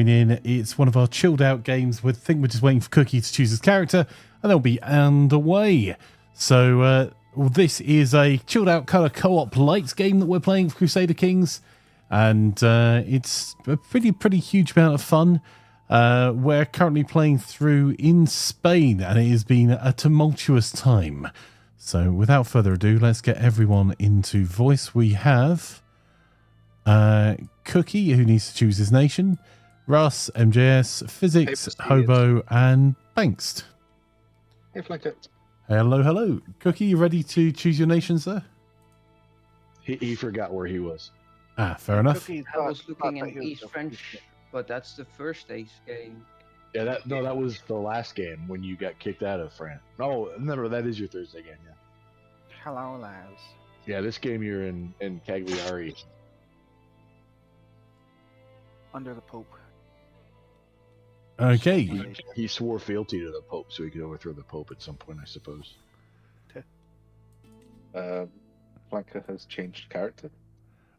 in. It's one of our chilled out games. I think we're just waiting for Cookie to choose his character, and they'll be underway. So this is a chilled out kind of co-op light game that we're playing with Crusader Kings, and it's a pretty huge amount of fun. We're currently playing through in Spain, and it has been a tumultuous time. So without further ado, let's get everyone into voice. We have Cookie, who needs to choose his nation, Russ, MJS, Fyzikz, Hobo, and Bankst. Hey, Flanker. Hello. Cookie, you ready to choose your nation, sir? He forgot where he was. Ah, fair enough. I was looking in East French, but that's the first day's game. Yeah, that was the last game when you got kicked out of France. No, that is your Thursday game, yeah. Hello, Laz. Yeah, this game you're in Cagliari. Under the Pope. Okay. He swore fealty to the Pope, so he could overthrow the Pope at some point, I suppose. Flanker has changed character.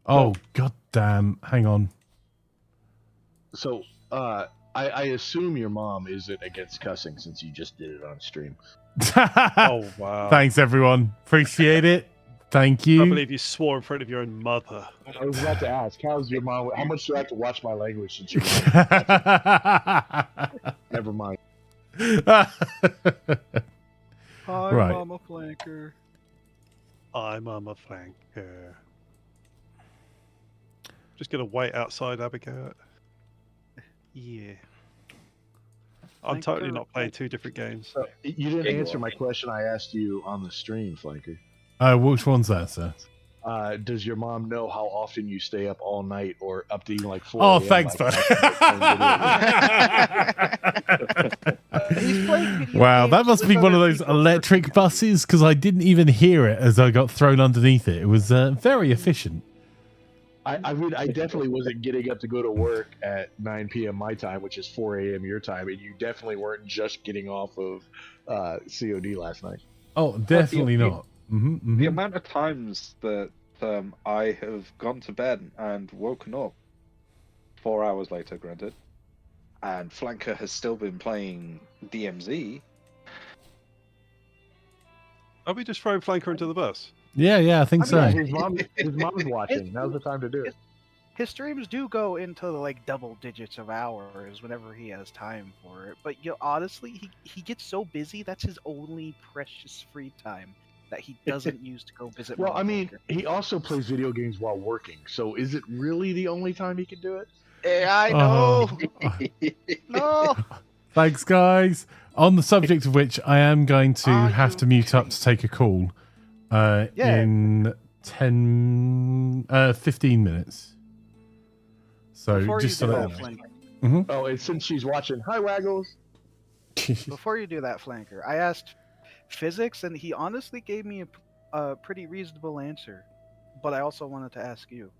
Oh, god damn. Hang on. So, I assume your mom isn't against cussing since you just did it on stream. Oh, wow. Thanks, everyone. Appreciate it. Thank you. I believe you swore in front of your own mother. I was about to ask, how's your mom? How much do I have to watch my language since you're Never mind. Hi, Right. Mama Flanker. I'm Imaflanker. Just gonna wait outside Abigail. Yeah. I'm totally not playing two different games. You didn't answer my question I asked you on the stream, Flanker. Which one's that, sir? Does your mom know how often you stay up all night or up to even like 4 Oh, a.m. thanks, bud. Wow, that must be one of those electric buses, because I didn't even hear it as I got thrown underneath it. It was very efficient. I mean, I definitely wasn't getting up to go to work at 9 p.m. my time, which is 4 a.m. your time, and you definitely weren't just getting off of COD last night. Oh, definitely not. The amount of times that I have gone to bed and woken up 4 hours later, granted, and Flanker has still been playing DMZ. Are we just throwing Flanker into the bus? Yeah, I think so. His mom's watching. Now's the time to do it. His streams do go into like double digits of hours whenever he has time for it. But honestly, he gets so busy. That's his only precious free time that he doesn't use to go visit. Well, I mean, he also plays video games while working. So is it really the only time he can do it? I know. No. Thanks, guys. On the subject of which, I am going to have to mute up to take a call in 15 minutes. So Before just so you do that that, you know. Oh, and since she's watching, hi, Waggles. Before you do that, Flanker, I asked Fyzikz, and he honestly gave me a pretty reasonable answer. But I also wanted to ask you,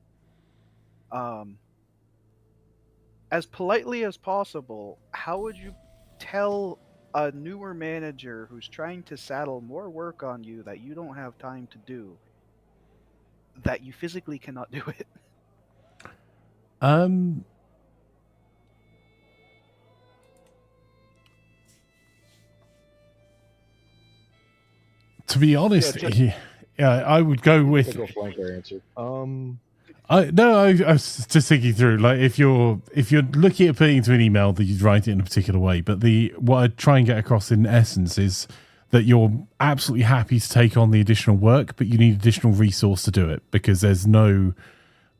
as politely as possible, how would you tell a newer manager who's trying to saddle more work on you that you don't have time to do, that you physically cannot do it? To be honest, I would go with. Flanker answer. I was just thinking through, like, if you're looking at putting into an email, that you'd write it in a particular way. But what I'd try and get across in essence is that you're absolutely happy to take on the additional work, but you need additional resource to do it, because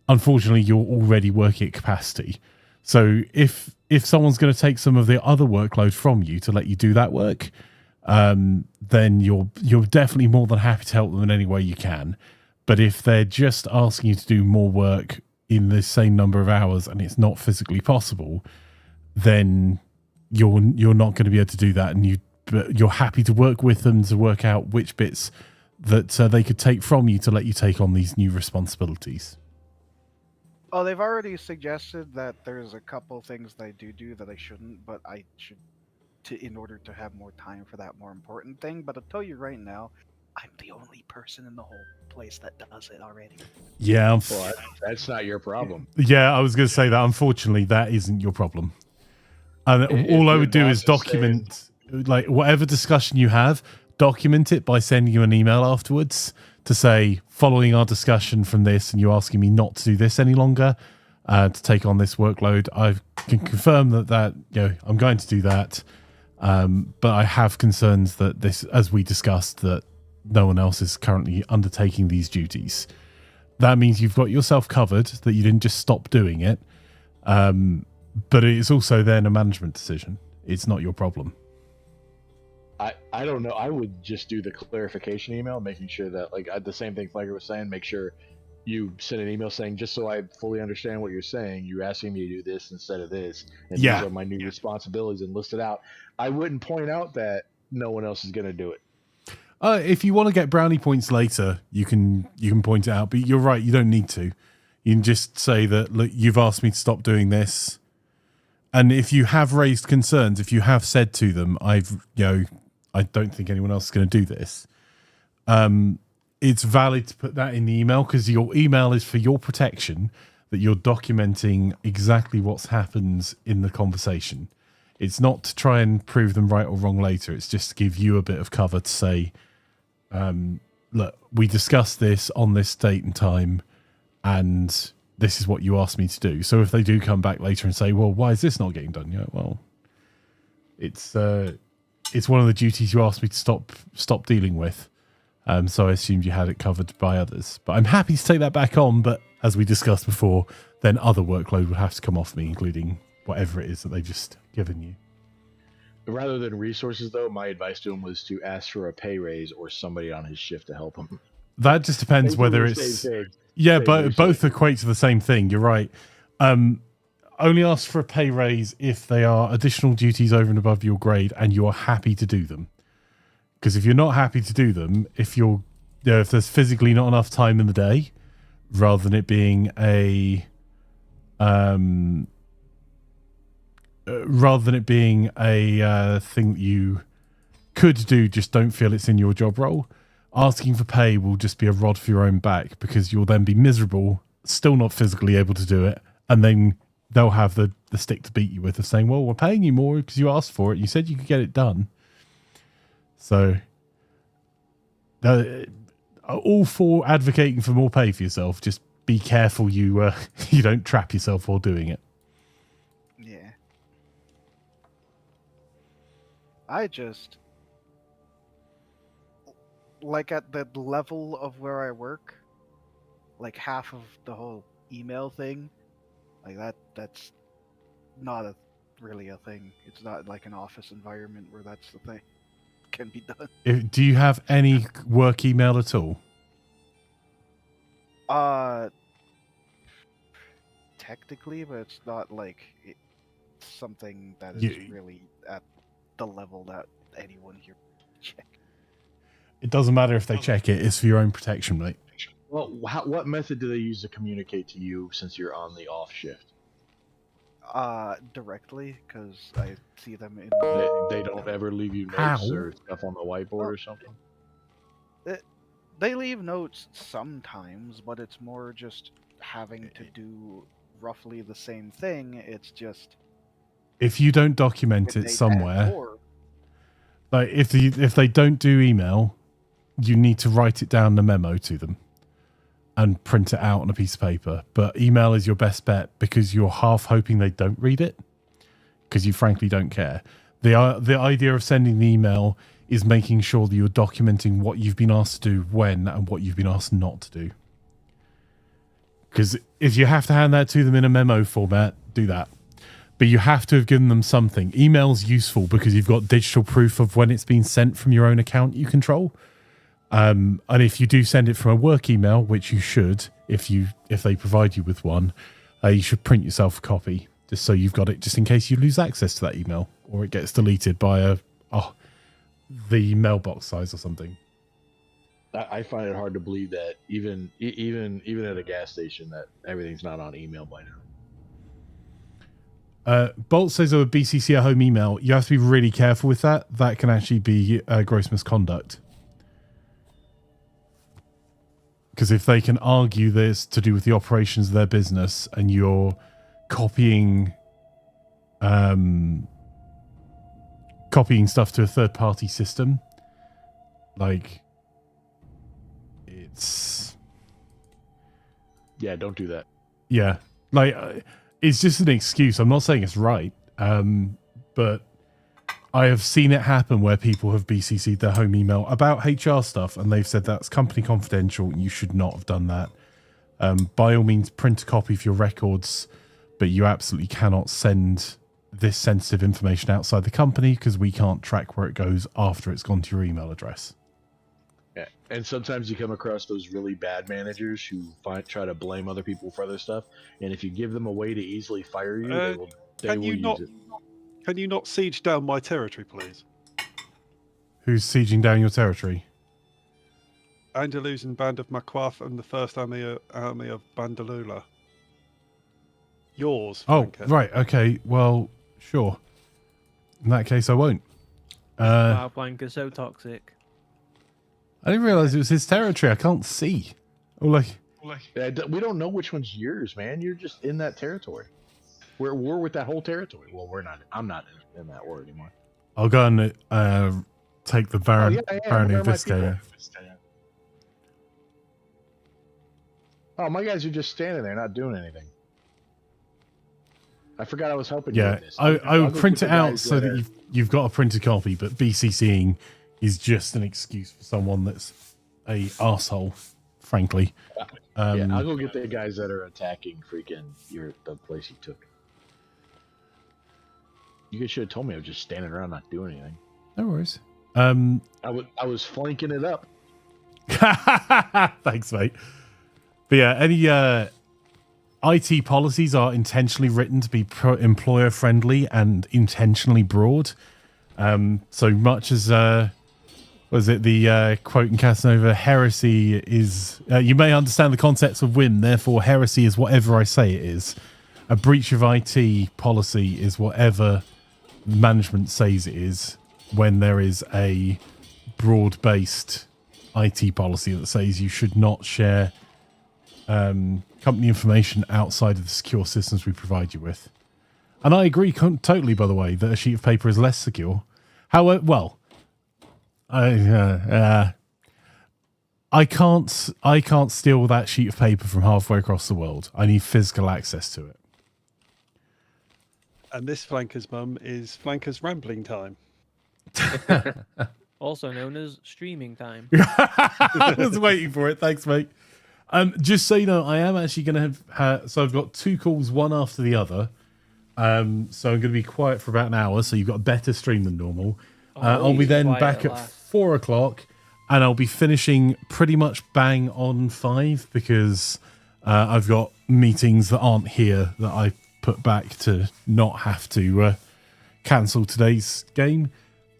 unfortunately, you're already working at capacity. So if someone's going to take some of the other workload from you to let you do that work, then you're definitely more than happy to help them in any way you can. But if they're just asking you to do more work in the same number of hours and it's not physically possible, then you're not going to be able to do that, and you're happy to work with them to work out which bits that they could take from you to let you take on these new responsibilities. Oh, they've already suggested that there's a couple things they do that I shouldn't, but I should, in order to have more time for that more important thing. But I'll tell you right now, I'm the only person in the whole place that does it already. Yeah, well, that's not your problem. Yeah, I was going to say that. Unfortunately, that isn't your problem. And all I would do is document, like, whatever discussion you have, document it by sending you an email afterwards to say, following our discussion from this and you asking me not to do this any longer, to take on this workload, I can confirm that I'm going to do that. But I have concerns that this, as we discussed, that no one else is currently undertaking these duties. That means you've got yourself covered, that you didn't just stop doing it. But it's also then a management decision. It's not your problem. I don't know. I would just do the clarification email, making sure that, like, the same thing Flanker was saying, make sure you send an email saying, just so I fully understand what you're saying, you're asking me to do this instead of this, and these are my new responsibilities, and list it out. I wouldn't point out that no one else is going to do it. If you want to get brownie points later, you can point it out, but you're right, you don't need to. You can just say that, look, you've asked me to stop doing this. And if you have raised concerns, if you have said to them, I don't think anyone else is going to do this. It's valid to put that in the email, because your email is for your protection, that you're documenting exactly what's happened in the conversation. It's not to try and prove them right or wrong later. It's just to give you a bit of cover to say, look, we discussed this on this date and time, and this is what you asked me to do. So if they do come back later and say, well, why is this not getting done? Well, it's one of the duties you asked me to stop dealing with. So I assumed you had it covered by others. But I'm happy to take that back on. But as we discussed before, then other workload would have to come off me, including whatever it is that they've just given you. Rather than resources, though, my advice to him was to ask for a pay raise or somebody on his shift to help him. That just depends whether it's... but both equate to the same thing. You're right. Only ask for a pay raise if they are additional duties over and above your grade and you're happy to do them. Because if you're not happy to do them, if there's physically not enough time in the day, rather than it being a thing that you could do, just don't feel it's in your job role, asking for pay will just be a rod for your own back, because you'll then be miserable, still not physically able to do it, and then they'll have the stick to beat you with of saying, well, we're paying you more because you asked for it. You said you could get it done. So, all for advocating for more pay for yourself. Just be careful you don't trap yourself while doing it. Yeah. I just, like, at the level of where I work, like, half of the whole email thing, like, that's not really a thing. It's not like an office environment where that's the thing can be done. Do you have any work email at all? Technically, but it's not like something that is really at the level that anyone here check. It doesn't matter if they check it. It's for your own protection, mate. Well, what method do they use to communicate to you since you're on the off shift? Directly, because I see them in. They don't ever leave you notes or stuff on the whiteboard or something? They leave notes sometimes, but it's more just having to do roughly the same thing. It's just, if you don't document it somewhere, like if they don't do email, you need to write it down in a memo to them and print it out on a piece of paper. But email is your best bet, because you're half hoping they don't read it, because you frankly don't care. The idea of sending the email is making sure that you're documenting what you've been asked to do when and what you've been asked not to do. Because if you have to hand that to them in a memo format, do that. But you have to have given them something. Email's useful because you've got digital proof of when it's been sent from your own account you control. And if you do send it from a work email, which you should, if they provide you with one, you should print yourself a copy, just so you've got it, just in case you lose access to that email or it gets deleted by the mailbox size or something. I find it hard to believe that even at a gas station that everything's not on email by now. Bolt says a BCC at home email. You have to be really careful with that. That can actually be gross misconduct. Because if they can argue this to do with the operations of their business and you're copying copying stuff to a third-party system. Like, it's... Yeah, don't do that. Yeah. Like, it's just an excuse. I'm not saying it's right, but I have seen it happen where people have BCC'd their home email about HR stuff, and they've said that's company confidential. You should not have done that. By all means, print a copy for your records, but you absolutely cannot send this sensitive information outside the company because we can't track where it goes after it's gone to your email address. Yeah, and sometimes you come across those really bad managers who try to blame other people for other stuff, and if you give them a way to easily fire you, they will use it. Can you not siege down my territory, please? Who's sieging down your territory? Andalusian Band of Makwaf and the First Army of Bandalula. Yours, Flanker. Oh, right, okay, well, sure. In that case, I won't. Wow, Flanker's so toxic. I didn't realise it was his territory. I can't see. We don't know which one's yours, man. You're just in that territory. We're with that whole territory. Well, we're not. I'm not in that war anymore. I'll go and take the Baron of Vizcaya. Oh, my guys are just standing there, not doing anything. I forgot I was helping you with this. I would print it out so that you've got a printed copy, but BCCing is just an excuse for someone that's a arsehole, frankly. Yeah, I'll go get the guys that are attacking freaking the place you took. You guys should have told me I was just standing around not doing anything. No worries. I was flanking it up. Thanks, mate. But yeah, any IT policies are intentionally written to be employer friendly and intentionally broad. So much as was it the quote in Casanova, heresy is you may understand the concepts of whim, therefore heresy is whatever I say it is. A breach of IT policy is whatever management says it is, when there is a broad-based IT policy that says you should not share company information outside of the secure systems we provide you with. And I agree totally, by the way, that a sheet of paper is less secure. However, well, I can't steal that sheet of paper from halfway across the world. I need physical access to it. And this Flanker's mum is Flanker's rambling time. Also known as streaming time. I was waiting for it. Thanks, mate. Just so you know, I am actually going to have... so I've got 2 calls, one after the other. So I'm going to be quiet for about an hour, so you've got a better stream than normal. I'll be then back at 4 o'clock, and I'll be finishing pretty much bang on 5, because I've got meetings that aren't here that I put back to not have to cancel today's game.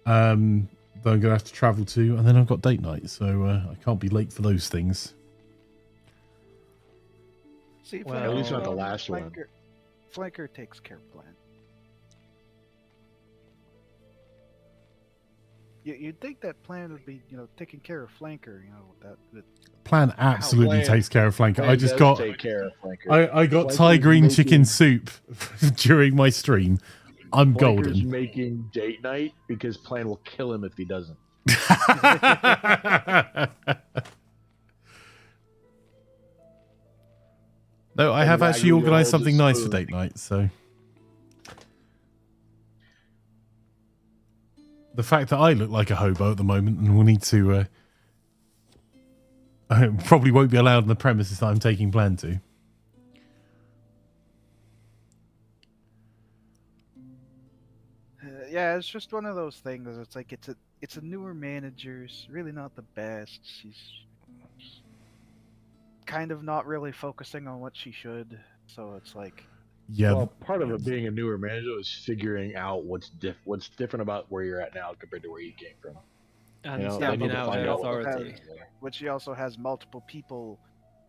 That I'm going to have to travel to, and then I've got date night, so I can't be late for those things. See, well, at least not the last one. Flanker takes care of plan. You'd think that plan would be, taking care of Flanker, that Plan absolutely takes care of Flanker. I just got take care of Flanker. I got Thai green chicken soup during my stream. I'm Flanker's golden. making date night because Plan will kill him if he doesn't. No, I have actually organised something nice for date night, so the fact that I look like a hobo at the moment and will need to I probably won't be allowed on the premises that I'm taking Plan to. Yeah, it's just one of those things. It's like it's a newer manager. She's really not the best. She's kind of not really focusing on what she should. So it's like, yeah. Well, part of it being a newer manager is figuring out what's different about where you're at now compared to where you came from. And stepping out her authority. But she also has multiple people,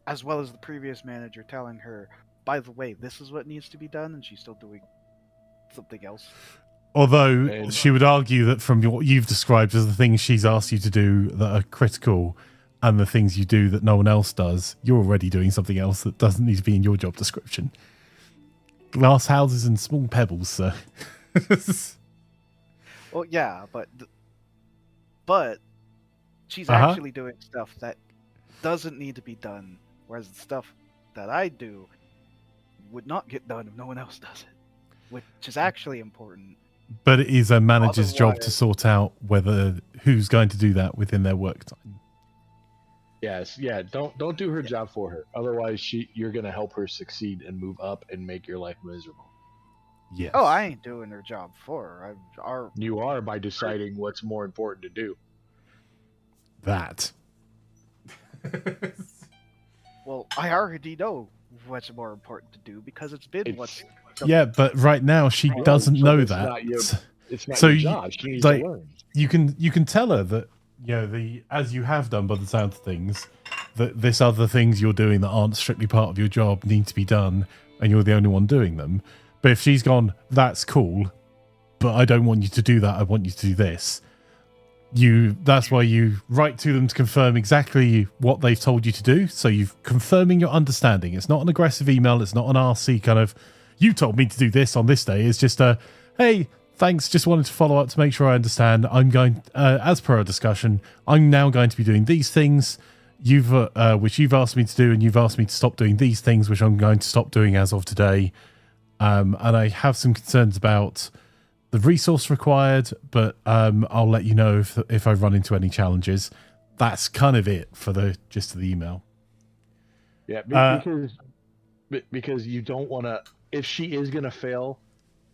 as well as the previous manager, telling her, by the way, this is what needs to be done, and she's still doing something else. Although she would argue that from what you've described as the things she's asked you to do that are critical and the things you do that no one else does, you're already doing something else that doesn't need to be in your job description. Glass houses and small pebbles, sir. Well, yeah, but she's Uh-huh. actually doing stuff that doesn't need to be done, whereas the stuff that I do would not get done if no one else does it, which is actually important. But it is a manager's job to Otherwise- sort out who's going to do that within their work time. Yes, yeah. Don't do her job for her. Otherwise, you're gonna help her succeed and move up and make your life miserable. Yes. Oh, I ain't doing her job for her. You are by deciding what's more important to do. That. Well, I already know what's more important to do because it's been Yeah, but right now she doesn't so know it's that. not it's not So your you- job. She needs like- to learn. You can tell her that, you know, as you have done by the sound of things, that this other things you're doing that aren't strictly part of your job need to be done, and you're the only one doing them. But if she's gone, that's cool, but I don't want you to do that. I want you to do this. That's why you write to them to confirm exactly what they've told you to do. So you're confirming your understanding. It's not an aggressive email. It's not an RC kind of, you told me to do this on this day. It's just a, hey, thanks. Just wanted to follow up to make sure I understand. I'm going, as per our discussion, I'm now going to be doing these things which you've asked me to do, and you've asked me to stop doing these things, which I'm going to stop doing as of today. And I have some concerns about the resource required, but I'll let you know if I run into any challenges. That's kind of it for the gist of the email. Yeah, because you don't want to. If she is going to fail,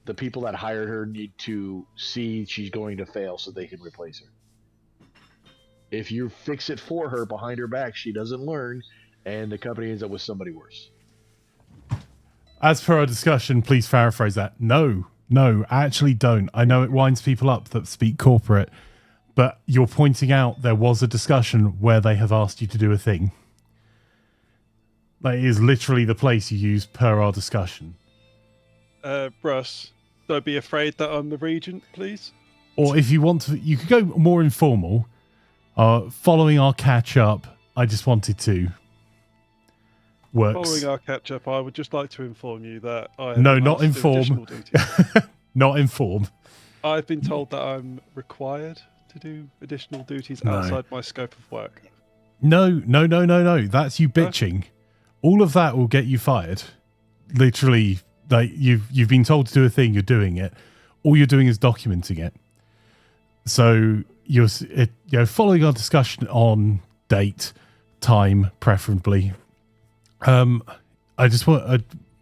the people that hired her need to see she's going to fail so they can replace her. If you fix it for her behind her back, she doesn't learn, and the company ends up with somebody worse. As per our discussion, please paraphrase that. No, actually don't. I know it winds people up that speak corporate, but you're pointing out there was a discussion where they have asked you to do a thing. That is literally the place you use per our discussion. Russ, don't be afraid that I'm the regent, please. Or if you want to, you could go more informal. Following our catch up, I just wanted to. Works. Following our catch up, I would just like to inform you that I have No, been not asked to do inform. additional duties. Not inform. I've been told that I'm required to do additional duties No. outside my scope of work. No. That's you bitching. All of that will get you fired. Literally, like you've been told to do a thing, you're doing it. All you're doing is documenting it. So you're following our discussion on date, time, preferably. I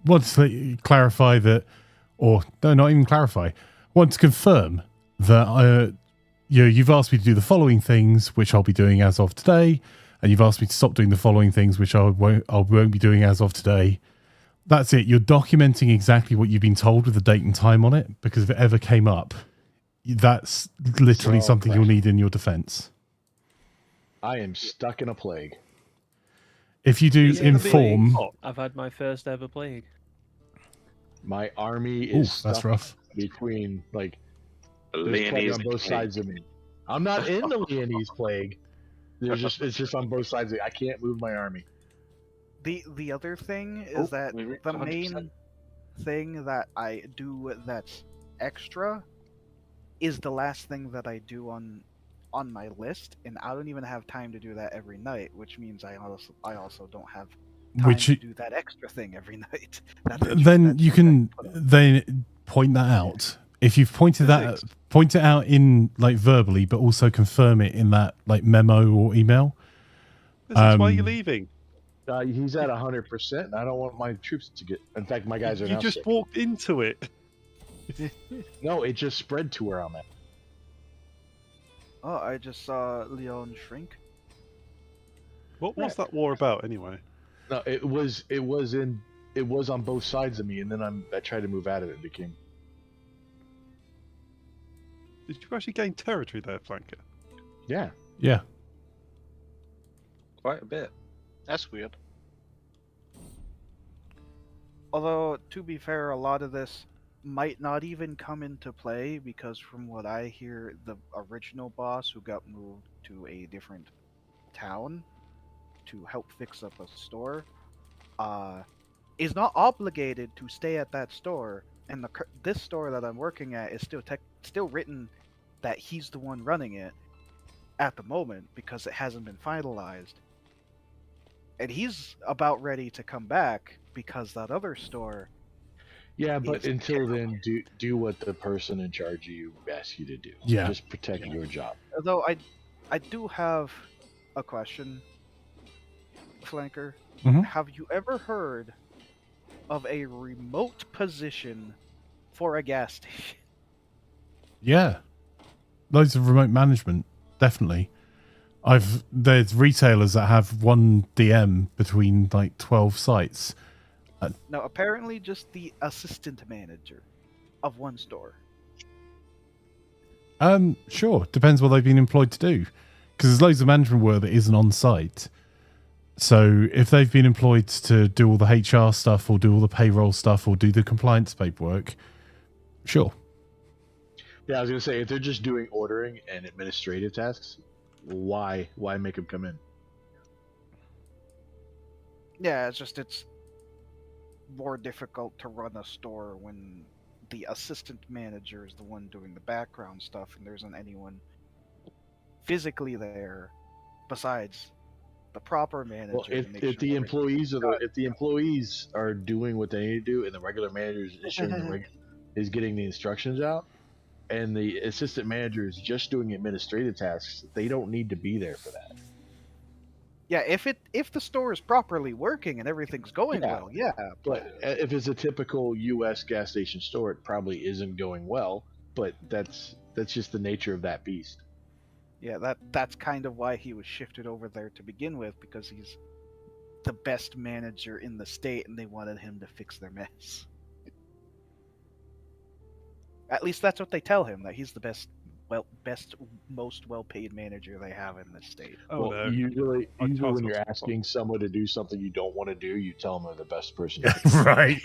want to clarify that, or no, not even clarify. I want to confirm that you've asked me to do the following things, which I'll be doing as of today, and you've asked me to stop doing the following things, which I won't be doing as of today. That's it. You're documenting exactly what you've been told with the date and time on it, because if it ever came up, that's literally something you'll need in your defense. I am stuck in a plague. If you do inform, I've had my first ever plague. My army is that's stuck rough. between like The there's plague Leonese on both plague. sides of me. I'm not in the Leonese plague. It's just on both sides of me. I can't move my army. The other thing is that we reached the 100%. main thing that I do that's extra is the last thing that I do on my list, and I don't even have time to do that every night, which means I also don't have time to do that extra thing every night. Then you can then point that out. If you've point it out in like verbally, but also confirm it in that like memo or email. This is why you're leaving. He's at 100%, and I don't want my troops to get. In fact, my guys are You now just sick. walked into it. No, it just spread to where I'm at. Oh, I just saw Leon shrink. What was that war about anyway? No, it was on both sides of me, and then I tried to move out of it. Became. Did you actually gain territory there, Flanker? Yeah. Yeah. Quite a bit. That's weird. Although, to be fair, a lot of this might not even come into play because from what I hear, the original boss who got moved to a different town to help fix up a store is not obligated to stay at that store, and this store that I'm working at is still written that he's the one running it at the moment because it hasn't been finalized. And he's about ready to come back because that other store. Yeah, but until then, do what the person in charge of you asks you to do. Yeah. Just protect your job. Although I do have a question, Flanker. Mhm. Have you ever heard of a remote position for a gas station? Yeah. Loads of remote management, definitely. There's retailers that have one DM between like 12 sites. No, apparently just the assistant manager of one store. Sure. Depends what they've been employed to do. Because there's loads of management work that isn't on site. So if they've been employed to do all the HR stuff or do all the payroll stuff or do the compliance paperwork, sure. Yeah, I was gonna say if they're just doing ordering and administrative tasks, why make them come in? Yeah, it's more difficult to run a store when the assistant manager is the one doing the background stuff and there isn't anyone physically there besides the proper manager. Well, if the employees are doing what they need to do and the regular manager is issuing is getting the instructions out, and the assistant manager is just doing administrative tasks, they don't need to be there for that. Yeah, if the store is properly working and everything's going well, yeah. But if it's a typical U.S. gas station store, it probably isn't going well. But that's just the nature of that beast. Yeah, that's kind of why he was shifted over there to begin with, because he's the best manager in the state, and they wanted him to fix their mess. At least that's what they tell him, that he's the best, most well-paid manager they have in this state. Oh, well, no. usually when you're asking someone to do something you don't want to do, you tell them they're the best person. Right.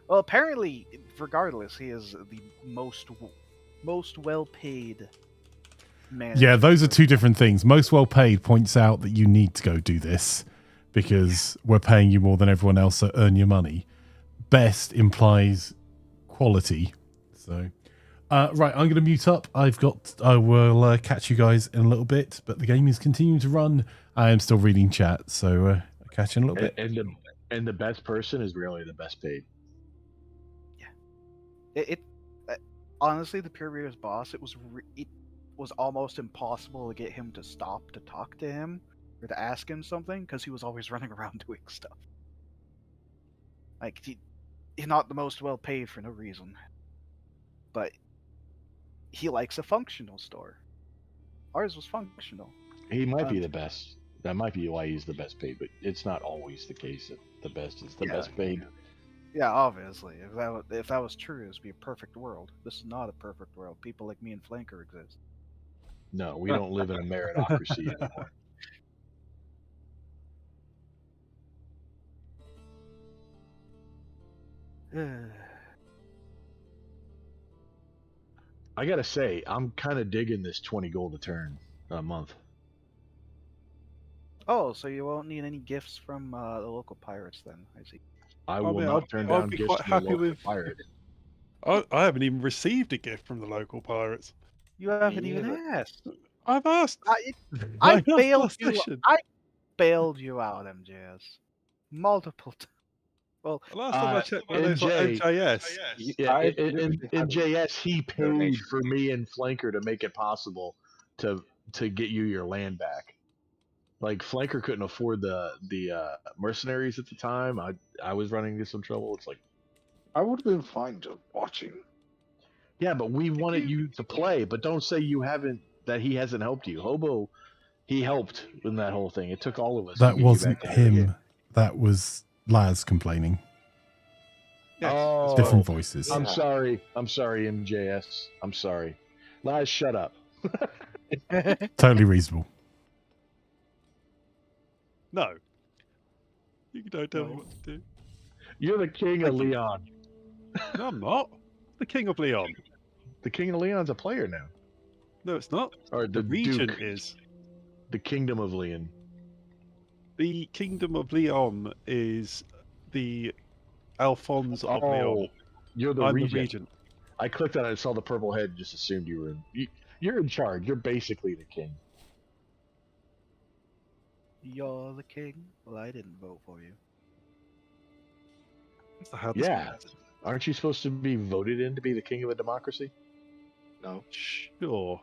Well, apparently, regardless, he is the most well-paid manager. Yeah, those are two different things. Most well-paid points out that you need to go do this because we're paying you more than everyone else to earn your money. Best implies quality. So, right, I'm going to mute up. I will catch you guys in a little bit, but the game is continuing to run. I am still reading chat, so I'll catch you in a little bit. And the best person is really the best paid. Yeah. Honestly, the previous boss, it was almost impossible to get him to stop to talk to him or to ask him something because he was always running around doing stuff. Like, he's not the most well paid for no reason, but he likes a functional store. Ours was functional. He might be the best. That might be why he's the best paid, but it's not always the case that the best is the best paid. Yeah, obviously. If that was true, this would be a perfect world. This is not a perfect world. People like me and Flanker exist. No, we don't live in a meritocracy anymore. I gotta say, I'm kind of digging this 20 gold a turn a month. Oh, so you won't need any gifts from the local pirates then, I see. I will not turn down gifts from the local pirate. I haven't even received a gift from the local pirates. You haven't even asked. I've asked. I bailed you. I bailed you out, MJS, multiple times. Well, last time I checked, MJS. Yeah, in JS, he paid for me and Flanker to make it possible to get you your land back. Like, Flanker couldn't afford the mercenaries at the time. I was running into some trouble. It's like, I would have been fine just watching. Yeah, but we wanted you to play. But don't say that he hasn't helped you. Hobo, he helped in that whole thing. It took all of us. That wasn't him. That was Laz complaining. Oh, different voices. I'm sorry, MJS. I'm sorry. Laz, shut up. Totally reasonable. No. You don't tell me what to do. You're the king of Leon. No, I'm not. The king of Leon. The king of Leon's a player now. No, it's not. Or the region Duke. Is. The kingdom of Leon. The kingdom of Leon is the Alphonse of Leon. You're the I'm regent. the regent. I clicked on it, saw the purple head, and just assumed you were you're in charge. You're basically the king. You're the king. Well, I didn't vote for you. That's how this Yeah. works. Aren't you supposed to be voted in to be the king of a democracy? No. Sure.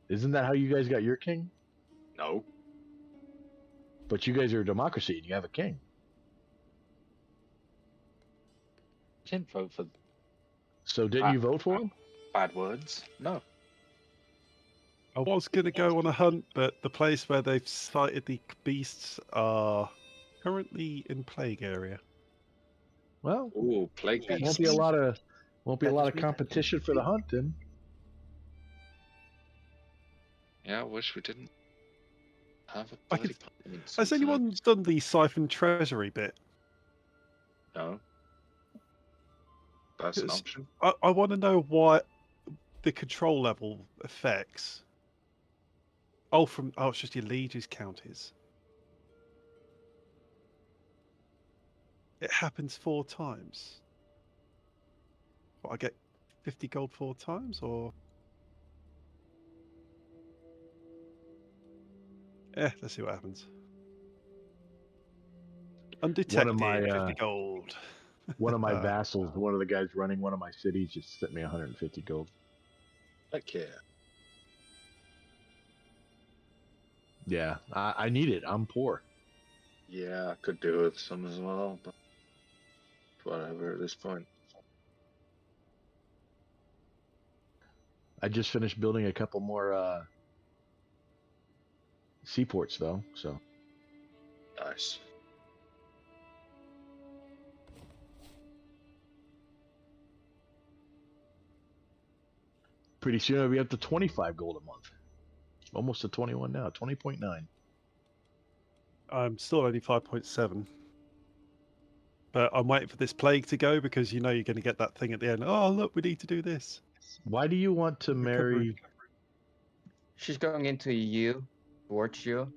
Isn't that how you guys got your king? No. But you guys are a democracy and you have a king. Didn't vote for So didn't you vote for him? bad words. No. I was going to go on a hunt, but the place where they've sighted the beasts are currently in plague area. Well, Ooh, plague won't beasts. be a lot of That just means- competition for the hunt then. Yeah, I wish we didn't have a I bloody could- parliament Has sometimes. anyone done the siphon treasury bit? No. That's an It's- option. I want to know what the control level affects. Oh, it's just your liege's count is. It happens 4 times. What, I get 50 gold 4 times, or? Let's see what happens. Undetected, my, 50 gold. One of my vassals, one of the guys running one of my cities, just sent me 150 gold. Heck yeah. Yeah, I need it. I'm poor. Yeah, I could do with some as well, but whatever at this point. I just finished building a couple more seaports though, so Nice. pretty soon I'll be up to 25 gold a month. Almost to 21 now, 20.9. I'm still only 5.7. But I'm waiting for this plague to go because you know you're going to get that thing at the end. Oh, look, we need to do this. Why do you want to marry? She's going into you, towards you.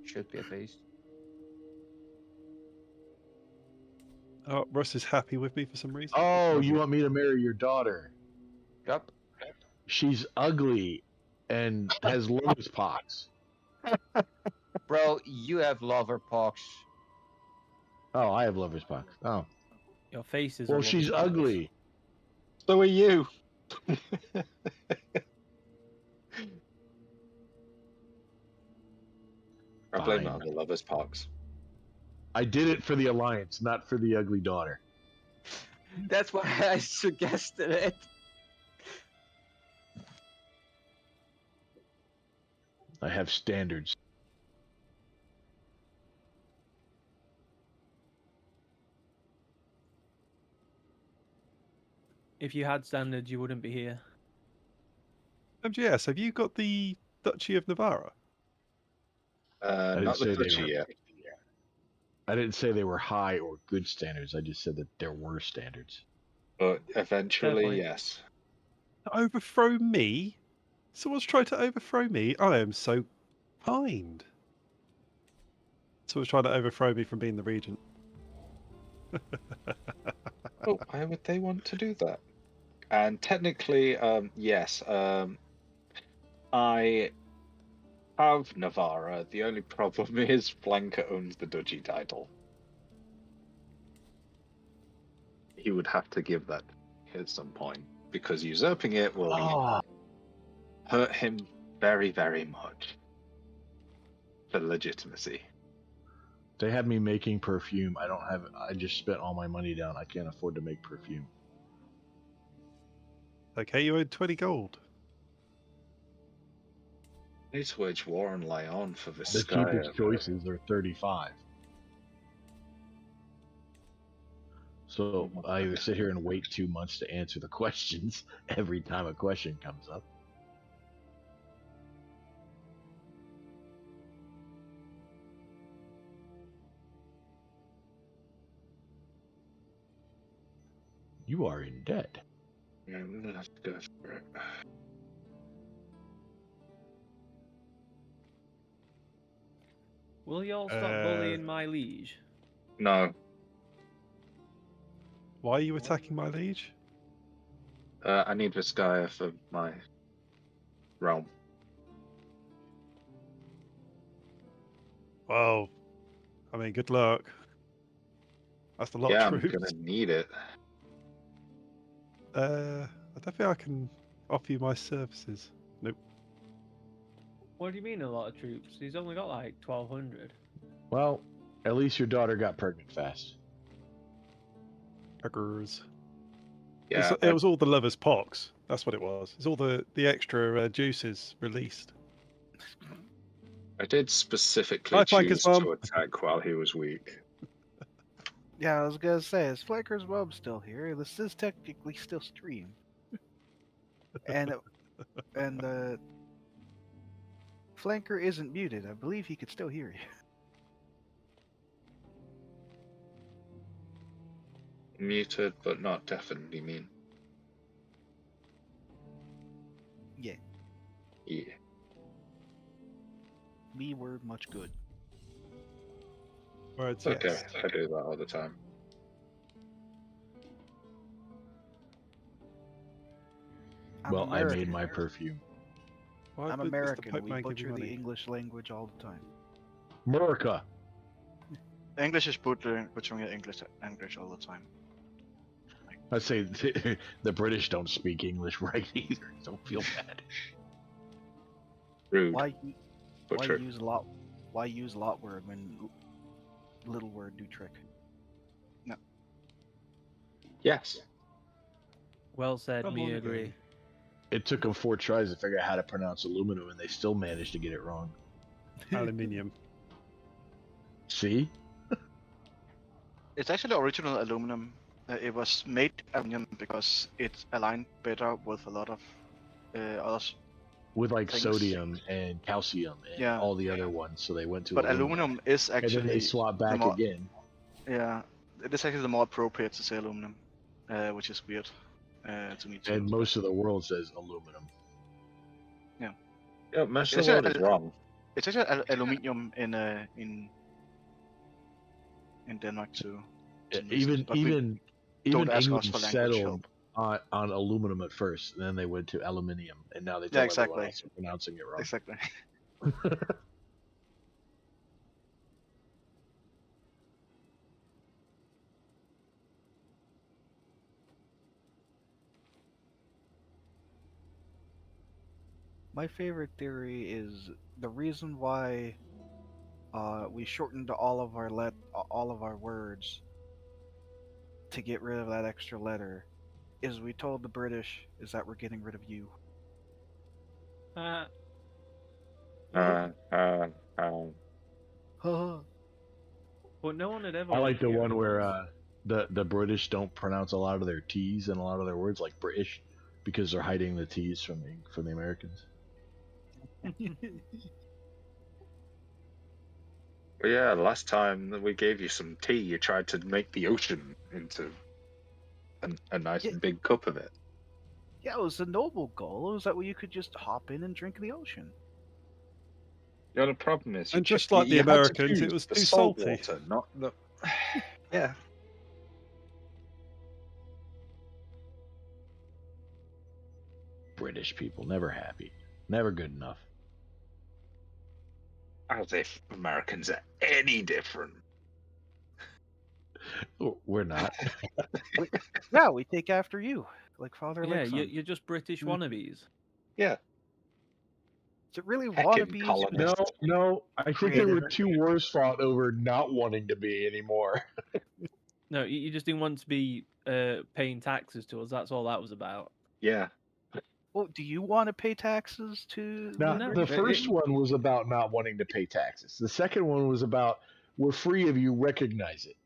Should be at least. Oh, Russ is happy with me for some reason. Oh, you want me to marry your daughter? Yup. She's ugly and has lotus pox. Bro, you have lover pox. Oh, I have lover's pox. Oh, Your face is. well, all over she's the place. ugly. So are you. I blame it Fine. on the lovers' parks. I did it for the alliance, not for the ugly daughter. That's why I suggested it. I have standards. If you had standards, you wouldn't be here. MGS, have you got the Duchy of Navarra? didn't Not say the they Duchy were. yet. I didn't say they were high or good standards. I just said that there were standards. But eventually, point. yes. To overthrow me? Someone's tried to overthrow me? I am so kind. Someone's trying to overthrow me from being the regent. Oh, why would they want to do that? And technically, yes. I have Navarra. The only problem is Flanker owns the Duchy title. He would have to give that at some point, because usurping it will hurt him very, very much for legitimacy. They had me making perfume. I don't have. I just spent all my money down. I can't afford to make perfume. Okay, you owe 20 gold. I need to wage war on Lyon for this The cheapest choices are 35. So I either sit here and wait 2 months to answer the questions every time a question comes up. You are in debt. Yeah, I'm gonna have to go for it. Will you all stop bullying my liege? No. Why are you attacking my liege? I need Vizcaya for my realm. Well, I mean, good luck. That's a lot Yeah, of I'm troops. gonna need it. I don't think I can offer you my services. Nope. What do you mean a lot of troops? He's only got like 1,200. Well, at least your daughter got pregnant fast. Buggers. Yeah, It was all the lover's pox. That's what it was. It's all the extra juices released. I did specifically Hi, Flanker's choose mum. to attack while he was weak. Yeah, I was gonna say, is Flanker's Web still here? This is technically still stream. and Flanker isn't muted. I believe he could still hear you. Muted, but not deafened, you mean? Yeah. Yeah. Me word much good. Words, It's okay, yes. I do that all the time. Well, I made American. my perfume. Why I'm does the American. Pope We man give butcher you the money? English language all the time. America. English is butchering English language all the time. I'd say the British don't speak English right either. Don't feel bad. Rude. Why Butcher. use a lot? Why use lot word when little word do trick? Yes. Well said, Come me on, agree. then. It took them 4 tries to figure out how to pronounce aluminum, and they still managed to get it wrong. Aluminium. See? It's actually original aluminum. It was made aluminum because it aligned better with a lot of others. With like Things. sodium and calcium and Yeah. all the other ones, so they went to But aluminum is and actually then they swapped back more- again. Yeah, it is actually the more appropriate to say aluminum, which is weird to me too. And most of the world says aluminum. Yeah, most of It's the world is actually- wrong. It's actually aluminium in Denmark too. some reason, Even but we even don't ask England us for language settled help. on aluminum at first, and then they went to aluminium, and now they Yeah, tell everyone exactly. else they're pronouncing it wrong. Exactly. My favorite theory is the reason why we shortened all of our words to get rid of that extra letter is we told the British is that we're getting rid of you. Uh, Haha. but no one had ever. I like the hear one of where us. the British don't pronounce a lot of their T's and a lot of their words like British because they're hiding the T's from the Americans. Well, yeah, last time that we gave you some tea, you tried to make the ocean into a nice Yeah. big cup of it. Yeah, it was a noble goal. It was that way you could just hop in and drink the ocean. The other problem is, And just like the had to Americans, it choose was the too salt salty. water, not the. Yeah. British people never happy, never good enough. As if Americans are any different. Oh, we're not. Yeah, we take after you, like father, Yeah, like son. you're just British wannabes. Yeah. Is it really Heckin' wannabes? colonists. No. I think there Created were it. 2 wars fought over not wanting to be anymore. No, you just didn't want to be paying taxes to us. That's all that was about. Yeah. Well, do you want to pay taxes to Now, No, the it- first one was about not wanting to pay taxes. The second one was about we're free of you, recognize it.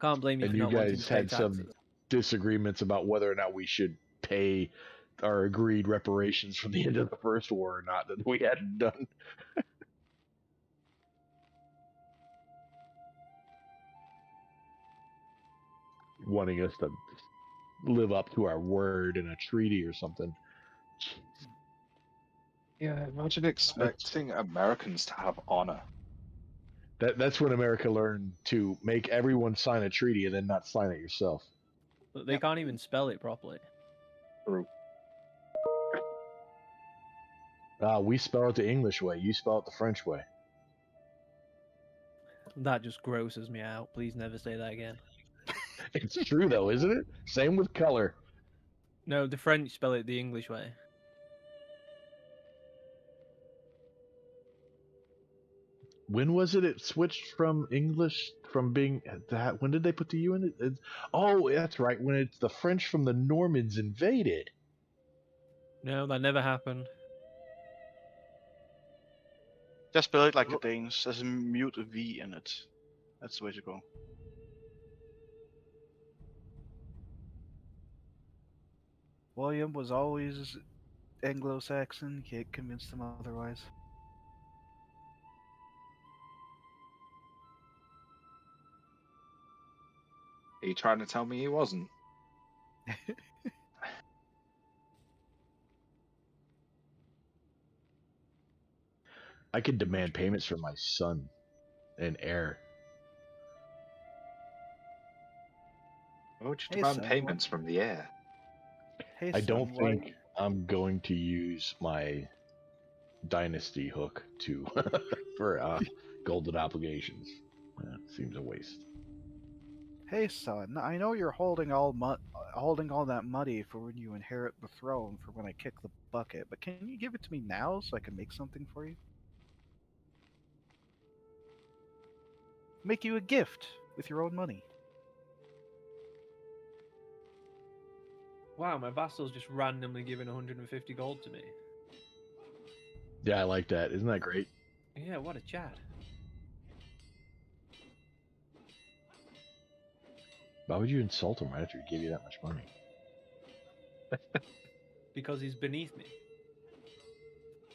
Can't blame you And for you not wanting guys to pay had some taxes. disagreements about whether or not we should pay our agreed reparations from the end of the first war or not that we hadn't done. Wanting us to live up to our word in a treaty or something. Yeah, imagine expecting Americans to have honor. That's when America learned to make everyone sign a treaty and then not sign it yourself. But they can't even spell it properly. We spell it the English way. You spell it the French way. That just grosses me out. Please never say that again. It's true though, isn't it? Same with color. No, the French spell it the English way. When was it switched from English from being that? When did they put the U in it? Oh, that's right. When it's the French from the Normans invaded. No, that never happened. Just spell it like the Danes. There's a mute V in it. That's the way to go. William was always Anglo-Saxon. Can't convince them otherwise. Are you trying to tell me he wasn't? I could demand payments from my son and heir. Why would you Hey, demand son, payments from the heir? Hey, I don't son, why- think I'm going to use my dynasty hook to for golden obligations. Seems a waste. Hey, son, I know you're holding all that money for when you inherit the throne for when I kick the bucket, but can you give it to me now so I can make something for you? Make you a gift with your own money. Wow, my vassal's just randomly giving 150 gold to me. Yeah, I like that. Isn't that great? Yeah, what a chat. Why would you insult him right after he gave you that much money? Because he's beneath me.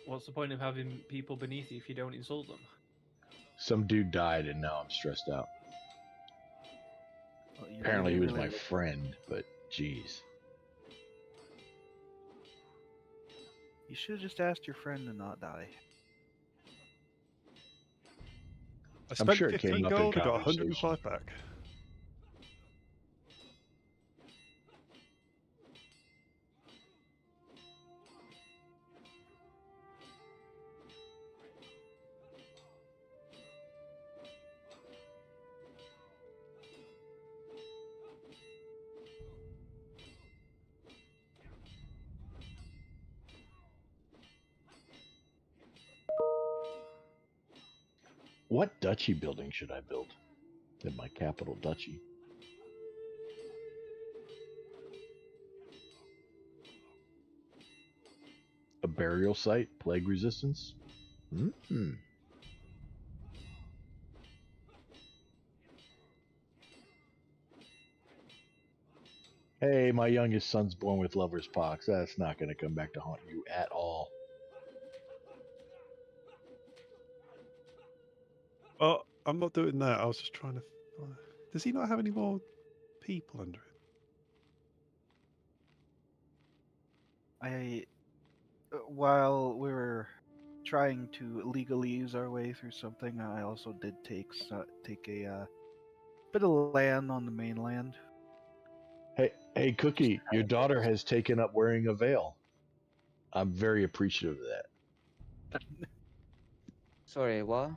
What's the point of having people beneath you if you don't insult them? Some dude died and now I'm stressed out. Well, you Apparently he really was my like- friend, but jeez. You should have just asked your friend to not die. I spent sure it came 15 up in gold, I got conversation. 105 back. What duchy building should I build in my capital duchy? A burial site? Plague resistance? Hmm. Hey, my youngest son's born with lover's pox. That's not going to come back to haunt you at all. Oh, I'm not doing that. I was just trying to. Does he not have any more people under it? While we were trying to legally use our way through something, I also did take a bit of land on the mainland. Hey, Cookie, your daughter has taken up wearing a veil. I'm very appreciative of that. Sorry, what?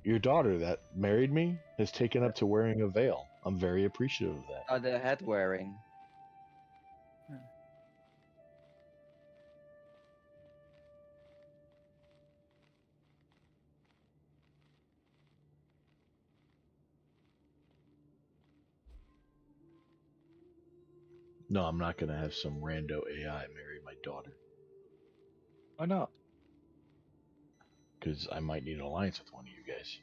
Your daughter that married me has taken up to wearing a veil. I'm very appreciative of that. Oh, the head wearing. No, I'm not going to have some rando AI marry my daughter. Why not? Because I might need an alliance with one of you guys.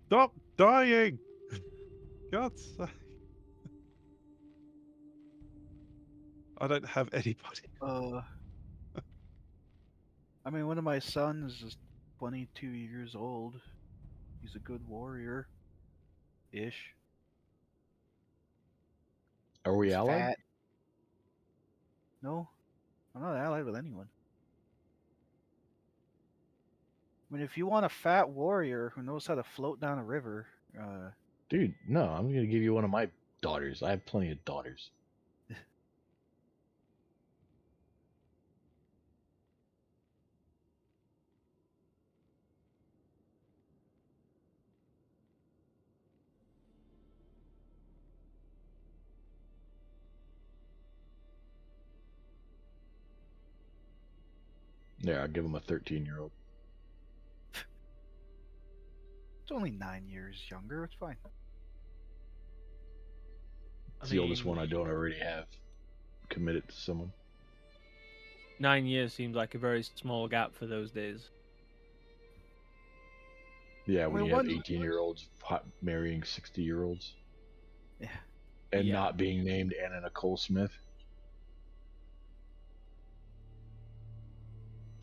Stop dying! God's sake. I don't have anybody. I mean, one of my sons is 22 years old. He's a good warrior. Ish. Are we He's allied? fat. No, I'm not allied with anyone. I mean, if you want a fat warrior who knows how to float down a river, Dude, no, I'm gonna give you one of my daughters. I have plenty of daughters. Yeah, I'll give him a 13-year-old. it's only 9 years younger. It's fine. It's the oldest one I don't already have committed to someone. 9 years seems like a very small gap for those days. Yeah, when you have one- 18-year-olds marrying 60-year-olds. Yeah. And Yeah. not being named Anna Nicole Smith.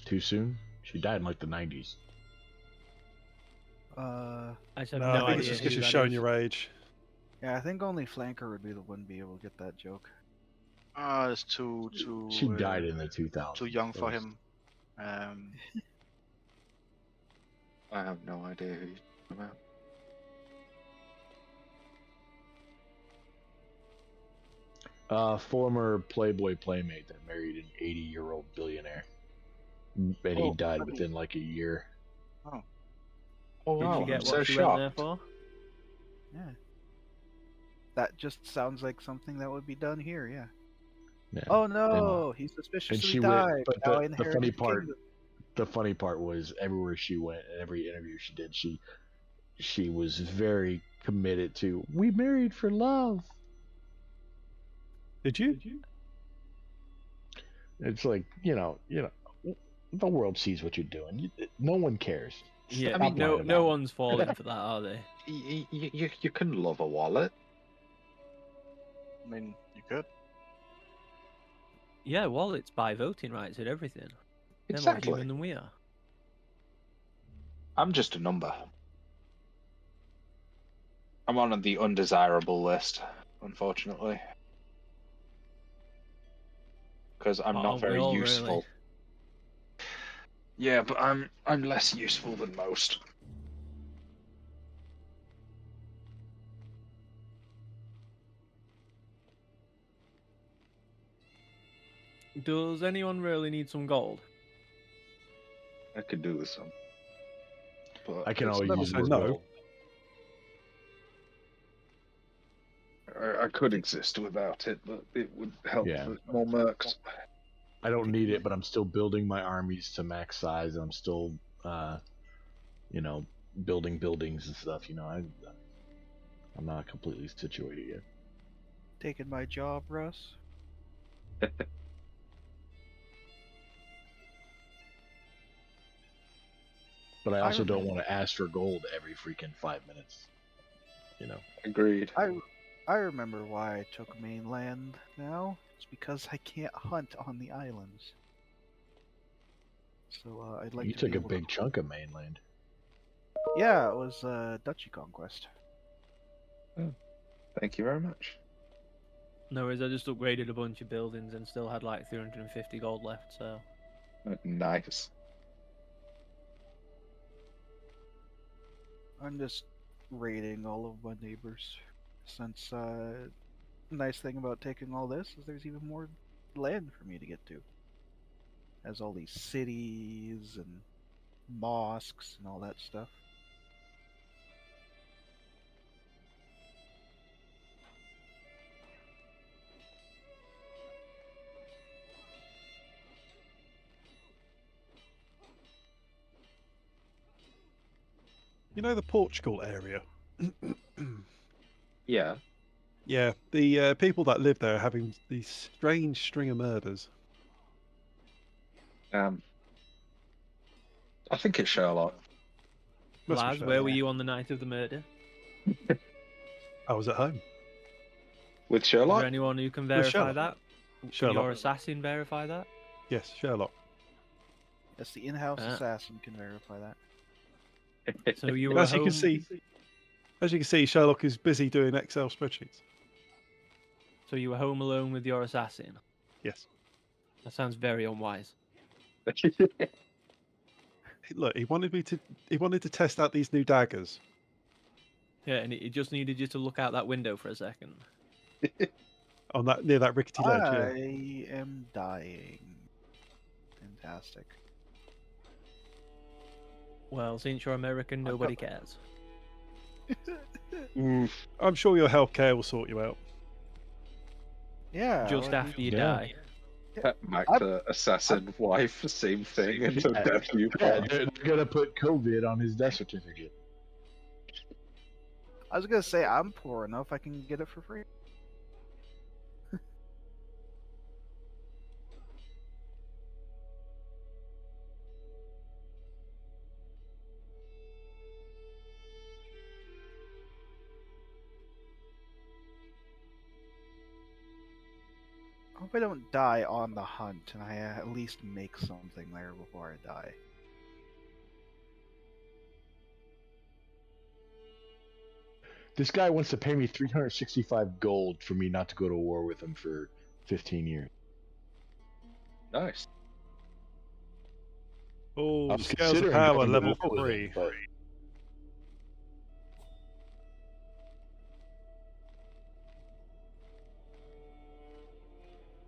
Too soon? She died in like the 90s. I just have No, no I think idea it's just who because you're that showing is. your age. Yeah, I think only Flanker would be the one be able to get that joke. It's too She died in the 2000s. too young That for was- him. I have no idea who you're talking about. Former Playboy playmate that married an 80-year-old billionaire. And he Oh, died funny. within like a year. Oh Did wow, you get I'm what so she went there shocked. for? Yeah. That just sounds like something that would be done here, yeah. Yeah. Oh no, he And suspiciously she died. went, but now the inherit funny the part, kingdom. the funny part was everywhere she went, and every interview she did, she was very committed to. We married for love. Did you? It's like the world sees what you're doing. No one cares. Yeah, Stop I mean, no, lying no about it. one's falling for that, are they? You can love a wallet. I mean, you could. Yeah, well, it's by voting rights and everything. They're Exactly. more human than we are. I'm just a number. I'm on the undesirable list, unfortunately. Because I'm Oh, not very well, really? useful. Yeah, but I'm less useful than most. Does anyone really need some gold? I could do with some. But I can it's always not- use say more no. gold. I could exist without it, but it would help Yeah. with more mercs. I don't need it, but I'm still building my armies to max size, and I'm still, building buildings and stuff. I'm not completely situated yet. Taking my job, Russ. But I also don't remember- want to ask for gold every freaking 5 minutes. Agreed. I remember why I took mainland now. It's because I can't hunt on the islands. So I'd like You to took be a able big chunk of mainland. Yeah, it was Duchy conquest. Thank you very much. No worries, I just upgraded a bunch of buildings and still had like 350 gold left, so... Nice. I'm just raiding all of my neighbors. Since nice thing about taking all this is there's even more land for me to get to. Has all these cities and mosques and all that stuff. You know the Portugal area? Yeah. Yeah, the people that live there are having these strange string of murders. I think it's Sherlock. Must be Laz, fair. where were you on the night of the murder? I was at home. With Is Sherlock? there anyone who can With verify Sherlock. that? Can Sherlock. your assassin verify that? Yes, Sherlock. Yes, the in-house Ah. assassin can verify that. So you were As you home... can see, Sherlock is busy doing Excel spreadsheets. So you were home alone with your assassin? Yes. That sounds very unwise. look, he wanted to test out these new daggers. Yeah, and he just needed you to look out that window for a second. On that near that rickety ledge. I Yeah. am dying. Fantastic. Well, since you're American, nobody cares. I'm sure your healthcare will sort you out. Yeah. Just well, after you Yeah. die. Back to assassin wife, same thing until Yeah. death you Yeah, part. they're gonna put COVID on his death certificate. I was gonna say I'm poor enough I can get it for free. I hope I don't die on the hunt, and I at least make something there before I die. This guy wants to pay me 365 gold for me not to go to war with him for 15 years. Nice. Oh, I was scales of considering power going to level war with 3. him, but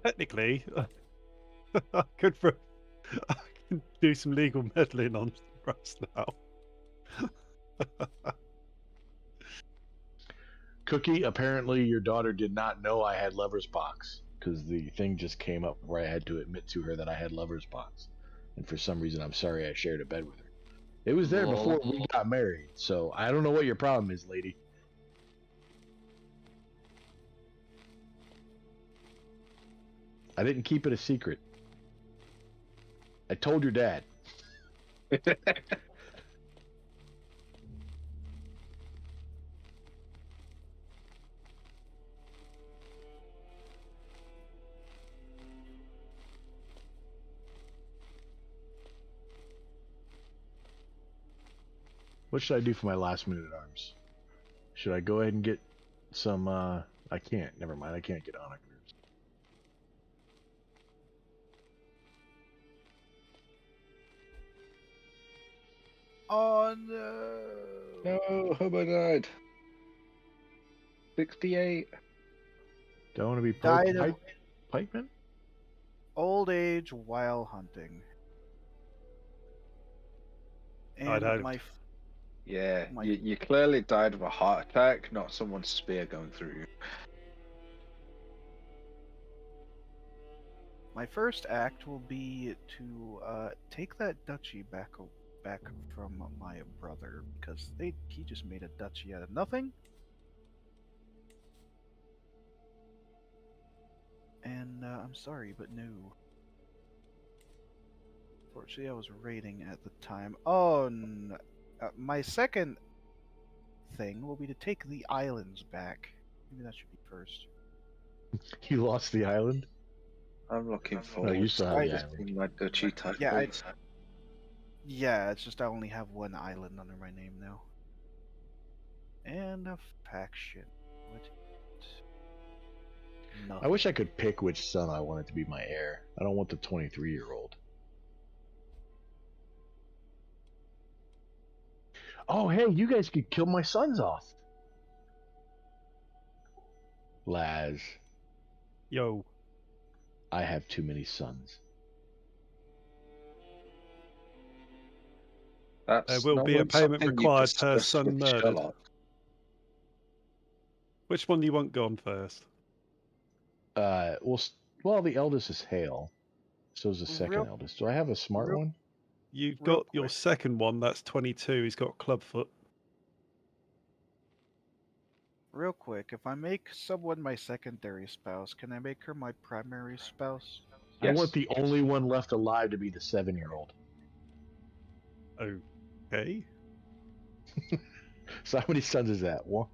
Technically, I could do some legal meddling on Russ now. Cookie, apparently your daughter did not know I had lover's box because the thing just came up where I had to admit to her that I had lover's box. And for some reason, I'm sorry I shared a bed with her. It was there before we got married, so I don't know what your problem is, lady. I didn't keep it a secret. I told your dad. What should I do for my last minute at arms? Should I go ahead and get some, I can't. Never mind. I can't get honor curves. Oh no! No, Hobo died. 68. Do I want to be Died of pikeman? old age while hunting. I'd And hoped. my Yeah, My- you clearly died of a heart attack, not someone's spear going through you. my first act will be to take that duchy back from my brother because he just made a duchy out of nothing. And I'm sorry, but no. Fortunately, I was raiding at the time. Oh, my second thing will be to take the islands back. Maybe that should be first. You lost the island? I'm looking forward you still have to the just island. being my duchy type. Yeah, Yeah, it's just I only have one island under my name now. And a faction. What? Nothing. I wish I could pick which son I wanted to be my heir. I don't want the 23-year-old. Oh, hey, you guys could kill my sons off. Laz, Yo, I have too many sons. That's there will not be a payment something you required per discuss son with murdered. Sherlock. Which one do you want gone first? Well, the eldest is Hale. So is the second Real- eldest. Do I have a smart real- one? You've Real got your quick. second one, that's 22. He's got clubfoot. Real quick, if I make someone my secondary spouse, can I make her my primary spouse? I Yes. want the only one left alive to be the 7-year-old. Okay. So how many sons is that? One.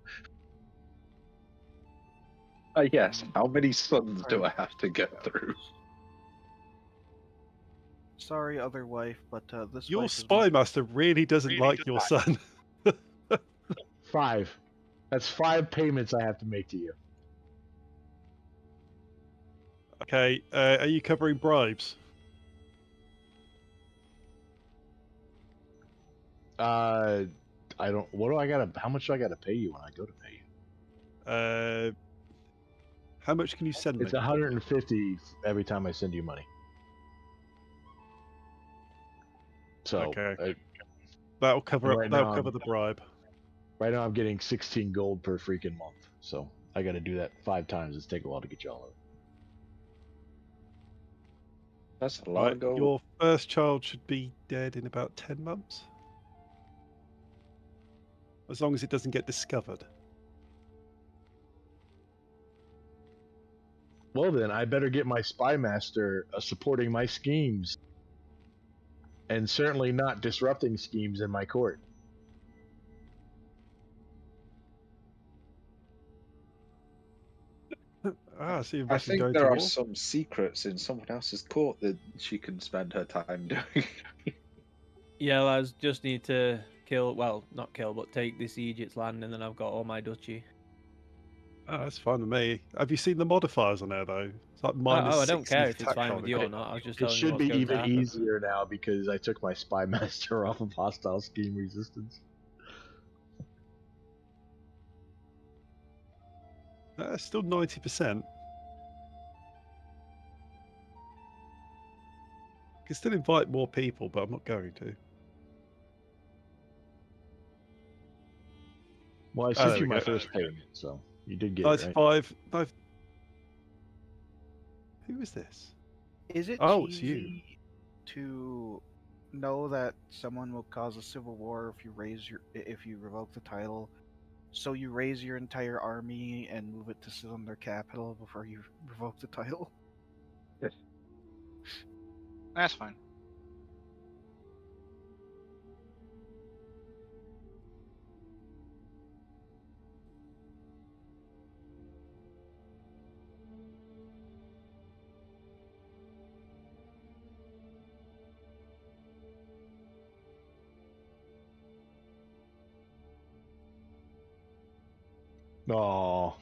Yes. How many sons do I have to get through? Sorry, other wife, but this Your wife is spy not- master really doesn't like your son. 5. That's 5 payments I have to make to you. Okay, are you covering bribes? I don't. What do I gotta? How much do I gotta pay you when I go to pay you? How much can you send me? It's 150 every time I send you money. So Okay. That'll cover up. right That'll now cover the bribe. right now I'm getting 16 gold per freaking month. So I got to do that 5 times. It's take a while to get y'all over. That's a lot Right. of gold. Your first child should be dead in about 10 months. As long as it doesn't get discovered. Well then, I better get my spy master supporting my schemes, and certainly not disrupting schemes in my court. So you're I actually think going there to are war? some secrets in someone else's court that she can spend her time doing. Yeah, lads, just need to kill. Well, not kill, but take this Egypt's land, and then I've got all my duchy. Oh, that's fine with me. Have you seen the modifiers on there though? It's like Oh, I -60 don't care if it's attack fine roll with you or against- not. I was just It telling you should what's be going to even happen. easier now because I took my spy master off of hostile scheme resistance. Still 90%. I can still invite more people, but I'm not going to. Well, I Oh, sent there you we my go. first payment, so you did get it, right? 95. Who is this? Is it Oh, it's you. cheesy to know that someone will cause a civil war if you revoke the title? So you raise your entire army and move it to sit on their capital before you revoke the title? That's fine. Oh,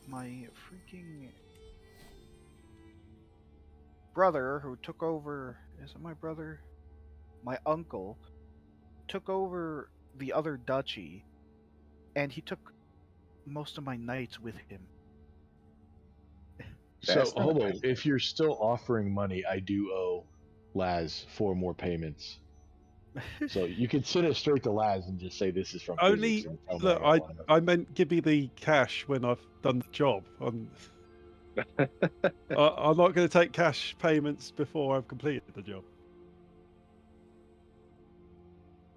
My freaking brother who took over, is it my brother? My uncle took over the other duchy, and he took most of my knights with him. so That's not hold on. bad. If you're still offering money, I do owe Laz 4 more payments. So you can send it straight to Laz and just say this is from Only Fyzikz and tell me look, got one. I meant give me the cash when I've done the job. I'm not going to take cash payments before I've completed the job.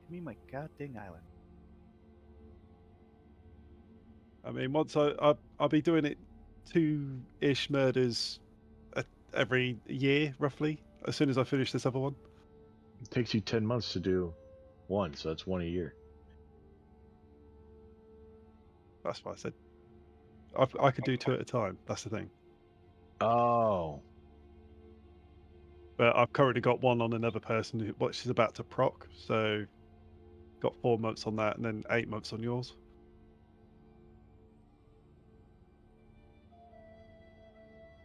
Give me my goddamn island. I mean, once I'll be doing it 2-ish murders every year, roughly. As soon as I finish this other one. It takes you 10 months to do one, so that's 1 a year. That's what I said. I could do 2 at a time. That's the thing. Oh, But I've currently got one on another person who she's about to proc, so got 4 months on that, and then 8 months on yours.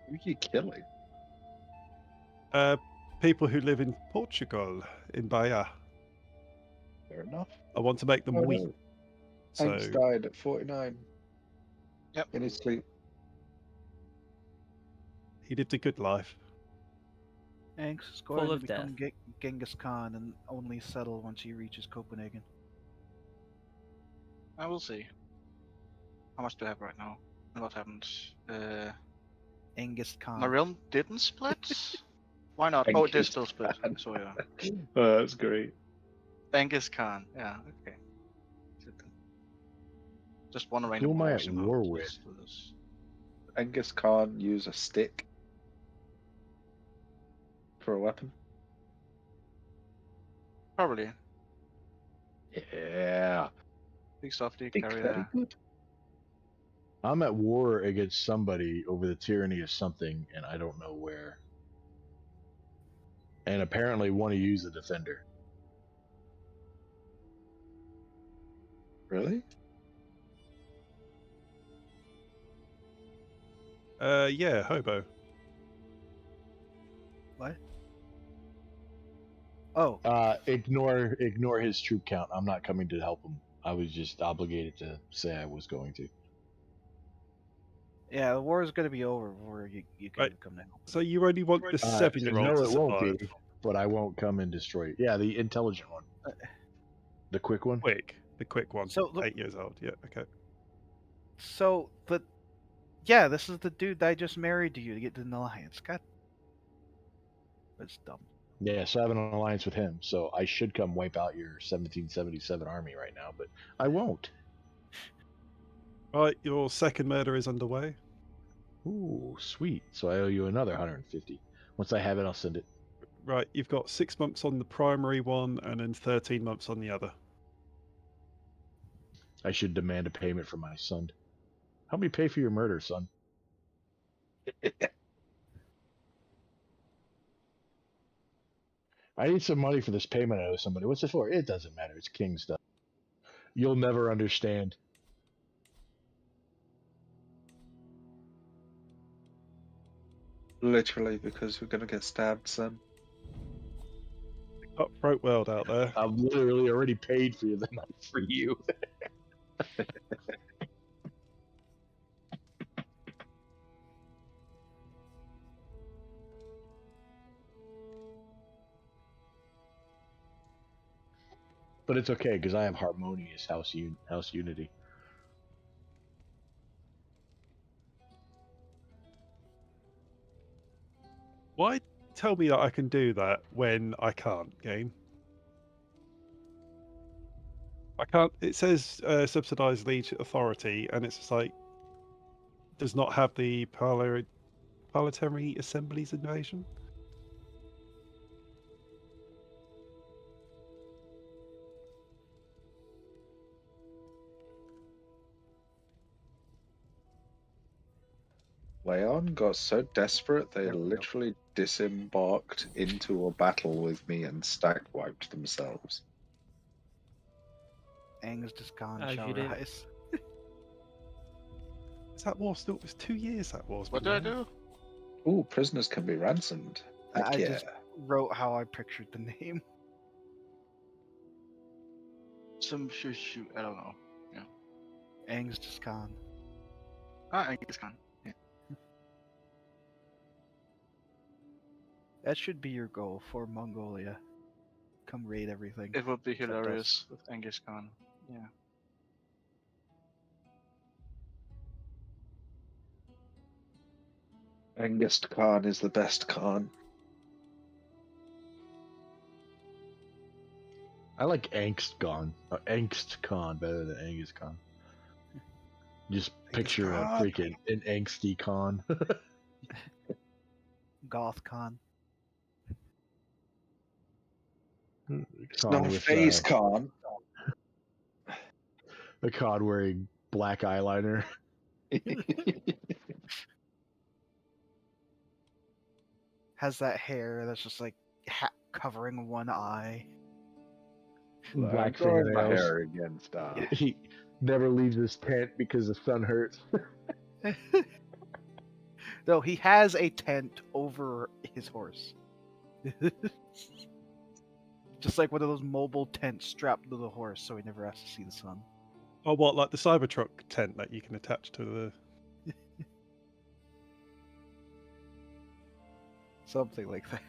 Who are you killing? People who live in Portugal, in Bahia. Fair enough. I want to make them Oh, weak. no. So Hanks died at 49. Yep. In his sleep. he lived a good life. Anx is going Full to of become Genghis Khan and only settle once he reaches Copenhagen. I will see. How much do I have right now? And what happened? Genghis Khan. My realm didn't split? Why not? Oh, it is still split. So yeah. Oh, that's great. Genghis Khan. Yeah, okay. Just one who random am I at action. war with? Genghis Khan use a stick for a weapon. Probably. Yeah. Big softy, Think carry very that. good. I'm at war against somebody over the tyranny of something, and I don't know where. And apparently want to use a defender. Really? Yeah, hobo. What? Oh, Ignore his troop count. I'm not coming to help him. I was just obligated to say I was going to. yeah, the war is going to be over before you can Right. come down. So you only want the 7-year-old No, to it won't survive. be. But I won't come and destroy it. Yeah, the intelligent one. The quick one? The quick one. So look- 8 years old. Yeah, okay. So, but yeah, this is the dude that I just married to you to get to an alliance. God, that's dumb. Yeah, so I have an alliance with him, so I should come wipe out your 1777 army right now, but I won't. Right, your second murder is underway. Ooh, sweet. So I owe you another 150. Once I have it, I'll send it. Right, you've got 6 months on the primary one and then 13 months on the other. I should demand a payment from my son. Help me pay for your murder, son. I need some money for this payment I owe somebody. What's it for? It doesn't matter. It's king stuff. You'll never understand. Literally, because we're gonna get stabbed, son. Cutthroat world out there. I've literally already paid for the night for you. But it's okay because I have harmonious house unity. Why tell me that I can do that when I can't, game? I can't. It says subsidized liege authority, and it's just like does not have the parliamentary assemblies invasion. Leon got so desperate they There we go. literally disembarked into a battle with me and stack wiped themselves. Aang's just gone. As Shall you did. rise. Is that war still? It was 2 years that was. What did I do? Ooh, prisoners can be ransomed. Heck I yeah. just wrote how I pictured the name. Some shoot. I don't know. Aang's just gone. Ah, Genghis Khan. Yeah. That should be your goal for Mongolia. Come raid everything. It would be Except us. hilarious with Genghis Khan. Yeah. Genghis Khan is the best Khan. I like Angst Khan better than Angus Khan. Just picture a Khan. freaking an angsty Khan. Goth Khan. It's not a phase Khan. a Khan wearing black eyeliner. Has that hair that's just like covering one eye. Black I'm growing my fingernails. hair again, stop. He never leaves his tent because the sun hurts. No, he has a tent over his horse. Just like one of those mobile tents strapped to the horse so he never has to see the sun. Oh, what, like the Cybertruck tent that you can attach to the... Something like that.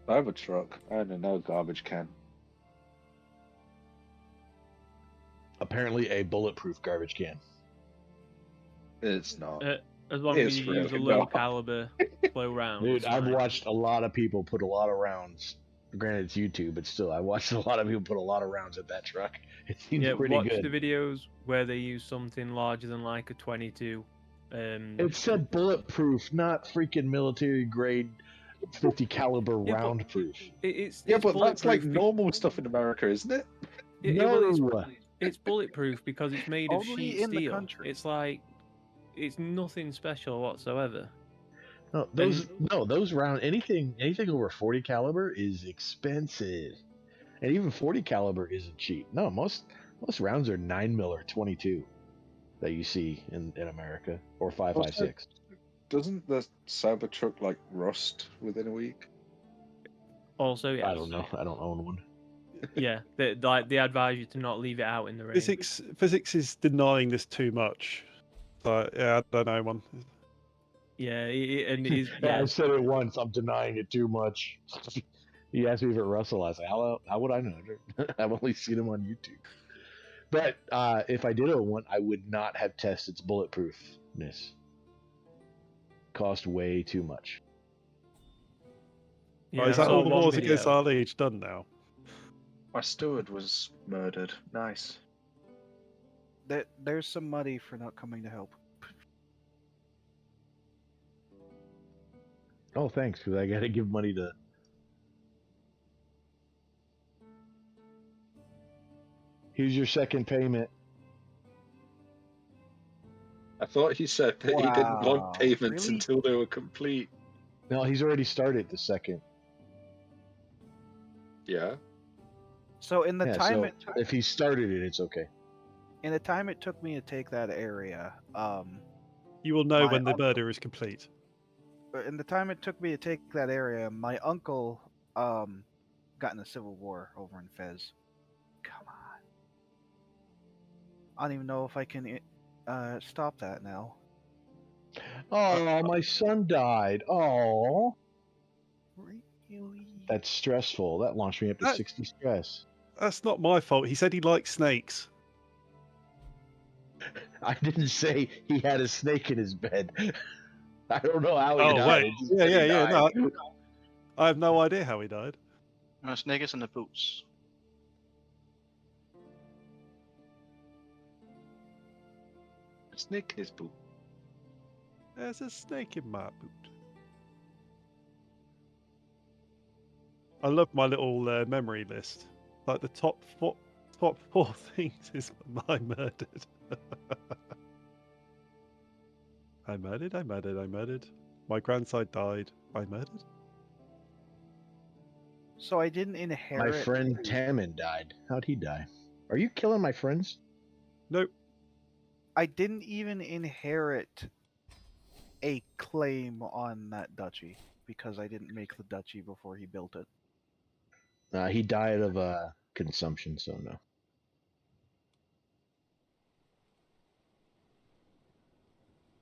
Cybertruck. I don't know, garbage can. Apparently a bulletproof garbage can. It's not. As long It's as you use a really low not. caliber slow round. Dude, it's I've fine. watched a lot of people put a lot of rounds. Granted, it's YouTube, but still, I watched a lot of people put a lot of rounds at that truck. It seems Yeah, pretty watch good. the videos where they use something larger than like a 22. It said bulletproof, not freaking military grade 50 caliber Yeah, but round proof. It's Yeah, it's but that's like bulletproof normal stuff in America, isn't it? No. It's bulletproof because it's made of Only sheet in the steel. country. It's like it's nothing special whatsoever. No, those round anything over 40 caliber is expensive, and even 40 caliber isn't cheap. No, most rounds are 9mm or 22. that you see in America, or 556. Doesn't the Cybertruck like rust within a week? Also, yes. I don't know. I don't own one. Yeah, they advise you to not leave it out in the rain. Fyzikz is denying this too much. So yeah, I don't know one. Yeah, and he's Yeah, yeah. I said it once. I'm denying it too much. He asked me if it Russell. I was like, how would I know? I've only seen him on YouTube. But if I did own one, I would not have tested its bulletproofness. Cost way too much. Yeah, Oh, is I that saw all the one wars video. against our liege done now? My steward was murdered. Nice. There's some money for not coming to help. Oh, thanks, because I got to give money to. Here's your second payment. I thought he said that he didn't Wow, want payments really? until they were complete. No, he's already started the second. Yeah. So in the Yeah, time so if he started it, it's okay. in the time it took me to take that area, You will know My when the uncle- murder is complete. in the time it took me to take that area, my uncle got in a civil war over in Fez. Come on. I don't even know if I can stop that now. Oh, my son died. Oh, Really? that's stressful. That launched me up to That- 60 stress. That's not my fault. He said he likes snakes. I didn't say he had a snake in his bed. I don't know how he Oh died. wait, It just yeah, said he yeah, yeah. died. No, I have no idea how he died. No, snake is in the boots. A snake in his boot. There's a snake in my boot. I love my little memory list. Like the top four things is I murdered. I murdered. My grandsire died. I murdered. So I didn't My inherit. friend Tammin died. How'd he die? Are you killing my friends? Nope. I didn't even inherit a claim on that duchy because I didn't make the duchy before he built it. He died of consumption, so no.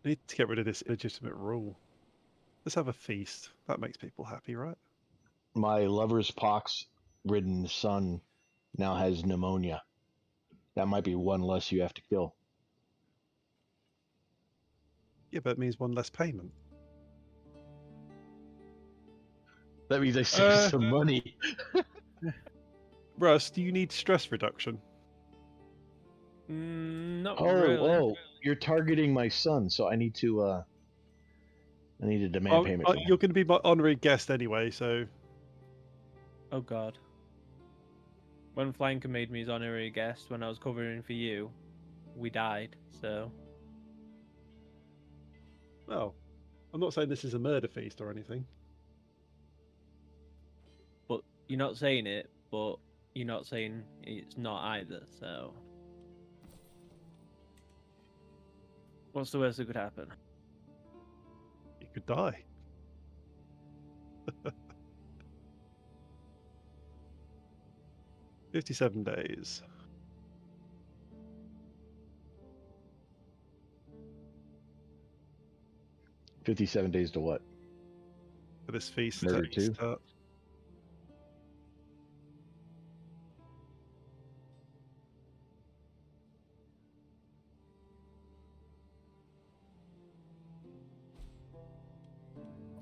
I need to get rid of this illegitimate rule. Let's have a feast. That makes people happy, right? My lover's pox-ridden son now has pneumonia. That might be one less you have to kill. Yeah, but it means one less payment. That means I save some money. Russ, do you need stress reduction? Not Oh, really. you're targeting my son, so I need to demand payment. from You're going to be my honorary guest anyway, so Oh god. When Flanker made me his honorary guest when I was covering for you, we died, so... well, I'm not saying this is a murder feast or anything. But you're not saying it, but you're not saying it's not either, so... What's the worst that could happen? You could die. 57 days. $57 days to what? For this feast Murder to two? start.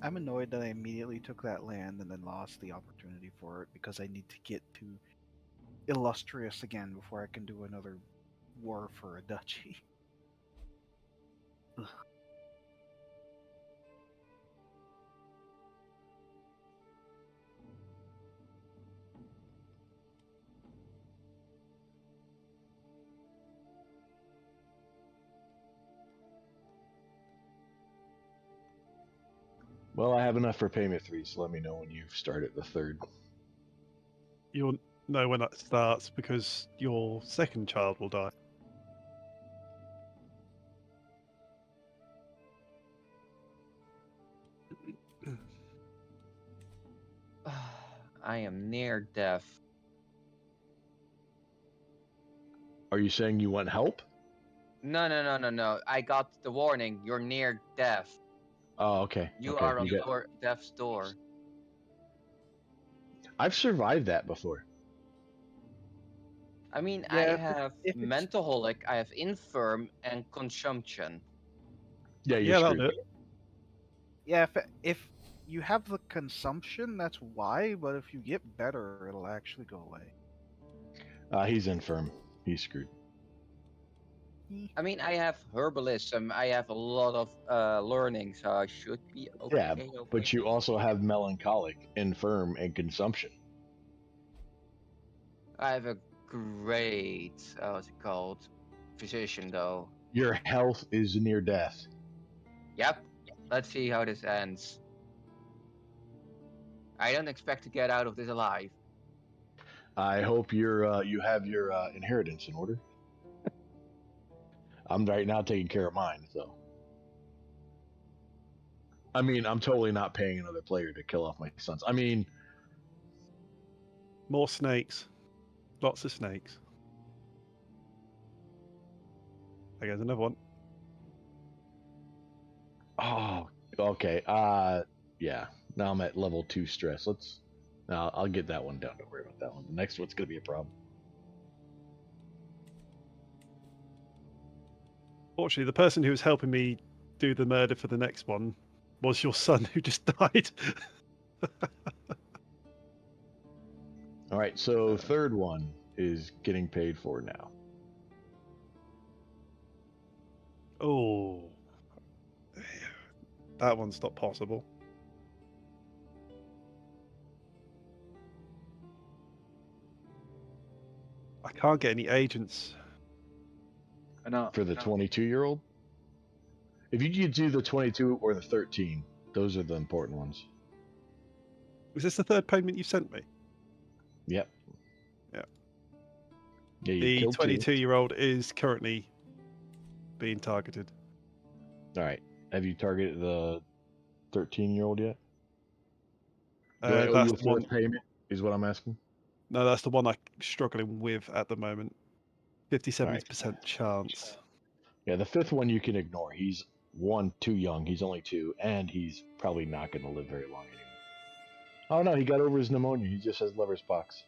I'm annoyed that I immediately took that land and then lost the opportunity for it because I need to get to Illustrious again before I can do another war for a duchy. Ugh. Well, I have enough for payment 3, so let me know when you've started the third. You'll know when that starts because your second child will die. I am near death. Are you saying you want help? No. I got the warning. You're near death. Oh, okay. You okay. are on you got... death's door. I've survived that before. I mean, Yeah, I if have it's- mentaholic, I have infirm, and consumption. Yeah, you're Yeah, that'll screwed. do it. Yeah, if you have the consumption, that's why. But if you get better, it'll actually go away. He's infirm. He's screwed. I mean, I have herbalism. I have a lot of learning, so I should be okay. Yeah, but you also have melancholic, infirm, and consumption. I have a great, what's it called? Physician, though. Your health is near death. Yep. Let's see how this ends. I don't expect to get out of this alive. I hope you have your inheritance in order. I'm right now taking care of mine, so. I mean, I'm totally not paying another player to kill off my sons. I mean, More snakes. Lots of snakes. There goes another one. oh, okay. Yeah. Now I'm at level 2 stress. I'll get that one down. Don't worry about that one. The next one's gonna be a problem. Fortunately, the person who was helping me do the murder for the next one was your son who just died. All right. So third one is getting paid for now. Oh. That one's not possible. I can't get any agents. For the 22-year-old? If you could do the 22 or the 13, those are the important ones. Was this the third payment you sent me? Yep. Yeah. Yeah, you The killed 22-year-old is currently being targeted. two. All right. Have you targeted the 13-year-old yet? Do I owe That's you a the one. fourth payment? Is what I'm asking. No, that's the one I'm struggling with at the moment. 57% chance. Yeah, the fifth one you can ignore. He's too young. He's only 2, and he's probably not going to live very long anyway. Oh no, he got over his pneumonia. He just has liver's pox.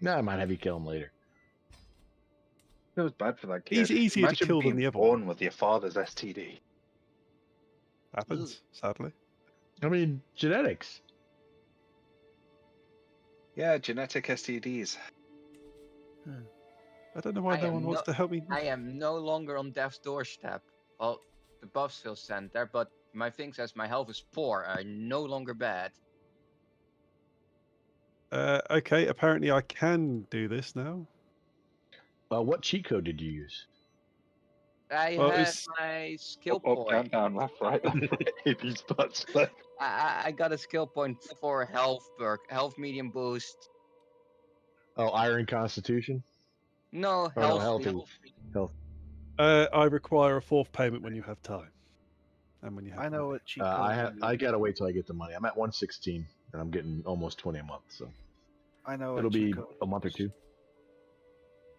Nah, I might have you kill him later. It was bad for that kid. He's easier Imagine to kill than being the other born one. with your father's STD. Happens, sadly. I mean, genetics. Yeah, genetic STDs. I don't know why no one wants to help me. I am no longer on death's doorstep. Well, the buff still stand there, but my thing says my health is poor. I'm no longer bad. Okay, apparently I can do this now. What cheat code did you use? I Well, had it's- my skill Up, point. down, left, right. If he's butts. I got a skill point for health perk, health medium boost. Oh, Iron Constitution? No, Oh, no, health. healthy. I require a fourth payment when you have time. And when you have I know money. what cheat code. I gotta wait till I get the money. I'm at 116, and I'm getting almost 20 a month, so I know what it'll cheat be code a month or is. 2.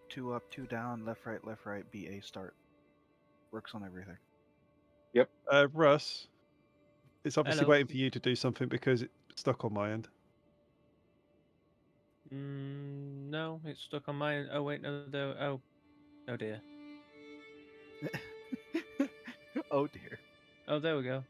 2 up, 2 down, left, right, B, A, start. Works on everything. Russ, it's obviously Hello. waiting for you to do something because it's stuck on my end. No, it's stuck on my. Oh wait, no, oh dear. Oh dear. Oh, there we go.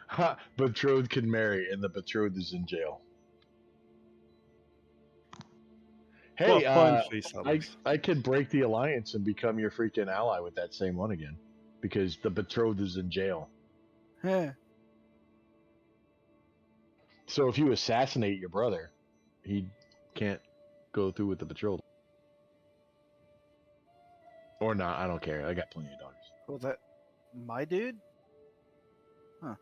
Ha! Betrothed can marry, and the betrothed is in jail. Hey, Well, fine, Fyzikz. I could break the alliance and become your freaking ally with that same one again, because the betrothed is in jail. Heh. So if you assassinate your brother, he can't go through with the betrothal. Or not, I don't care. I got plenty of daughters. Was that my dude? Huh.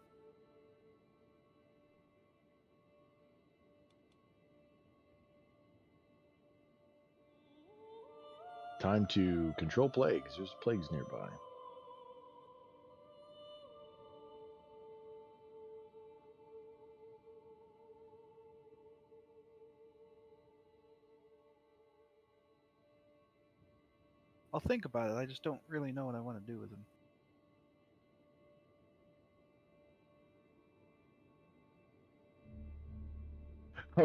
Time to control plagues. There's plagues nearby. I'll think about it. I just don't really know what I want to do with him. I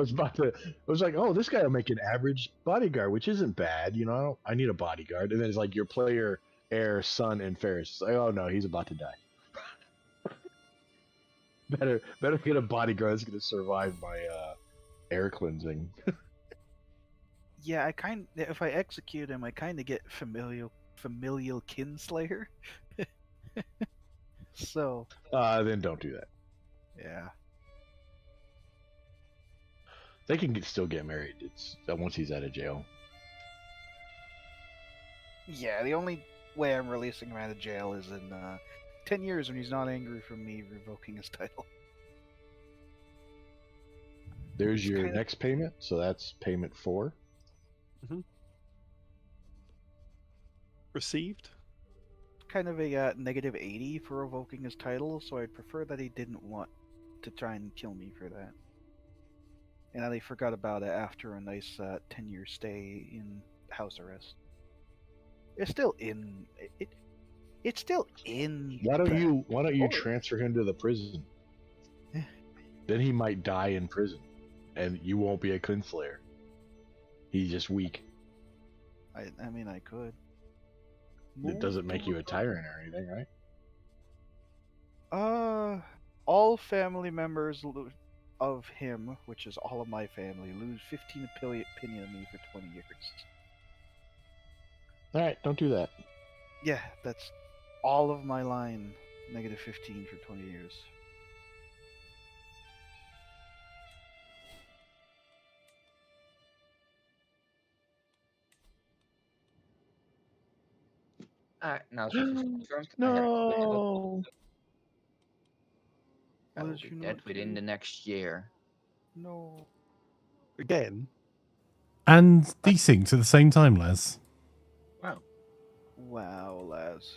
was like, oh, this guy will make an average bodyguard, which isn't bad. You know, I need a bodyguard. And then it's like your player, heir, son, and Ferris. It's like, oh no, he's about to die. better get a bodyguard that's going to survive my air cleansing. Yeah, if I execute him, I kind of get familial kinslayer. So. Then don't do that. Yeah. They can still get married. It's once he's out of jail. Yeah, the only way I'm releasing him out of jail is in 10 years when he's not angry from me revoking his title. There's your next payment. So that's payment 4. Mm-hmm. Received. Kind of a negative 80 for revoking his title, so I'd prefer that he didn't want to try and kill me for that. And I forgot about it after a nice 10-year stay in house arrest. It's still in. It's still in. Why don't you transfer him to the prison? Then he might die in prison, and you won't be a kinslayer. He's just weak. I mean, I could. It doesn't make you a tyrant or anything, right? All family members of him, which is all of my family, lose 15 opinion of me for 20 years. Alright, don't do that. Yeah, that's all of my line, negative 15 for 20 years. Now it's confirmed. No! I will be dead within the next year. No. Again? And desyncs at the same time, Laz. Wow. Wow, Laz.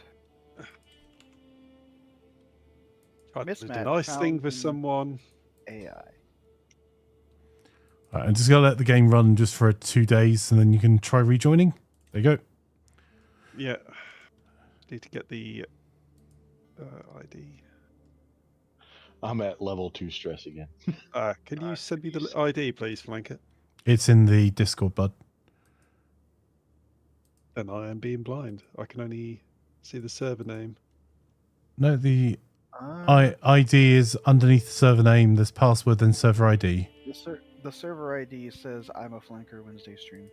Tried to do Mismatch a nice thing for found someone. AI. All right, I'm just going to let the game run just for 2 days, and then you can try rejoining. There you go. Yeah. Need to get the ID. I'm at level 2 stress again. Can you send me the ID, please, Flanker? It's in the Discord, bud. Then I am being blind. I can only see the server name. No, the ID is underneath the server name. There's password, then server ID. The server ID says I'm a flanker Wednesday stream.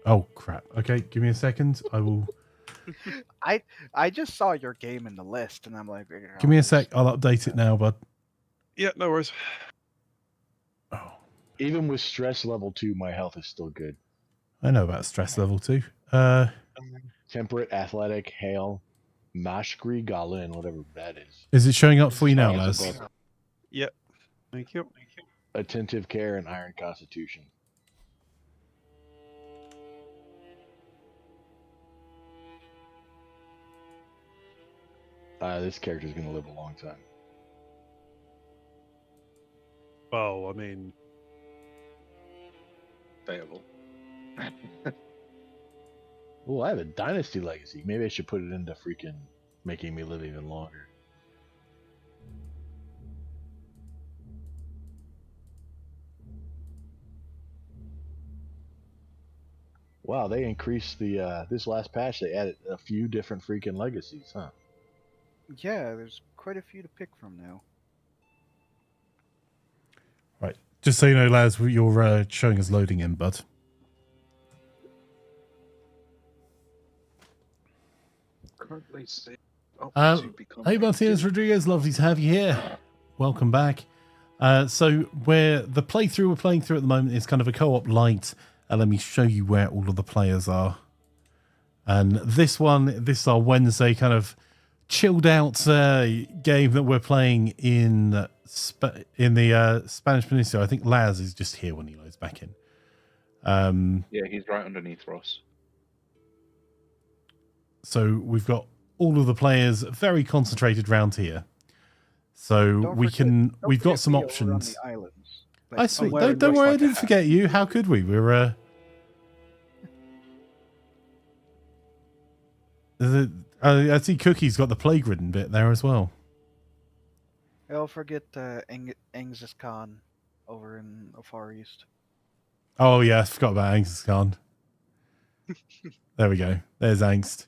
Oh, crap. Okay, give me a second. I will... I just saw your game in the list, and I'm like... Give me a sec. I'll update it now, bud. Yeah, no worries. Oh, Even with stress level 2, my health is still good. I know about stress level 2. Temperate, athletic, hail, Mashgri Galin, whatever that is. Is it showing up for you now, Laz? Yep. Thank you. Attentive care and iron constitution. This character's gonna live a long time. Well, I mean... Payable. Oh, I have a dynasty legacy. Maybe I should put it into freaking making me live even longer. Wow, they increased the this last patch. They added a few different freaking legacies, huh? Yeah, there's quite a few to pick from now. Right. Just so you know, Laz, you're showing us loading in, bud. Currently Hey, Martinez Rodriguez, lovely to have you here. Welcome back. So where the playthrough we're playing through at the moment is kind of a co-op light. Let me show you where all of the players are. And this is our Wednesday kind of chilled out game that we're playing in the Spanish Peninsula. I think Laz is just here when he loads back in. Yeah, he's right underneath Ross. So we've got all of the players very concentrated round here. So we've got some options. I sweet. Don't worry, I didn't forget you. How could we? We're I see Cookie's got the plague-ridden bit there as well. Don't forget Genghis Khan over in the Far East. Oh yeah, I forgot about Genghis Khan. There we go. There's Angst.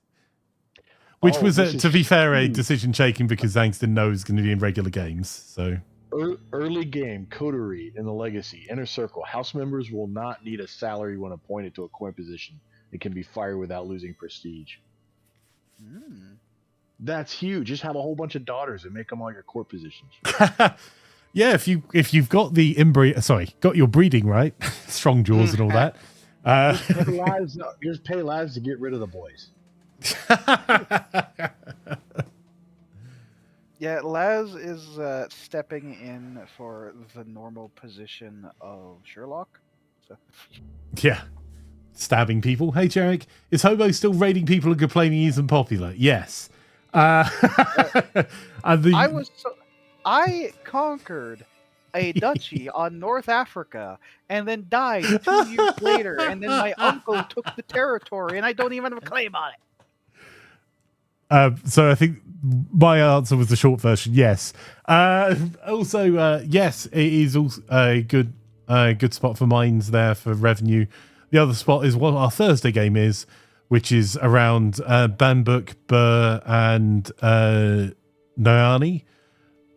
Which was, to be fair, a decision taken because Angst didn't know it was going to be in regular games. So early game coterie in the Legacy Inner Circle. House members will not need a salary when appointed to a coin position. It can be fired without losing prestige. That's huge. Just have a whole bunch of daughters and make them all your court positions. Yeah, if you've got the got your breeding right, strong jaws and all that. Just pay lives to get rid of the boys. Yeah, Laz is stepping in for the normal position of Sherlock. So. Yeah. Stabbing people. Hey, Jarek, is Hobo still raiding people and complaining he isn't popular? Yes. I conquered a duchy on North Africa and then died 2 years later, and then my uncle took the territory, and I don't even have a claim on it. So I think my answer was the short version. Yes. Also, yes, it is also a good spot for mines there for revenue. The other spot is what our Thursday game is, which is around Bambouk, Bur, and Nyani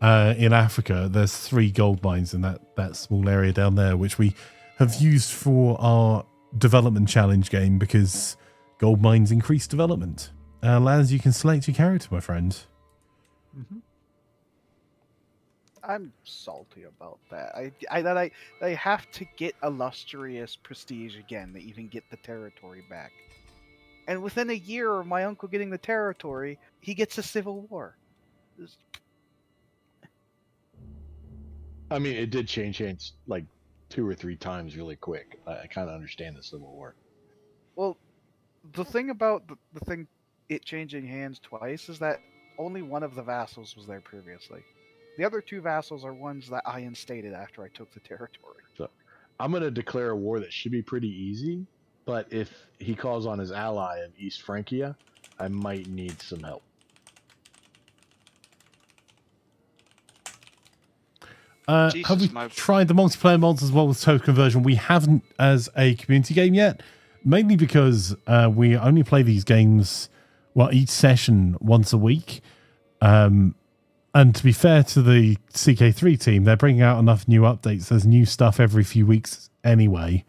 in Africa. There's 3 gold mines in that small area down there, which we have used for our development challenge game because gold mines increase development. Laz, you can select your character, my friend. Mm-hmm. I'm salty about that. I have to get illustrious prestige again to even get the territory back. And within a year of my uncle getting the territory, he gets a civil war. I mean, it did change hands like 2 or 3 times really quick. I kind of understand the civil war. Well, the thing about the thing it changing hands twice is that only one of the vassals was there previously. The other 2 vassals are ones that I instated after I took the territory. So I'm going to declare a war that should be pretty easy, but if he calls on his ally of East Francia, I might need some help. Have we tried the multiplayer mods as well as total conversion? We haven't as a community game yet, mainly because we only play these games, each session once a week. And to be fair to the CK3 team, they're bringing out enough new updates. There's new stuff every few weeks anyway.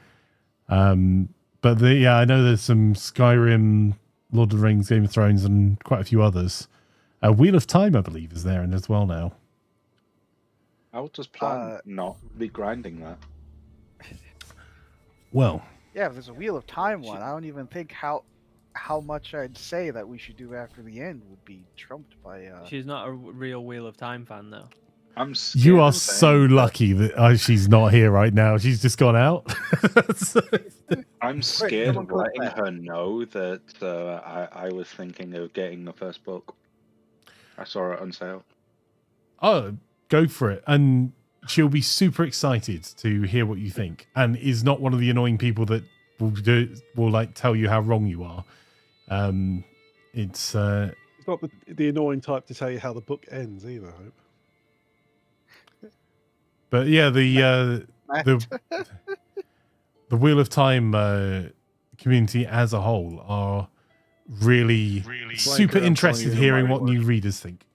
But I know there's some Skyrim, Lord of the Rings, Game of Thrones, and quite a few others. Wheel of Time, I believe, is there as well now. I would just plan not be grinding that. Well. Yeah, if there's a Wheel of Time one, I don't even think how much I'd say that we should do after the end would be trumped by... She's not a real Wheel of Time fan, though. You are so lucky that she's not here right now. She's just gone out. I'm scared of letting her know that I was thinking of getting the first book. I saw it on sale. Oh, go for it. And she'll be super excited to hear what you think, and is not one of the annoying people that will like tell you how wrong you are. It's not the annoying type to tell you how the book ends either, I hope. But yeah, the Wheel of Time community as a whole are really super interested in hearing what new readers think.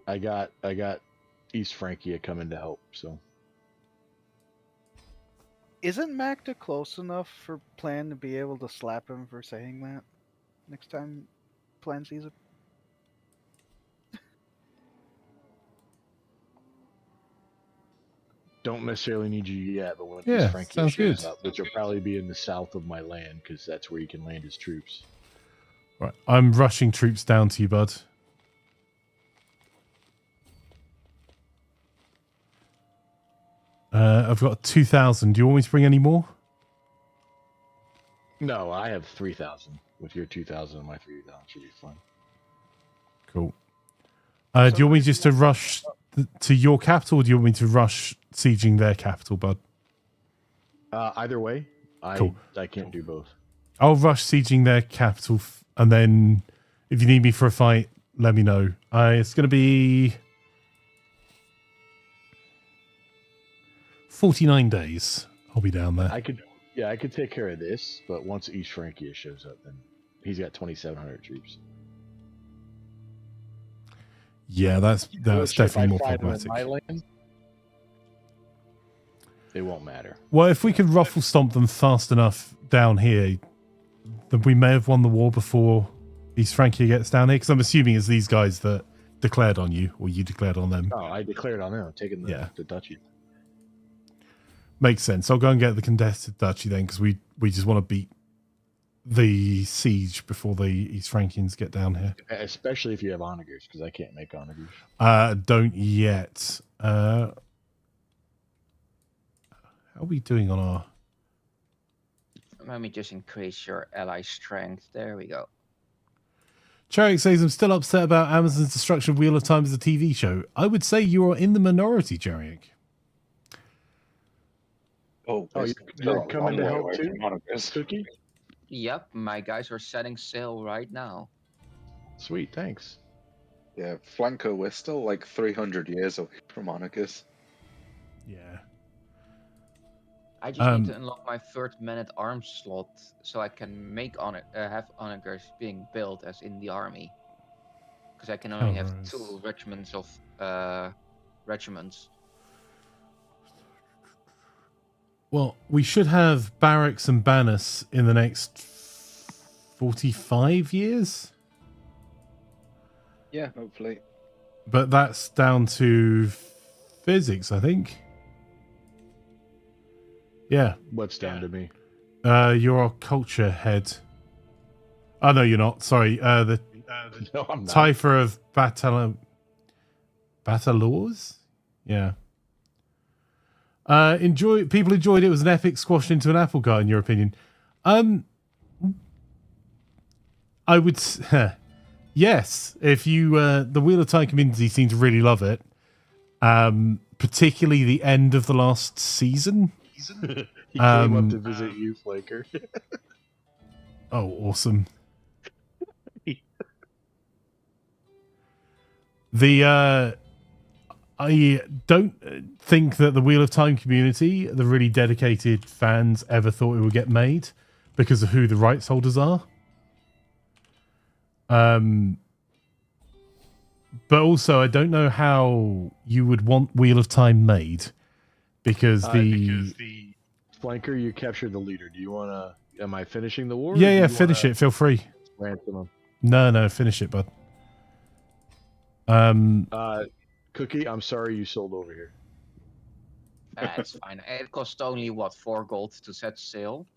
I got East Francia coming to help, so. Isn't Magda close enough for Plan to be able to slap him for saying that next time Plan sees it? Don't necessarily need you yet, but when East Francia shows up, which will probably be in the south of my land, because that's where he can land his troops. Right, I'm rushing troops down to you, bud. I've got 2,000. Do you want me to bring any more? No, I have 3,000. With your 2,000 and my 3,000 should be fine. Cool. Do you want me just to rush to your capital, or do you want me to rush sieging their capital, bud? Either way, Cool. I can't do both. I'll rush sieging their capital, and then if you need me for a fight, let me know. It's going to be 49 days. I'll be down there. I could take care of this, but once East Francia shows up, then he's got 2,700 troops. Yeah, that's definitely more fight him in problematic. my land, it won't matter. Well, if we could ruffle stomp them fast enough down here, then we may have won the war before East Francia gets down here. Because I'm assuming it's these guys that declared on you, or you declared on them. Oh, I declared on them. I'm taking the duchy. Makes sense. I'll go and get the contested duchy then, because we just want to beat the siege before the East Frankians get down here. Especially if you have onagers, because I can't make onagers. Don't yet. How are we doing on our... Let me just increase your ally strength. There we go. Chariot says, I'm still upset about Amazon's destruction of Wheel of Time as a TV show. I would say you are in the minority, Chariot. Oh, you're coming to help too? Cookie? Yep, my guys are setting sail right now. Sweet, thanks. Yeah, Flanker, we're still like 300 years away from Onagers. Yeah. I just need to unlock my third man-at-arms slot so I can make have onagers being built as in the army. Because I can only have 2 regiments of regiments. Well, we should have barracks and banners in the next 45 years. Yeah, hopefully. But that's down to Fyzikz, I think. Yeah. What's down to me? You're our culture head. Oh, no, you're not. Sorry. The No, I'm not. Typher of Battalaws? Yeah. People enjoyed it. It was an epic squash into an apple cart, in your opinion. I would... yes. If you... the Wheel of Time community seemed to really love it. Particularly the end of the last season. He came up to visit you, Flanker. Oh, awesome. I don't think that the Wheel of Time community, the really dedicated fans, ever thought it would get made because of who the rights holders are. But also, I don't know how you would want Wheel of Time made because the Flanker, you captured the leader. Do you want to? Am I finishing the war? Yeah, finish it. Feel free. Ransom him. No, finish it, bud. Cookie, I'm sorry you sold over here. It's fine. It cost only, what, 4 gold to set sail?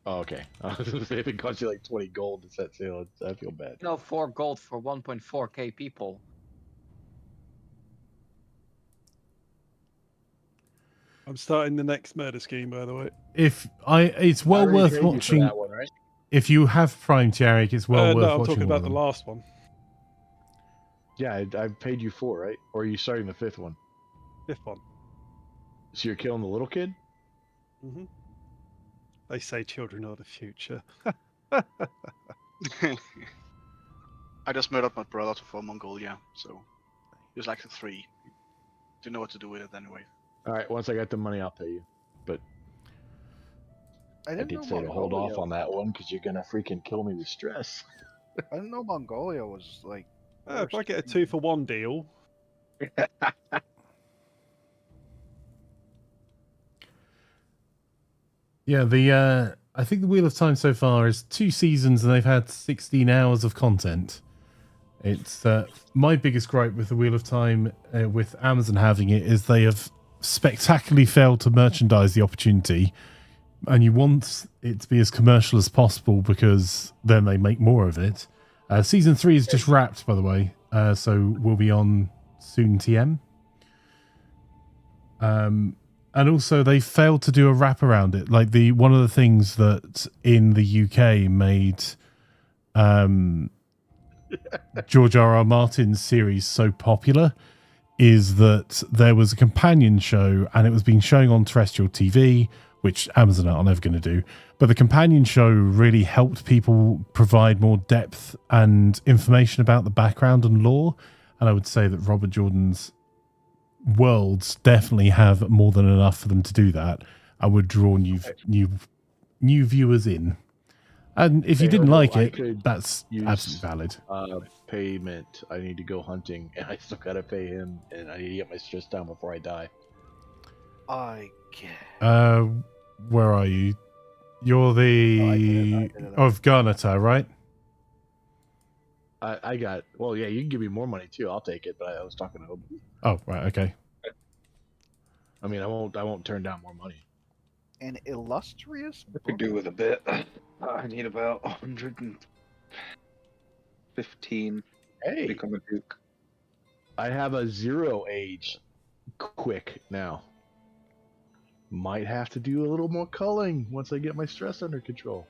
Oh, okay. I was gonna say, if it costs you like 20 gold to set sail, I feel bad. No, 4 gold for 1.4k people. I'm starting the next murder scheme, by the way. It's well worth watching. That one, right? If you have Prime, Jarek, it's well worth watching. No, I'm talking about the last one. Yeah, I paid you 4, right? Or are you starting the 5th one? 5th one. So you're killing the little kid? Mm-hmm. They say children are the future. I just murdered my brother for Mongolia, so he was like the 3. Didn't know what to do with it anyway. Alright, once I got the money, I'll pay you. But I did say to hold off on that one because you're going to freaking kill me with stress. I didn't know Mongolia was like... if I get a 2-for-1 deal... Yeah, I think the Wheel of Time so far is 2 seasons and they've had 16 hours of content. It's my biggest gripe with the Wheel of Time, with Amazon having it, is they have spectacularly failed to merchandise the opportunity, and you want it to be as commercial as possible because then they make more of it. Season 3 is just wrapped, by the way, so we'll be on soon TM. And also, they failed to do a wrap around it. Like one of the things that in the UK made George R.R. Martin's series so popular is that there was a companion show, and it was being shown on terrestrial TV, which Amazon are never going to do. But the companion show really helped people provide more depth and information about the background and lore. And I would say that Robert Jordan's worlds definitely have more than enough for them to do that. I would draw new viewers in. And if you didn't like it, that's absolutely valid. Payment. I need to go hunting, and I still gotta pay him, and I need to get my stress down before I die. I get. Where are you? You're the of Garnata, right? I got. Well, yeah, you can give me more money too. I'll take it. But I was talking to him. Oh, right, okay. I mean, I won't turn down more money. An illustrious. I could do with a bit. I need about 115 to become a duke. I have a 0 age quick now. Might have to do a little more culling once I get my stress under control.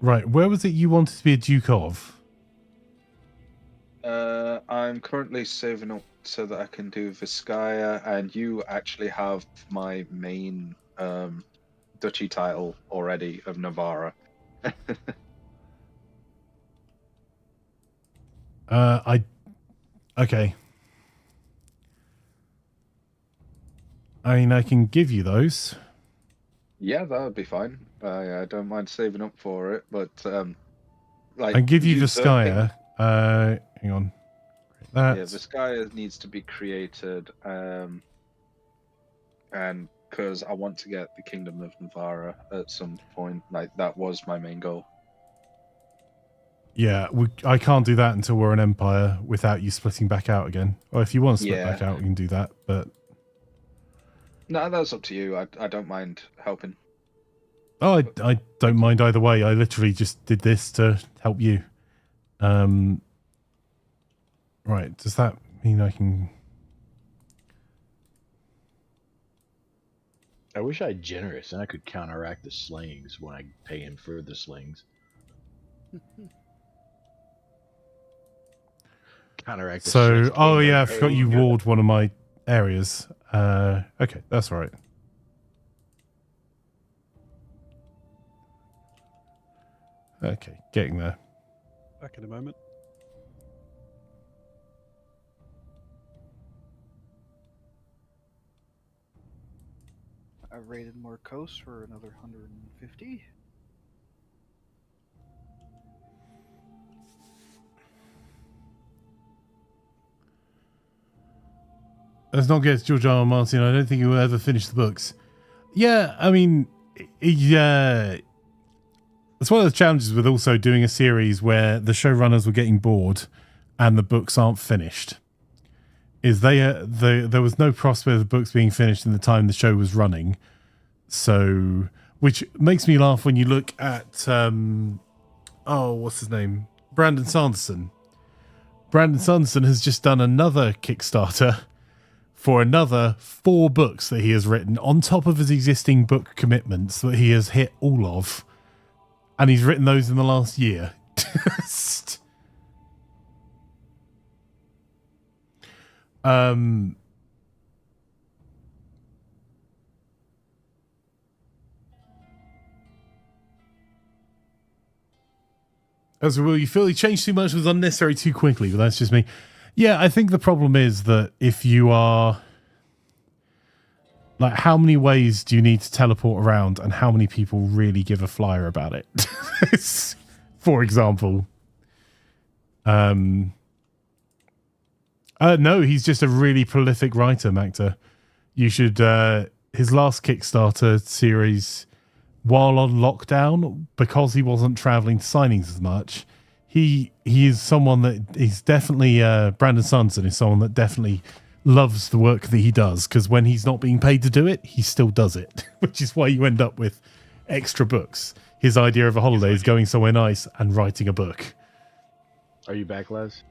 Right, where was it you wanted to be a duke of? I'm currently saving up so that I can do Vizcaya, and you actually have my main duchy title already of Navarra. Okay. I mean, I can give you those. Yeah, that would be fine. I don't mind saving up for it, but like I can give you usurping- Vizcaya. Hang on. Yeah, Vizcaya needs to be created, and because I want to get the Kingdom of Navarra at some point. Like that was my main goal. Yeah, I can't do that until we're an empire without you splitting back out again. Or if you want to split back out, we can do that. But no, that's up to you. I don't mind helping. Oh, I don't mind either way. I literally just did this to help you. Right, does that mean I can... I wish I had generous, and I could counteract the slings when I pay him for the slings. Counteract the slings. Oh yeah, I forgot you walled one of my areas. Okay, that's all right. Okay, getting there. Back in a moment. I raided more coasts for another 150. Let's not get George R. R. Martin. I don't think he will ever finish the books. Yeah, I mean, yeah. It's one of the challenges with also doing a series where the showrunners were getting bored and the books aren't finished. Is there was no prospect of the books being finished in the time the show was running. So, which makes me laugh when you look at, what's his name? Brandon Sanderson. Brandon Sanderson has just done another Kickstarter for another 4 books that he has written on top of his existing book commitments that he has hit all of. And he's written those in the last year. As well, you feel he changed too much, was unnecessary too quickly, but that's just me. Yeah, I think the problem is that if you are... Like, how many ways do you need to teleport around and how many people really give a flyer about it? For example. No, he's just a really prolific writer, Macta. You should... his last Kickstarter series, while on lockdown, because he wasn't traveling to signings as much, he is someone that... He's definitely... Brandon Sanderson is someone that definitely... loves the work that he does, because when he's not being paid to do it, he still does it, which is why you end up with extra books. His idea of a holiday is going somewhere nice and writing a book. Are you back, Les?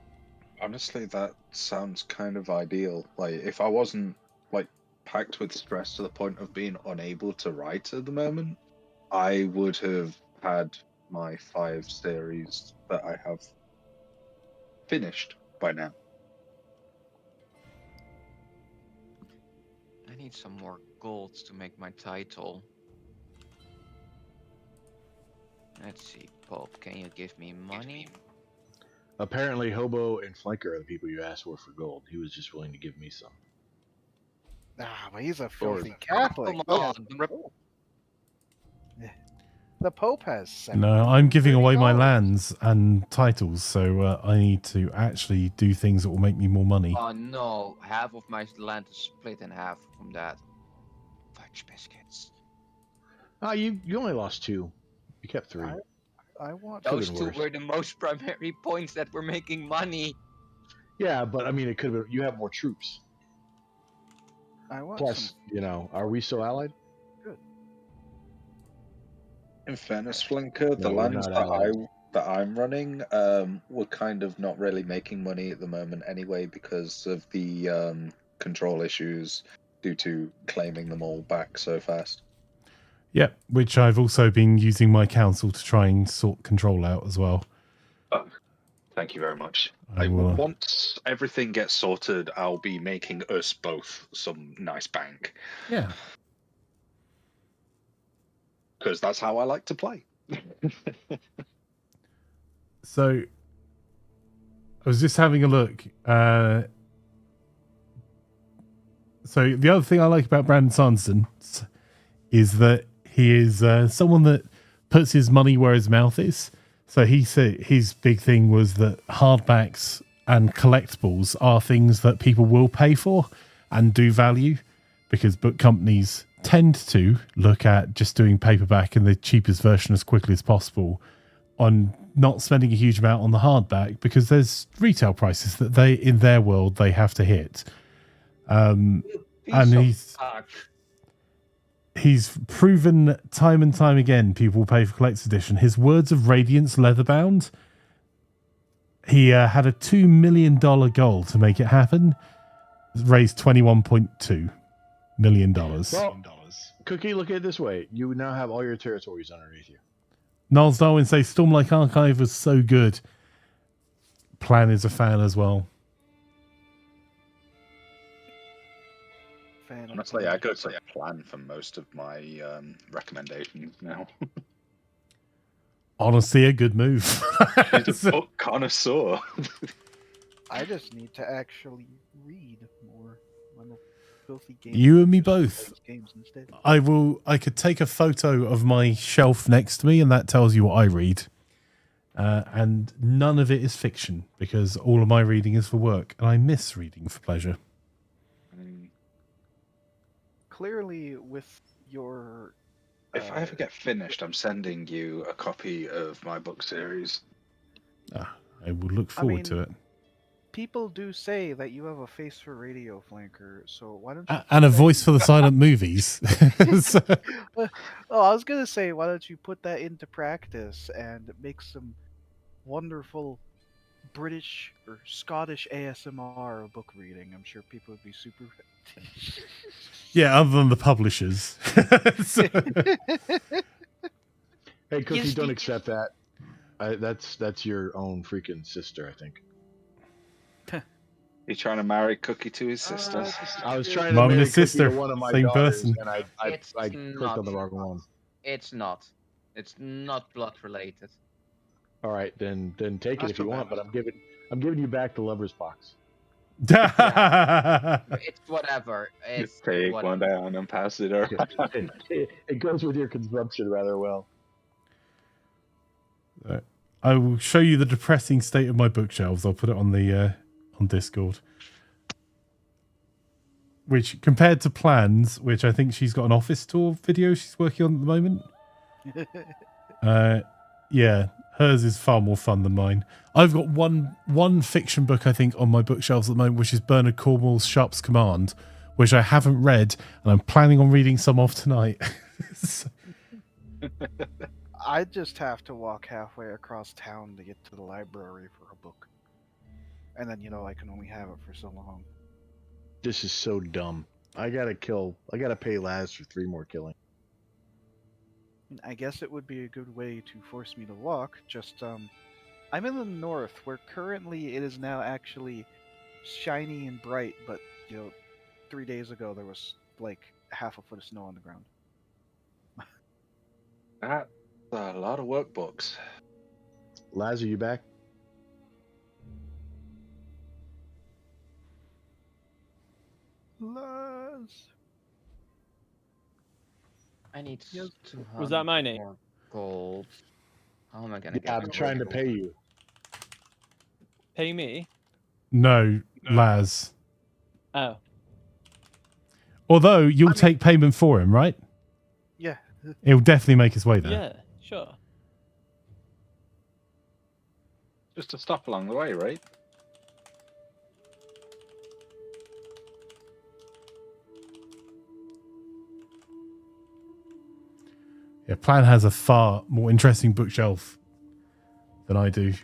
Honestly, that sounds kind of ideal. Like, if I wasn't like packed with stress to the point of being unable to write at the moment, I would have had my 5 series that I have finished by now. I need some more gold to make my title. Let's see, Pope, can you give me money? Apparently, Hobo and Flanker are the people you asked for gold. He was just willing to give me some. Ah, but he's a Or- filthy Catholic. Come He on, has- The Pope has 7. No, I'm giving away my $30. lands and titles, so I need to actually do things that will make me more money. Oh no, half of my land is split in half from that. Fudge biscuits. Ah, you only lost 2. You kept 3. I want Could've Those been 2 worse. were the most primary points that were making money. Yeah, but I mean, it could have been. You have more troops. I want Plus, some. are we still allied? In fairness, Flinker, the No, we're lands not that allied. I'm running, we're kind of not really making money at the moment anyway because of the control issues due to claiming them all back so fast. Yep, which I've also been using my council to try and sort control out as well. Thank you very much. I will. Once everything gets sorted, I'll be making us both some nice bank. Yeah. Because that's how I like to play. So I was just having a look. So the other thing I like about Brandon Sanderson is that he is someone that puts his money where his mouth is. So he said his big thing was that hardbacks and collectibles are things that people will pay for and do value, because book companies tend to look at just doing paperback and the cheapest version as quickly as possible, on not spending a huge amount on the hardback, because there's retail prices that they, in their world, they have to hit. And he's proven time and time again people will pay for collector's edition. His Words of Radiance leatherbound, he had a $2 million goal to make it happen, raised $21.2 million. Well, Cookie, look at it this way. You now have all your territories underneath you. Niles Darwin says Stormlake Archive was so good. Plan is a fan as well. Honestly, I go to plan for most of my recommendations now. Honestly, a good move. He's a book connoisseur. I just need to actually read more. I'm a filthy game. You and me both. Games instead. I could take a photo of my shelf next to me, and that tells you what I read. And none of it is fiction, because all of my reading is for work, and I miss reading for pleasure. Clearly, with your... If I ever get finished, I'm sending you a copy of my book series. I will look forward to it. People do say that you have a face for radio, Flanker, so why don't you... And a voice for the silent movies. So, Oh, I was going to say, why don't you put that into practice and make some wonderful British or Scottish ASMR of book reading? I'm sure people would be super... yeah, other than the publishers. So- Hey, Cookie, Yes, don't you- accept that. That's your own freaking sister, I think. You trying to marry Cookie to his sister? I was trying to Mom and marry his sister, Cookie to one of my same daughters, person. and I It's clicked not. on the wrong one. It's not. It's not blood related. All right, then take it That's if you not want, bad. but I'm giving you back the lover's box. It's whatever. It's Take what- one down and pass it around. It goes with your consumption rather well. I will show you the depressing state of my bookshelves. I'll put it on the on Discord. Which, compared to Plans, which I think she's got an office tour video she's working on at the moment. Yeah, hers is far more fun than mine. I've got one fiction book, I think, on my bookshelves at the moment, which is Bernard Cornwell's Sharp's Command, which I haven't read, and I'm planning on reading some of tonight. So- I just have to walk halfway across town to get to the library for a book. And then, I can only have it for so long. This is so dumb. I gotta pay Laz for 3 more killing. I guess it would be a good way to force me to walk. Just, I'm in the north, where currently it is now actually shiny and bright, but, 3 days ago there was, like, half a foot of snow on the ground. That's a lot of workbooks. Laz, are you back? Laz! I need Yes. 200 Was that my name? more gold. How am I gonna Yeah, get I'm trying to gold? pay you. Pay me? No, Laz. Oh. Although you'll take payment for him, right? Yeah. He'll definitely make his way there. Yeah, sure. Just a stop along the way, right? Yeah, Plan has a far more interesting bookshelf than I do.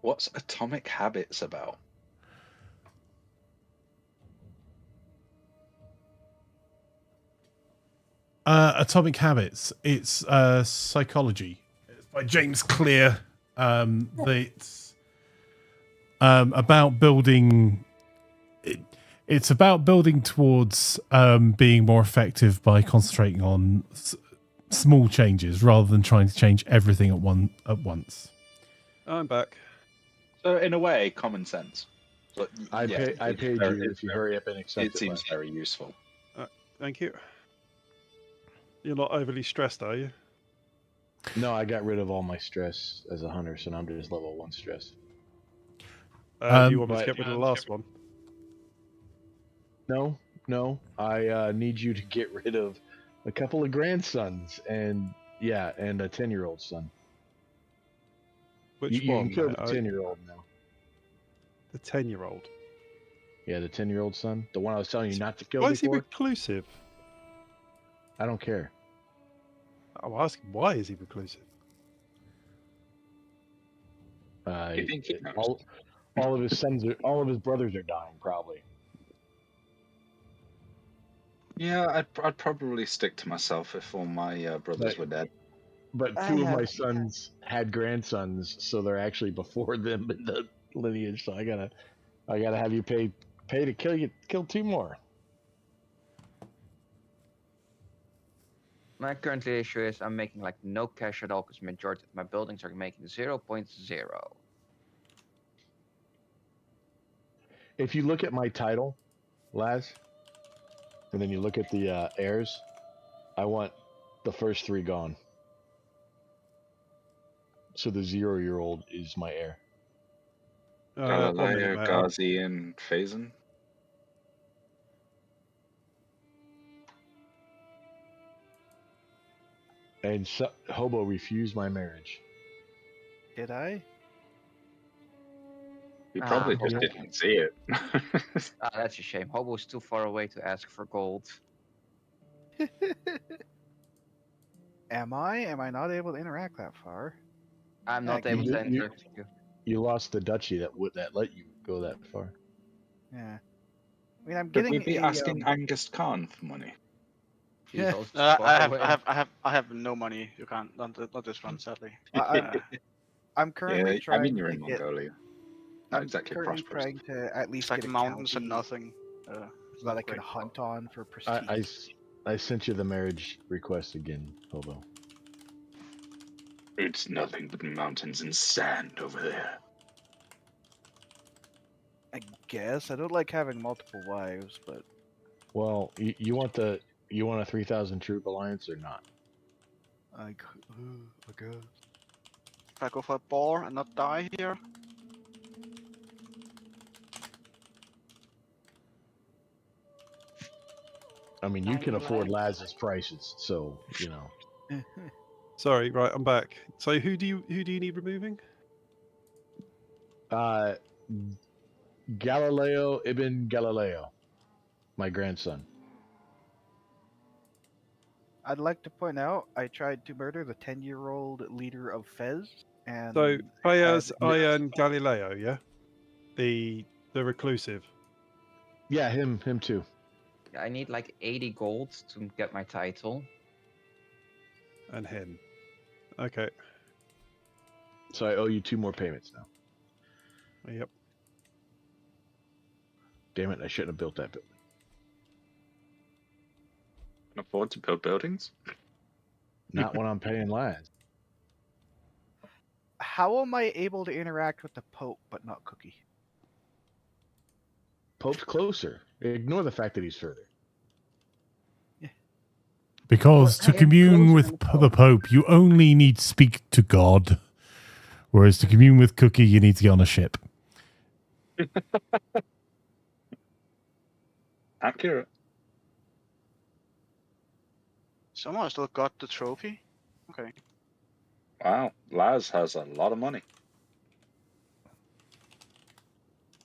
What's Atomic Habits about? Atomic Habits. It's psychology. It's by James Clear. It's about building. It's about building towards being more effective by concentrating on small changes rather than trying to change everything at once. I'm back. So in a way, common sense. But I paid you if you hurry up and accept it. It seems very useful. Thank you. You're not overly stressed, are you? No, I got rid of all my stress as a hunter, so now I'm just level 1 stress. You want me to but- get rid of the last one? No. I need you to get rid of a couple of grandsons and a 10-year-old son. Which You one? can kill the mate? 10-year-old now. The 10-year-old. Yeah, the 10-year-old son, the one I was telling you not to kill Why is he before. reclusive? I don't care. I'm asking, why is he reclusive? You think he knows? All of his sons all of his brothers are dying, probably. Yeah, I'd probably stick to myself if all my brothers were dead. But I 2 of my have- sons had grandsons, so they're actually before them in the lineage. So I gotta have you pay to kill 2 more. My current issue is I'm making like no cash at all because majority of my buildings are making 0.0. If you look at my title, Laz, and then you look at the heirs, I want the first 3 gone. So the 0-year-old is my heir. 1 minute, Galileo, mate. Ghazi, and Phazon. And Hobo refused my marriage. Did I? You probably Ah, just okay. didn't see it. That's a shame. Hobo's too far away to ask for gold. Am I? Am I not able to interact that far? I'm not Yeah, able you- to you- enter you. You lost the duchy that let you go that far. Yeah. I mean, I'm Could getting we be a, asking Angus Khan for money? He's Yeah. also too far away. I have no money. You can't. Not this one, sadly. I'm currently Yeah, I trying mean you're to in get. Mongolia. Not I'm exactly currently prosperous. trying to at least It's like get a mountains county and nothing. so that I can hunt on for prestige. I sent you the marriage request again, Hobo. It's nothing but mountains and sand over there. I guess I don't like having multiple wives, but Well, you want a 3,000 troop alliance or not? I guess. If I go for a boar and not die here, I mean, you can afford Laz's prices, so you know. Sorry, right, I'm back. So who do you need removing? Galileo Ibn Galileo, my grandson. I'd like to point out I tried to murder the 10-year-old leader of Fez, And So Fayez, had- Iron, Galileo, yeah, the reclusive. Yeah, him too. I need like 80 gold to get my title. And him. Okay. So I owe you 2 more payments now. Yep. Damn it! I shouldn't have built that building. Can afford to build buildings? Not when I'm paying lands. how am I able to interact with the Pope but not Cookie? Pope's closer. Ignore the fact that he's further. Because But to I am commune closer with than the the Pope, you only need to speak to God. Whereas to commune with Cookie, you need to get on a ship. Accurate. Someone still got the trophy. Okay. Wow, Laz has a lot of money.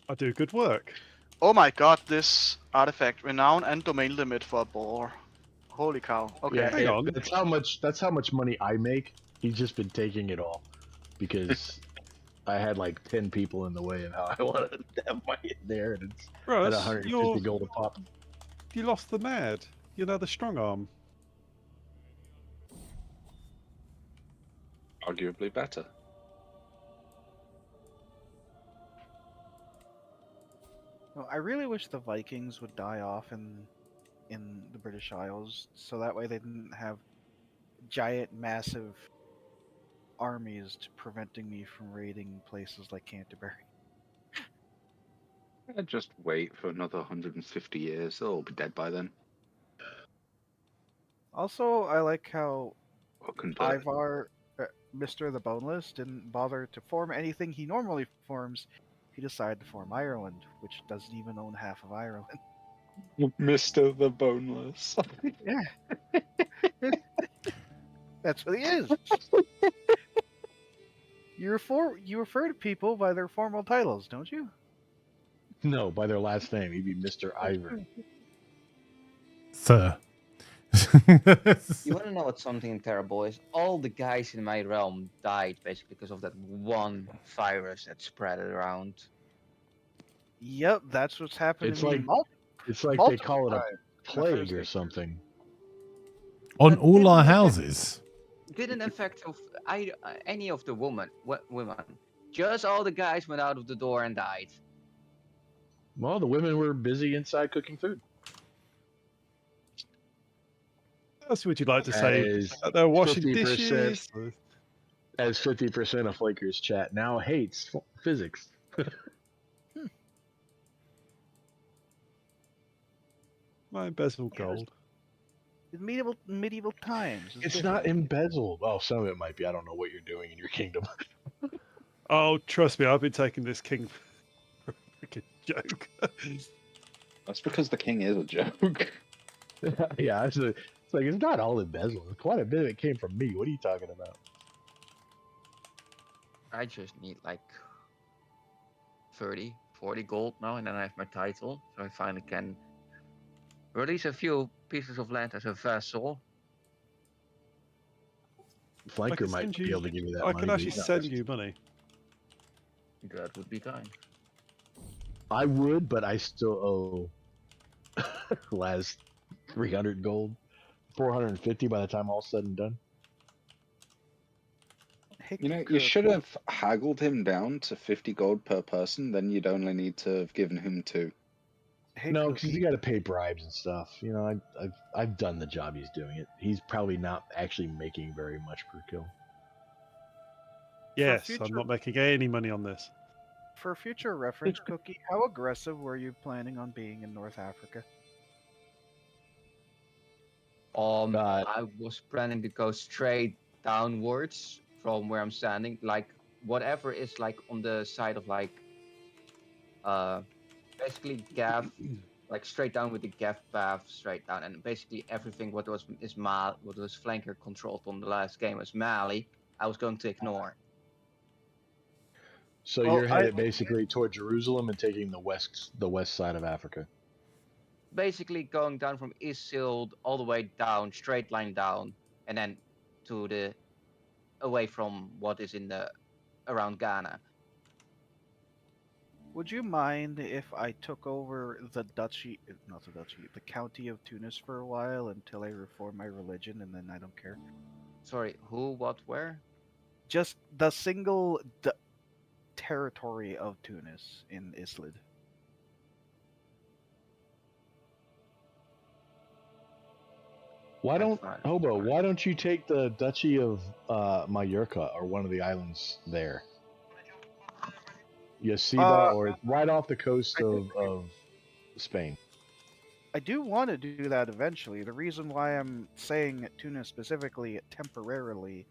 I do good work. Oh my god, this artifact, renown and domain limit for a boar. Holy cow. Okay. Yeah, Hang on. That's how much money I make. He's just been taking it all because I had like 10 people in the way of how I wanted to have my inheritance at Russ, 150 gold a pop. you lost the mad. You're now the strong arm. Arguably better. Well, I really wish the Vikings would die off in the British Isles, so that way they didn't have giant, massive armies preventing me from raiding places like Canterbury. I'd just wait for another 150 years. They'll all be dead by then. Also, I like how Or convert. Ivar, Mr. the Boneless, didn't bother to form anything he normally forms. He decided to form Ireland, which doesn't even own half of Ireland. Mr. the Boneless. That's what he is. You refer to people by their formal titles, don't you? No, by their last name. He'd be Mr. Ivor. Sir. You want to know what something terrible is? All the guys in my realm died basically because of that one virus that spread it around. Yep, that's what's happened It's to me. like- It's like they Multiple call it a times. plague or something. On But all didn't our it- houses. Didn't affect any of the women. Just all the guys went out of the door and died. Well, the women were busy inside cooking food. What else would you like to say? As They're washing 50%. dishes. As 50% of Flaker's chat now hates Fyzikz. My embezzled gold. In medieval times. It's not embezzled. Oh, some of it might be. I don't know what you're doing in your kingdom. Oh, trust me, I've been taking this king for a freaking joke. That's because the king is a joke. Yeah, it's like it's not all embezzled. Quite a bit of it came from me. What are you talking about? I just need like 30, 40 gold now, and then I have my title, so I finally can release a few pieces of land as a vassal. Flanker can might send be you- able to give you that I money. can but actually he's not send listening. you money. That would be kind. I would, but I still owe last 300 gold, 450 by the time all's said and done. Hey, You know, you Cook, should have haggled him down to 50 gold per person, then you'd only need to have given him 2. hey, No, Cookie, because you got to pay bribes and stuff. You know, I've done the job he's doing it. He's probably not actually making very much per kill. Yes, future- I'm not making any money on this. For future reference, Cookie, how aggressive were you planning on being in North Africa? I was planning to go straight downwards from where I'm standing, like whatever is like on the side of like, basically Gav, like straight down with the Gav path straight down, and basically everything what was flanker controlled on the last game was Mali. I was going to ignore. So Well, you're headed basically toward Jerusalem and taking the west side of Africa. Basically going down from Isil all the way down, straight line down, and then to the away from what is in the around Ghana. Would you mind if I took over the duchy, not the duchy, the county of Tunis for a while until I reform my religion, and then I don't care? Sorry, who, what, where? Just the single territory of Tunis in Islid. Why don't fine. Hobo? Why don't you take the Duchy of Mallorca or one of the islands there? Yasiba, or it's right off the coast of Spain. I do want to do that eventually. The reason why I'm saying Tunis specifically temporarily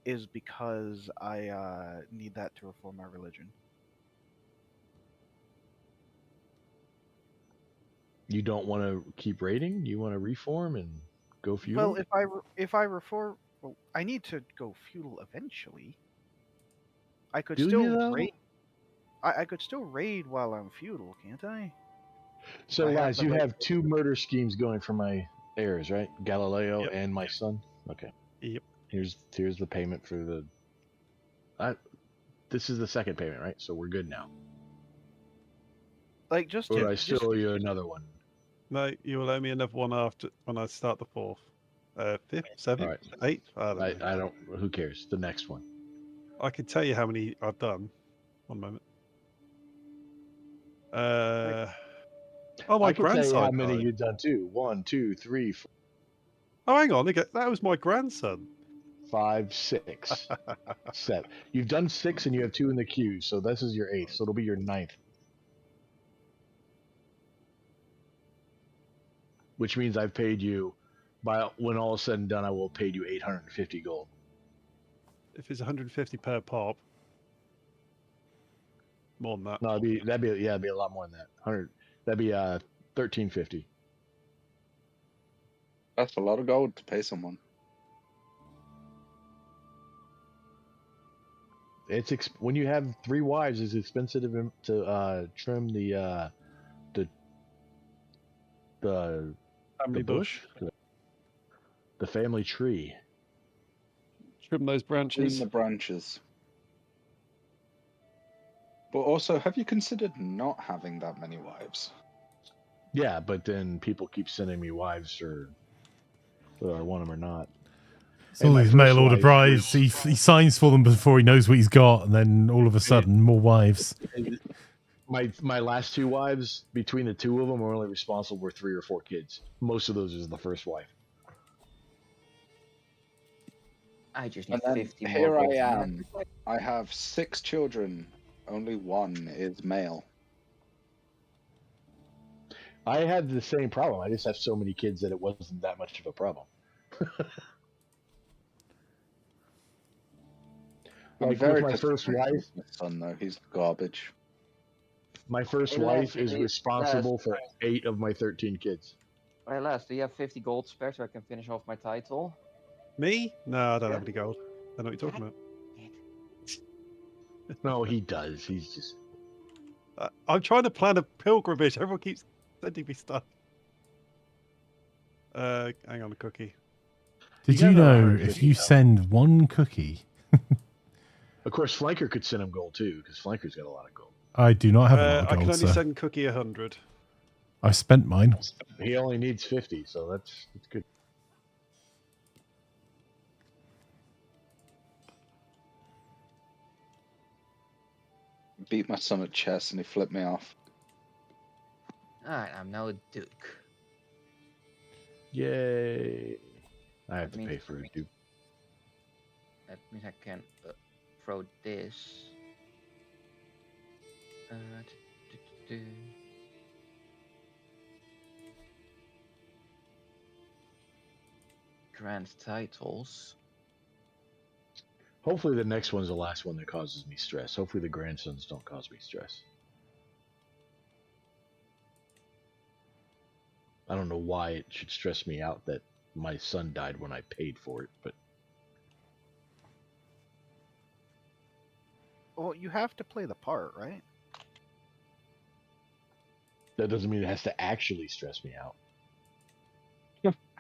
is because I need that to reform my religion. You don't want to keep raiding? You want to reform and go feudal? Well, if I reform, well, I need to go feudal eventually. I could Do you, still though? raid. I could still raid while I'm feudal, can't I? So, I have Laz, the you right- have two murder schemes going for my heirs, right? Galileo Yep. and my son. Okay. Yep. Here's the payment for the. This is the second payment, right? So we're good now. Like just Or to I still owe you another one. No, you will owe me another one after when I start the 4th. 5th, 7th, All right. 8th? I don't know. I don't. Who cares? The next one. I can tell you how many I've done. One moment. Oh, my I can tell you grandson how many died. you've done too. 1, 2, 3, 4, Oh, hang on. That was my grandson. 5, 6, 7. You've done 6 and you have 2 in the queue, so this is your 8th. So it'll be your 9th. Which means I've paid you, when all is said and done, I will have paid you 850 gold. If it's 150 per pop, more than that. No, that'd be a lot more than that. 100. That'd be 1350. That's a lot of gold to pay someone. It's when you have 3 wives, it's expensive to trim the Family bush. The family tree. Trim those Clean branches. the branches. But also, have you considered not having that many wives? Yeah, but then people keep sending me wives, or whether I want them or not. It's all my these first mail order wife brides. was- He signs for them before he knows what he's got, and then all of a sudden, more wives. My last 2 wives, between the 2 of them, are only responsible for 3 or 4 kids. Most of those is the first wife. I just need And then 50 more. here I gold. am. I have 6 children. Only 1 is male. I had the same problem. I just have so many kids that it wasn't that much of a problem. I'm Like very with my first disappointed wife, with my son, though. He's garbage. my first Hey, wife Les, is hey, responsible for 8 of my 13 kids. Hey, Les, do you have 50 gold spare so I can finish off my title? Me? No, I don't have any gold. I don't know what you're talking about. No, he does. He's just. I'm trying to plan a pilgrimage. Everyone keeps sending me stuff. Hang on, a cookie. Did You you got know 150 if you though. send one cookie? Of course, Flanker could send him gold too, because Flanker's got a lot of gold. I do not have a lot I of can gold, only sir. send cookie 100. I spent mine. He only needs 50, so that's good. Beat my son at chess and he flipped me off. Alright, I'm now a duke. Yay! I have That to means- pay for a dupe. That means I can throw this. Grand titles. Hopefully, the next one's the last one that causes me stress. Hopefully, the grandsons don't cause me stress. I don't know why it should stress me out that my son died when I paid for it, but Well, you have to play the part, right? that doesn't mean it has to actually stress me out.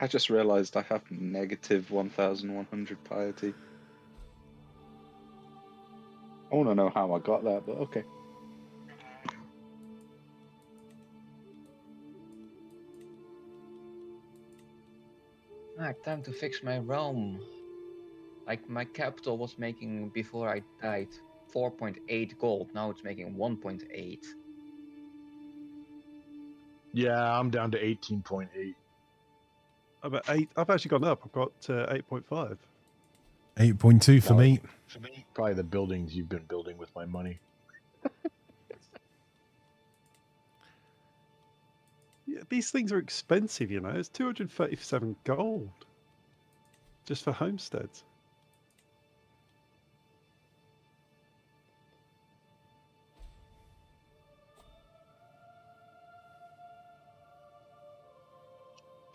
I just realized I have negative 1,100 piety. I want to know how I got that, but okay. Time to fix my realm. Like my capital was making before I died 4.8 gold. Now it's making 1.8. Yeah, I'm down to 18.8. I'm at 8. I've actually gone up. I've got 8.5. 8.2 for me. Probably the buildings you've been building with my money. Yeah, these things are expensive, you know. It's 237 gold just for homesteads.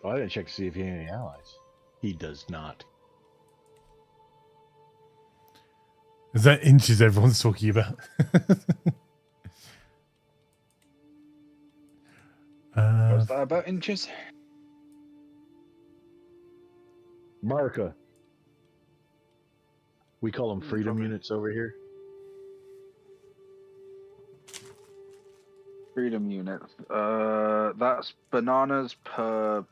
Oh, I didn't check to see if he had any allies. He does not. Is that inches everyone's talking about? What's that about inches? Marika. We call them freedom Probably. units over here. Freedom units. That's bananas per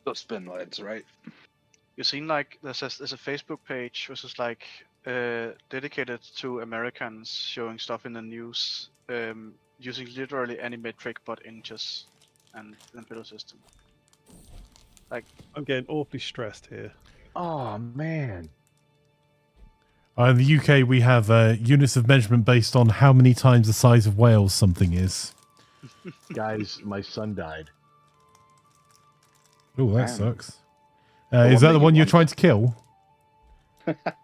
dustbin lids, right? You've seen like there's a Facebook page which is like dedicated to Americans showing stuff in the news, using literally any metric but inches and the middle system. Like I'm getting awfully stressed here. Oh, man. In the UK, we have units of measurement based on how many times the size of Wales something is. Guys, my son died. Oh, that Damn. sucks. The Is one that that the you one you're want. trying to kill?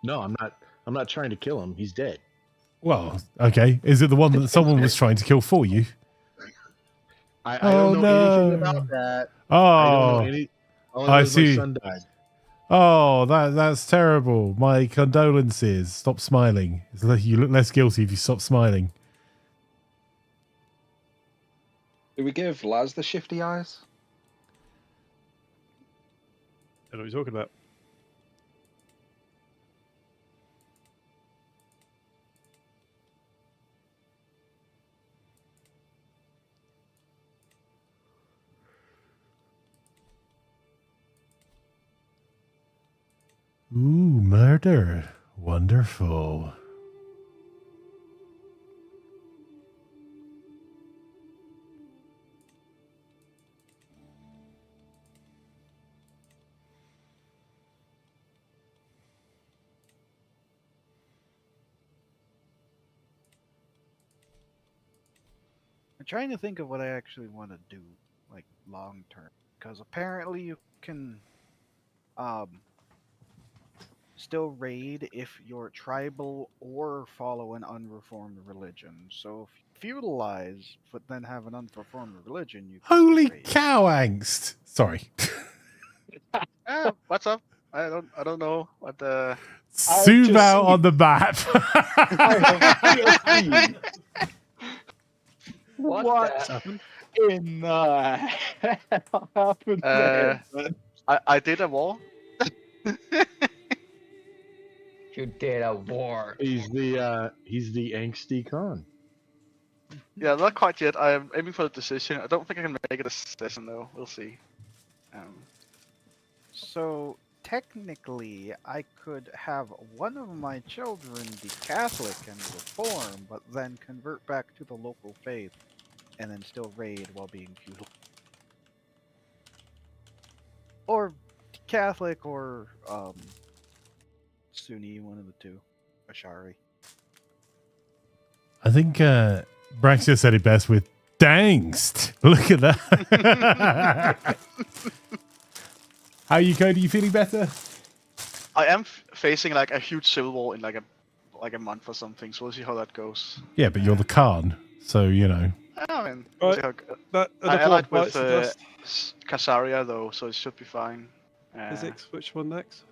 No, I'm not trying to kill him. He's dead. Well, okay. Is it the one that someone was trying to kill for you? I don't know anything no. about that. I don't know Oh, any. All I I know is my see. son died. Oh, that's terrible. My condolences. Stop smiling. You look less guilty if you stop smiling. Do we give Laz the shifty eyes? I don't know what you're talking about. Ooh, murder. Wonderful. I'm trying to think of what I actually want to do, like long term, because apparently you can still raid if you're tribal or follow an unreformed religion. So if you feudalize but then have an unreformed religion, you can Holy raid. cow angst. Sorry. what's up? I don't know what the. Zoom out on the map. What? in the hell happened there? I did a war. You did a war. He's the angsty con. Yeah, not quite yet. I am aiming for the decision. I don't think I can make it a session though. We'll see. So technically, I could have one of my children be Catholic and reform, but then convert back to the local faith, and then still raid while being feudal. Or Catholic or Sunni, one of the two. Ashari. I think Braxia said it best with dangst. Look at that. How are you, Cody? You feeling better? I am facing like a huge civil war in like a month or something, so we'll see how that goes. Yeah, but you're the Khan, so you know. I mean, Right. we'll see how That, I allied with Dust. Khazaria though, so it should be fine. Fyzikz, which one next?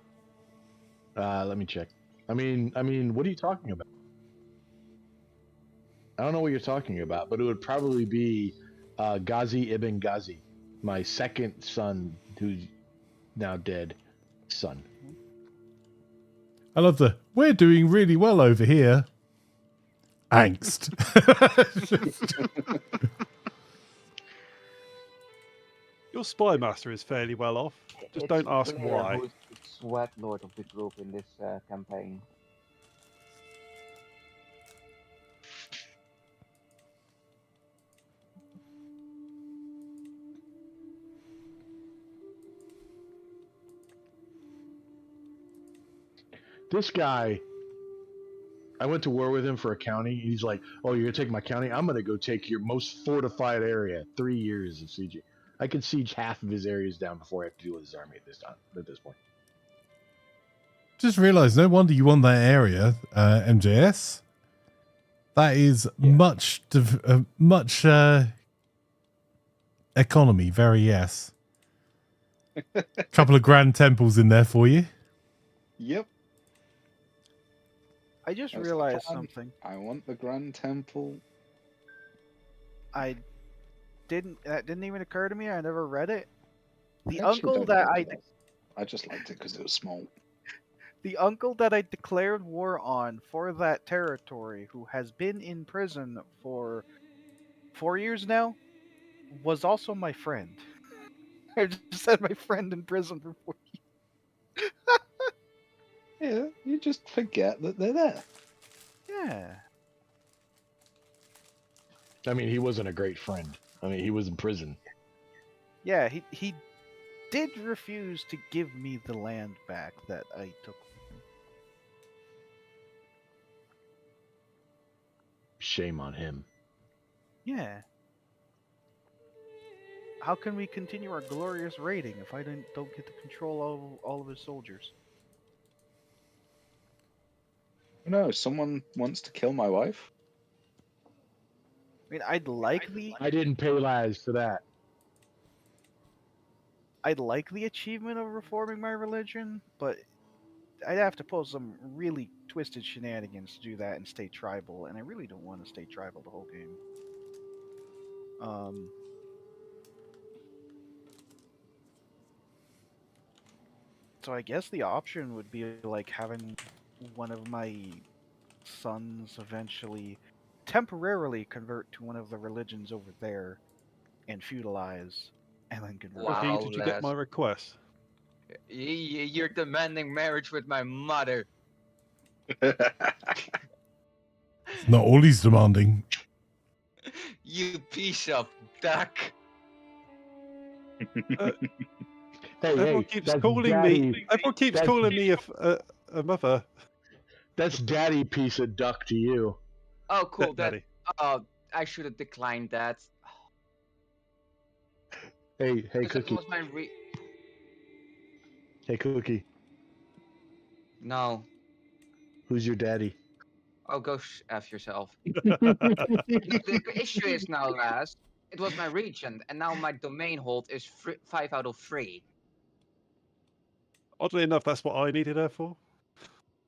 Let me check. I mean, what are you talking about? I don't know what you're talking about, but it would probably be Ghazi ibn Ghazi, my second son, who's now dead son. I love the, we're doing really well over here. Angst. Your spy master is fairly well off. Just don't ask why. Who's the sweat lord of the group in this campaign? This guy, I went to war with him for a county. He's like, "Oh, you're gonna take my county? I'm gonna go take your most fortified area. 3 years of sieging. I could siege half of his areas down before I have to deal with his army at this time. At this point, Just realised, no wonder you won that area, MJS. That is much economy, very yes. Couple of grand temples in there for you. Yep. I just That's realized fun. something. I want the Grand Temple. That didn't even occur to me. I never read it. The Actually, uncle don't that know that. I just liked it because it was small. the uncle that I declared war on for that territory, who has been in prison for 4 years now, was also my friend. I just had my friend in prison for 4 years. Yeah, you just forget that they're there. Yeah. I mean, he wasn't a great friend. I mean, he was in prison. Yeah, he did refuse to give me the land back that I took. Shame on him. Yeah. How can we continue our glorious raiding if I don't get to control all of his soldiers? No, someone wants to kill my wife. I mean, I'd like the I didn't pay Laz for that. achievement of reforming my religion, but I'd have to pull some really twisted shenanigans to do that and stay tribal, and I really don't want to stay tribal the whole game. So I guess the option would be like having one of my sons eventually temporarily convert to one of the religions over there and feudalize, and then convert. Lucky, Wow, did you get my Les. request? You're demanding marriage with my mother. Not all he's demanding. You piece of duck. Everyone keeps that's calling daddy, me. Everyone keeps that's- calling me a mother. That's daddy piece of duck to you. Oh, cool. Daddy. I should have declined that. Hey, Because that Cookie. was my Hey, Cookie. No. Who's your daddy? Oh, go F yourself. The issue is now, Laz, it was my regent, and now my domain hold is 5 out of 3. Oddly enough, that's what I needed her for.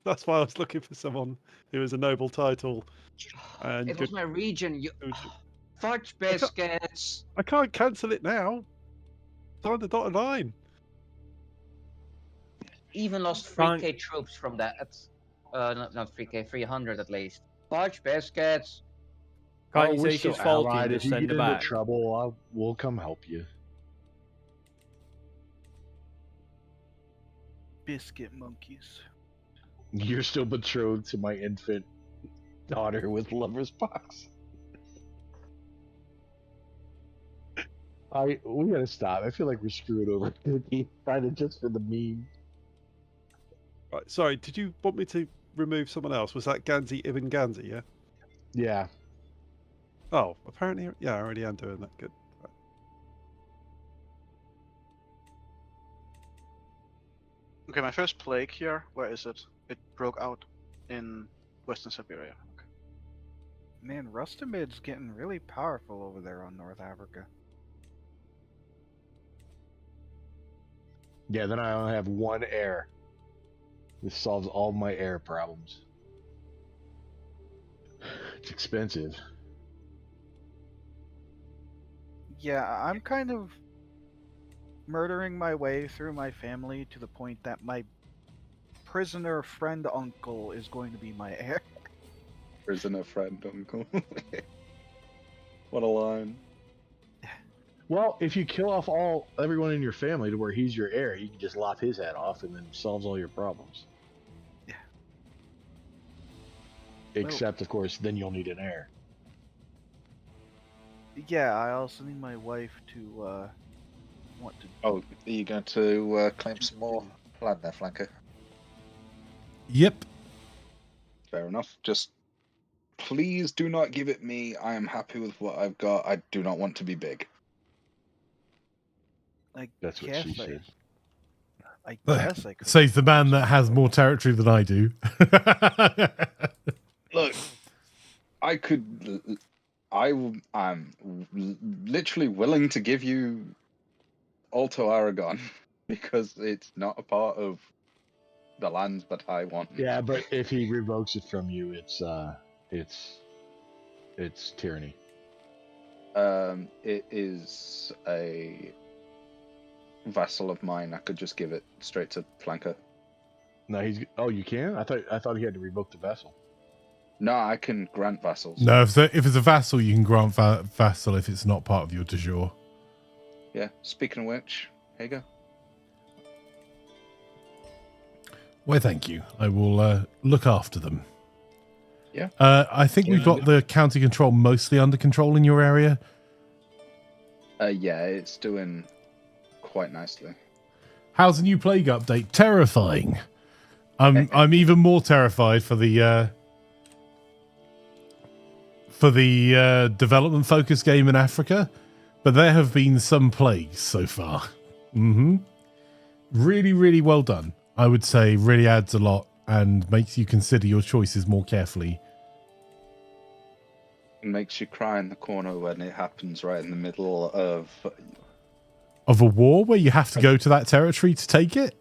That's why I was looking for someone who has a noble title. And It was my regent. good- Fudge biscuits. I can't cancel it now. It's on the dotted line. Even lost 3k troops from that. Not 3k, 300 at least. Fudge biscuits. Can't you we're say still she's faulty allied. and If just you send get her into back? trouble, we'll come help you. Biscuit monkeys. You're still betrothed to my infant daughter with lover's box. We gotta stop. I feel like we're screwed over. Trying to just for the meme. Right, sorry, did you want me to remove someone else? Was that Ganzi Ibn Ganzi, yeah? Yeah. Oh, apparently, yeah, I already am doing that. Good. Okay, my first plague here. Where is it? It broke out in Western Siberia. Okay. Man, Rustamid's getting really powerful over there on North Africa. Yeah, then I only have one heir. This solves all my heir problems. It's expensive. Yeah, I'm kind of murdering my way through my family to the point that my prisoner friend uncle is going to be my heir. Prisoner friend uncle. What a line. Well, if you kill off everyone in your family to where he's your heir, you can just lop his head off and then solves all your problems. Yeah. Except, of course, then you'll need an heir. Yeah, I also need my wife to want to. Oh, are you going to claim some more land there, Flanker? Yep. Fair enough. Just please do not give it me. I am happy with what I've got. I do not want to be big. That's what she said. I guess I could. Says the man that has more territory than I do. Look, I'm literally willing to give you Alto Aragon because it's not a part of the lands that I want. Yeah, but if he revokes it from you, it's tyranny. It is a vassal of mine. I could just give it straight to Flanker. No, you can? I thought he had to revoke the vassal. No, I can grant vassals. No, if it's a vassal, you can grant vassal if it's not part of your de jure. Yeah, speaking of which, here you go. Well, thank you. I will look after them. Yeah. I think we've got the county control mostly under control in your area. Yeah, it's doing quite nicely. How's the new plague update? Terrifying. I'm even more terrified for the development focused game in Africa, but there have been some plagues so far. Really, really well done. I would say really adds a lot and makes you consider your choices more carefully. It makes you cry in the corner when it happens right in the middle of a war where you have to go to that territory to take it.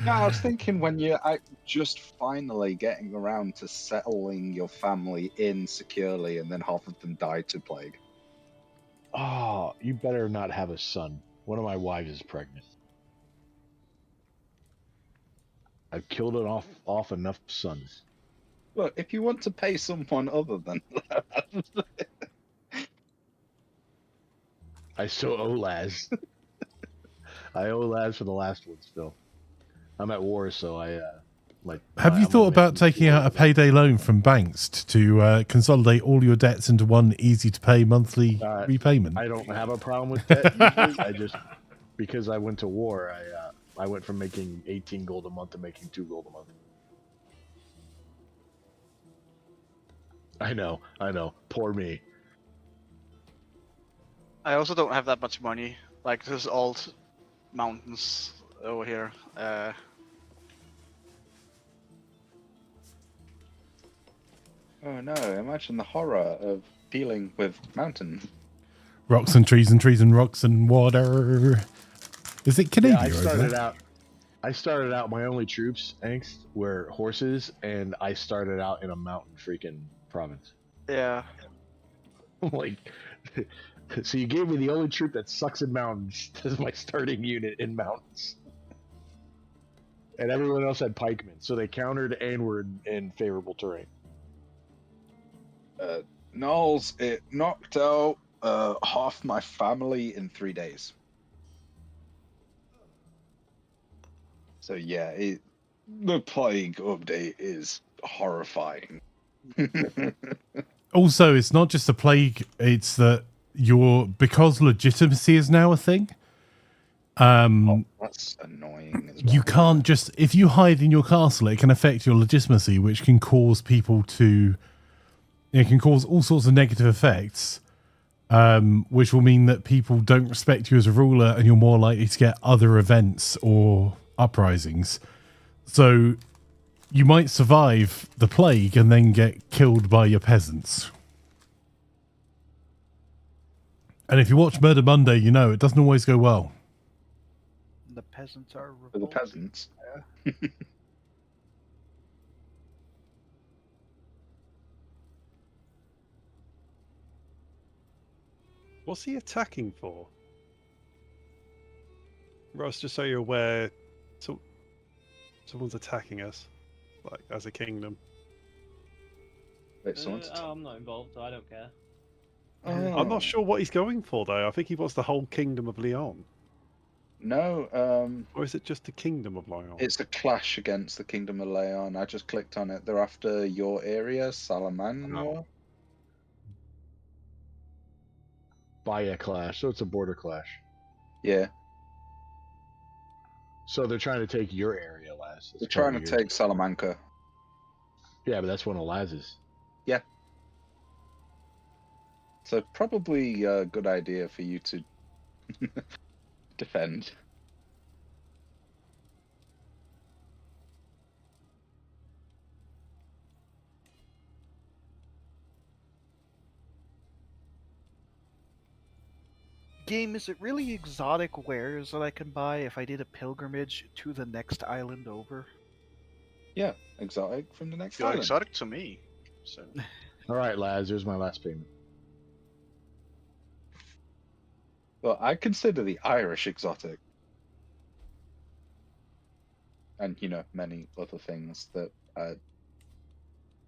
No, I was thinking when you're just finally getting around to settling your family in securely and then half of them die to plague. Oh, you better not have a son. One of my wives is pregnant. I've killed it off enough sons. Look, if you want to pay someone other than that. I still owe Laz. I owe Laz for the last one still. I'm at war, so I Have you thought about taking out a payday loan from banks to consolidate all your debts into one easy to pay monthly repayment? I don't have a problem with that usually. Because I went to war, I went from making 18 gold a month to making 2 gold a month. I know. Poor me. I also don't have that much money. Like, there's old mountains over here. Oh no, imagine the horror of dealing with mountains. Rocks and trees and rocks and water. Is it Canadian? Yeah, I started out my only troops, angst, were horses, and I started out in a mountain freaking province. Yeah. Like, so you gave me the only troop that sucks in mountains as my starting unit in mountains. And everyone else had pikemen, so they countered and were in favorable terrain. Knowles, it knocked out half my family in 3 days. So yeah, the plague update is horrifying. Also, it's not just a plague, it's that because legitimacy is now a thing. That's annoying as well. You can't just, if you hide in your castle, it can affect your legitimacy, which can cause people to, it can cause all sorts of negative effects, which will mean that people don't respect you as a ruler and you're more likely to get other events or uprisings. So you might survive the plague and then get killed by your peasants. And if you watch Murder Monday, you know it doesn't always go well. The peasants are For the peasants. Yeah. What's he attacking for? Ross, just so you're aware, so Someone's attacking us, like as a kingdom. Wait, someone's I'm not involved, so I don't care. Oh. I'm not sure what he's going for though. I think he wants the whole kingdom of Leon. No, Or is it just the kingdom of Leon? it's a clash against the Kingdom of Leon. I just clicked on it. They're after your area, Salamanca. By a clash, so it's a border clash. Yeah, So they're trying to take your area, Laz. they're trying to take Salamanca. Yeah, but that's one of Laz's. So probably a good idea for you to defend. Game, is it really exotic wares that I can buy if I did a pilgrimage to the next island over? Yeah, exotic from the next Feel island. exotic to me. So All right, Laz, here's my last payment. Well, I consider the Irish exotic. And, you know, many other things that,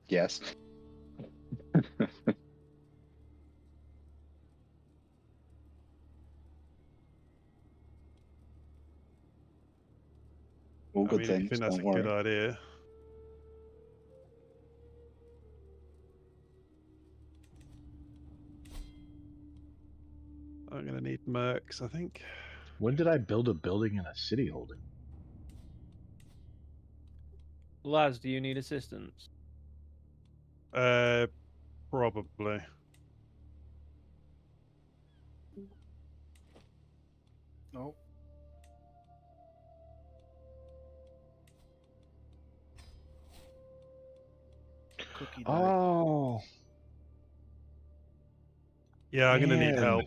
yes. All good I things, think that's don't a worry. good idea. I'm gonna need mercs, I think. When did I build a building in a city holding? Laz, do you need assistance? Probably. No. Cookie died. Oh, Yeah, I'm gonna need Man. help.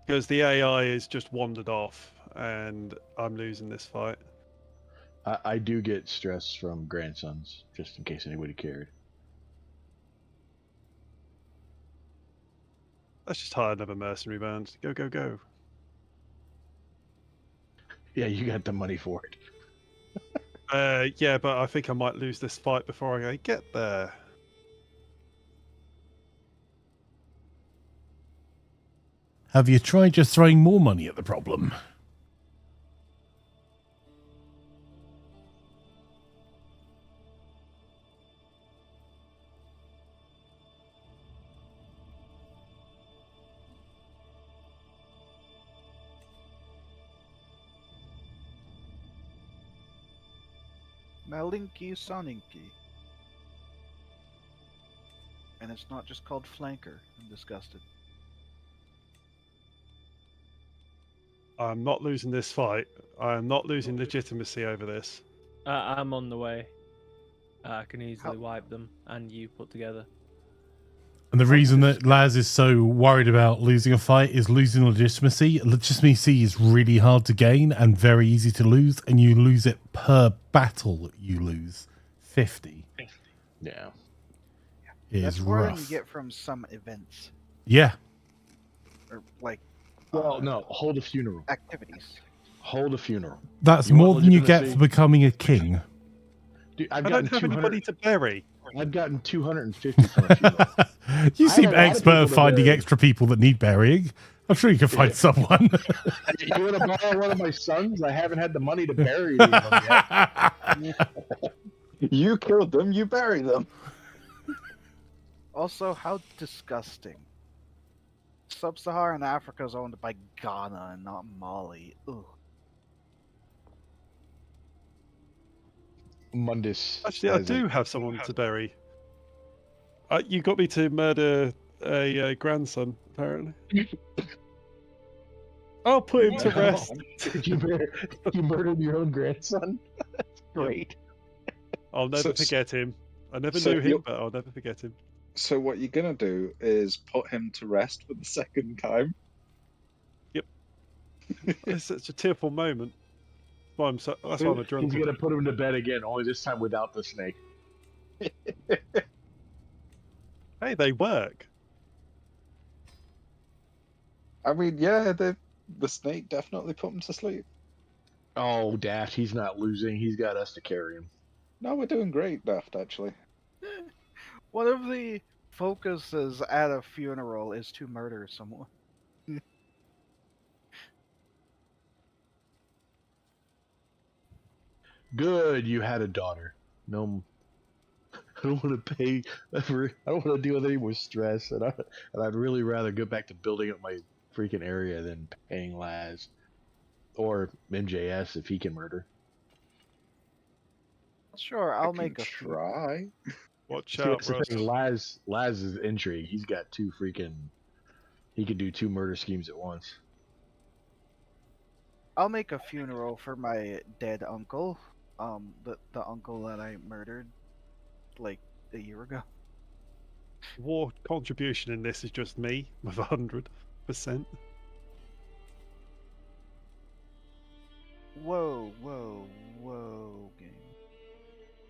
Because the AI is just wandered off, and I'm losing this fight. I do get stress from grandsons, just in case anybody cared. Let's just hire another mercenary band. Go, go, go. Yeah, you got the money for it. Yeah, but I think I might lose this fight before I get there. Have you tried just throwing more money at the problem? Malinky Soninky. And it's not just called Flanker. I'm disgusted. I'm not losing this fight. I am not losing legitimacy over this. I'm on the way. I can easily wipe them and you put together. And the reason that Laz is so worried about losing a fight is losing legitimacy. Legitimacy is really hard to gain and very easy to lose, and you lose it per battle. You lose 50. Yeah. It That's is more than you rough. get from some events. Yeah, Or, like, Well, no, hold a funeral. activities. Hold a funeral. that's You more want than you get legitimacy? for becoming a king. Dude, I don't have anybody to bury. I've gotten 250 from a funeral. You I seem have a lot of expert at people to finding bury. extra people that need burying. I'm sure you can find someone. You want to borrow one of my sons? I haven't had the money to bury any of them yet. You killed them, you bury them. Also, how disgusting. Sub-Saharan Africa is owned by Ghana and not Mali. Ugh. Mundus. Actually, I has do it. have someone to bury. You got me to murder a grandson, apparently. I'll put him to rest. You murdered your own grandson? That's great. I'll never So- forget him. I never so knew him, you're- but I'll never forget him. So what you're gonna do is put him to rest for the second time. It's such a tearful moment. That's why I'm a drunk. He's gonna put him to bed again, only this time without the snake. Hey, they work. I mean, yeah, the snake definitely put him to sleep. Oh, Daft, he's not losing. He's got us to carry him. No, we're doing great, Daft, actually. One of the focuses at a funeral is to murder someone. Good, you had a daughter. No, I don't want to pay. I don't want to deal with any more stress, and I'd really rather go back to building up my freaking area than paying Laz or MJS if he can murder. Sure, I I'll can make a few. try. Watch See, out, that's the Russ. thing, Laz is intrigue. He's got two freaking. He could do 2 murder schemes at once. I'll make a funeral for my dead uncle. The uncle that I murdered like a year ago. War contribution in this is just me with 100%. Whoa, whoa, whoa, game.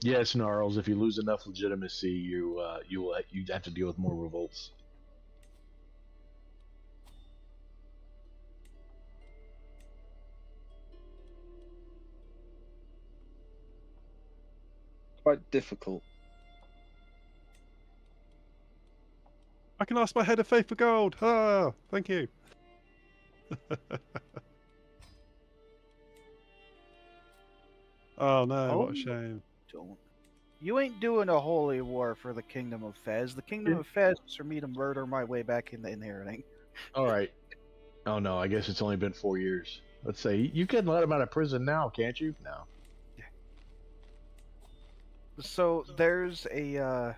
Yes, Gnarls. If you lose enough legitimacy, you have to deal with more revolts. Quite difficult. I can ask my head of faith for gold. Ah, thank you. Oh no, what a shame. Don't. You ain't doing a holy war for the Kingdom of Fez. The Kingdom of Fez is for me to murder my way back into inheriting. All right. Oh no, I guess it's only been 4 years. Let's say you can let him out of prison now, can't you? No. So there's a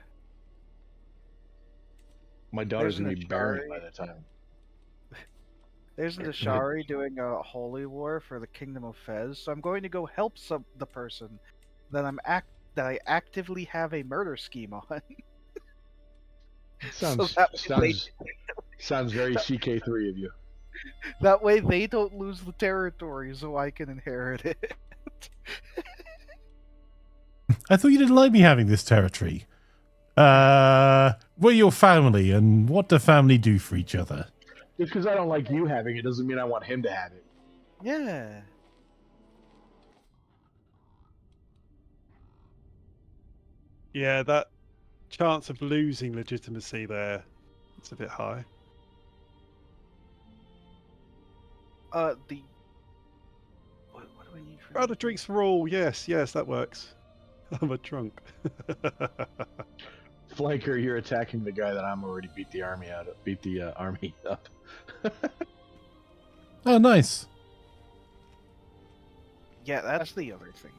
My daughter's There's gonna an be barren Atari. by that time. there's an Ashari doing a holy war for the Kingdom of Fez. So I'm going to go help the person that I actively have a murder scheme on. Sounds that way sounds very CK3 of you. that way they don't lose the territory, so I can inherit it. I thought you didn't like me having this territory. We're your family, and what do family do for each other? Just because I don't like you having it doesn't mean I want him to have it. Yeah. Yeah, that chance of losing legitimacy there, it's a bit high. What do I need for Oh, the drinks for all. Yes, that works. I'm a drunk. Flanker, you're attacking the guy that I'm already beat the army up. Oh, nice. Yeah, that's the other thing.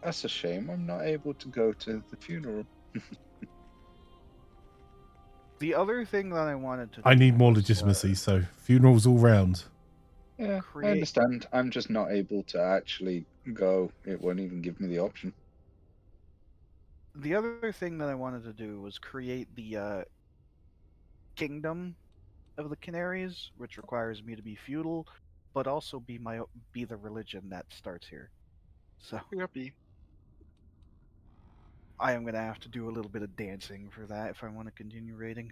That's a shame. I'm not able to go to the funeral. The other thing that I wanted to I do need more was, legitimacy, so funerals all round. Yeah, I Create- understand. I'm just not able to actually go. It won't even give me the option. The other thing that I wanted to do was create the kingdom of the Canaries, which requires me to be feudal, but also be the religion that starts here. So Yuppie. I am gonna have to do a little bit of dancing for that if I want to continue raiding.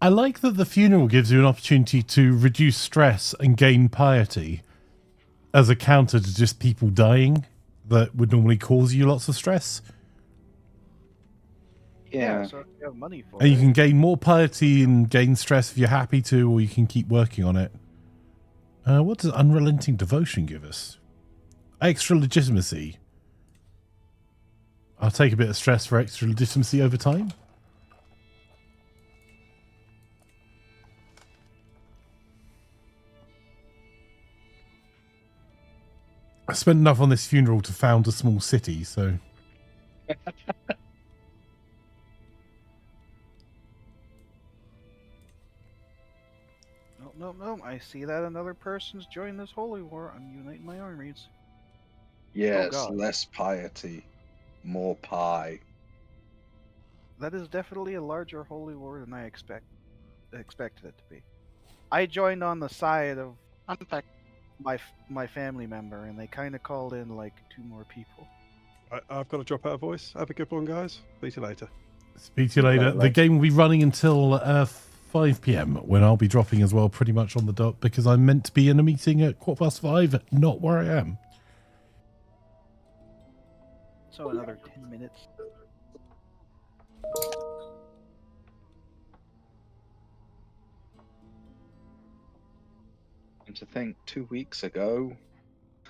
I like that the funeral gives you an opportunity to reduce stress and gain piety as a counter to just people dying that would normally cause you lots of stress. Yeah. So if you have money for And you it. can gain more piety and gain stress if you're happy to, or you can keep working on it. What does unrelenting devotion give us? Extra legitimacy. I'll take a bit of stress for extra legitimacy over time. I spent enough on this funeral to found a small city, so... No. I see that another person's joined this holy war. I'm uniting my armies. Yes, God. less piety, more pie. That is definitely a larger holy war than I expected it to be. I joined on the side of Unpack. my family member, and they kind of called in like 2 more people. I've got to drop out of voice. Have a good one, guys. Speak to you later. Speak to you later. The game will be running until 5 p.m. when I'll be dropping as well, pretty much on the dot, because I'm meant to be in a meeting at 5:15, not where I am. So another 10 minutes. And to think 2 weeks ago,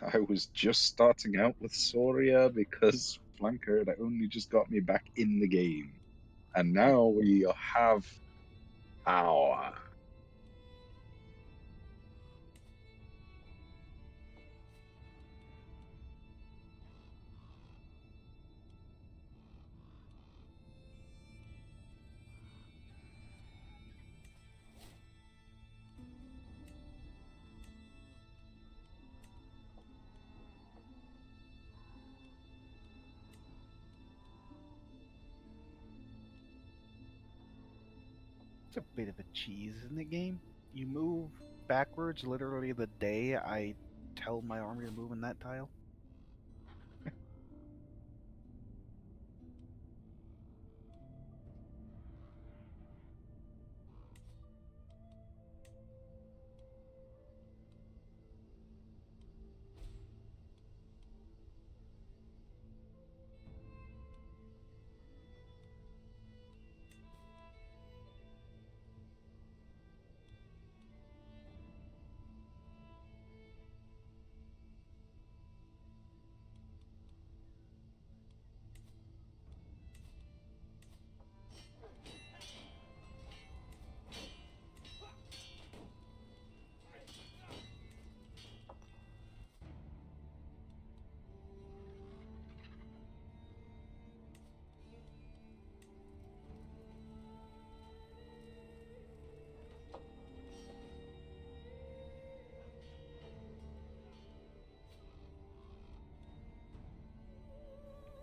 I was just starting out with Soria because Flanker had only just got me back in the game. And now we have our. It's a bit of a cheese in the game. You move backwards literally the day I tell my army to move in that tile.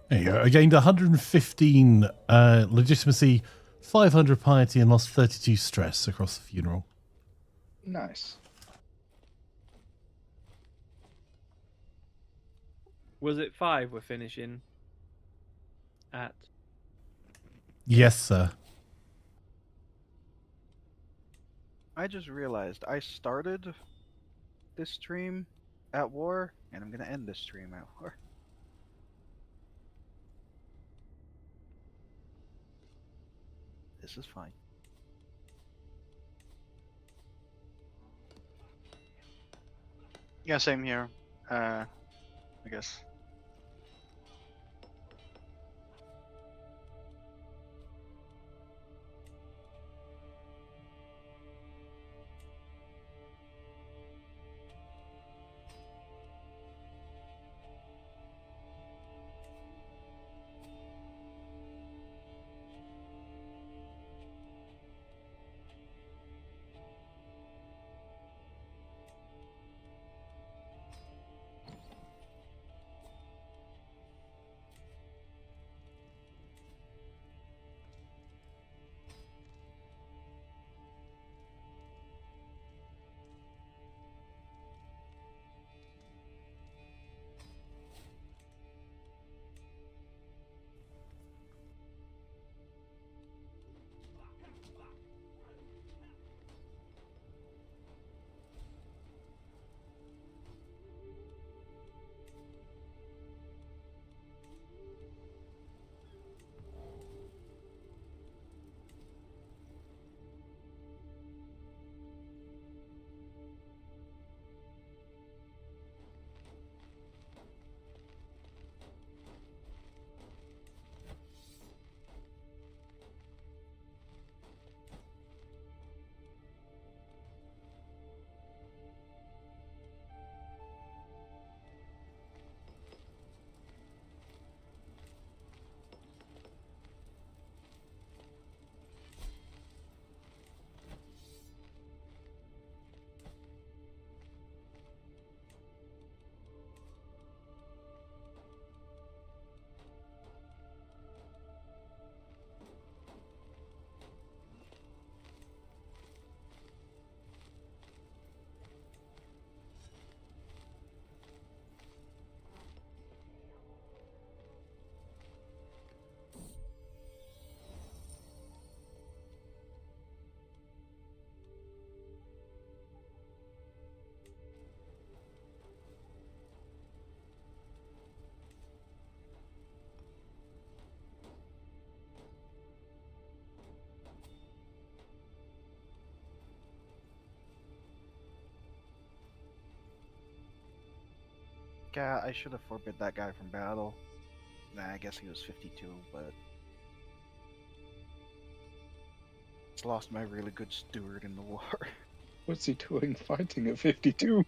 There you go. I gained 115 legitimacy, 500 piety, and lost 32 stress across the funeral. Nice. Was it 5 we're finishing at? Yes, sir. I just realized I started this stream at war, and I'm gonna end this stream at war. This is fine. Yeah, same here. I guess. Yeah, I should have forbid that guy from battle. Nah, I guess he was 52, but it's lost my really good steward in the war. What's he doing fighting at 52?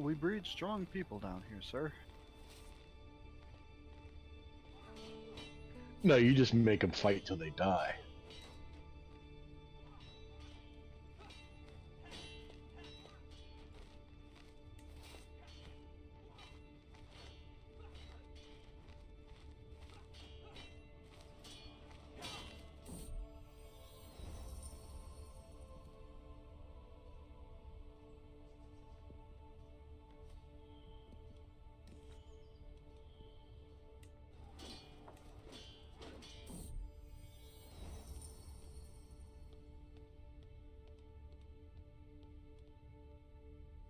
We breed strong people down here, sir. No, you just make them fight till they die.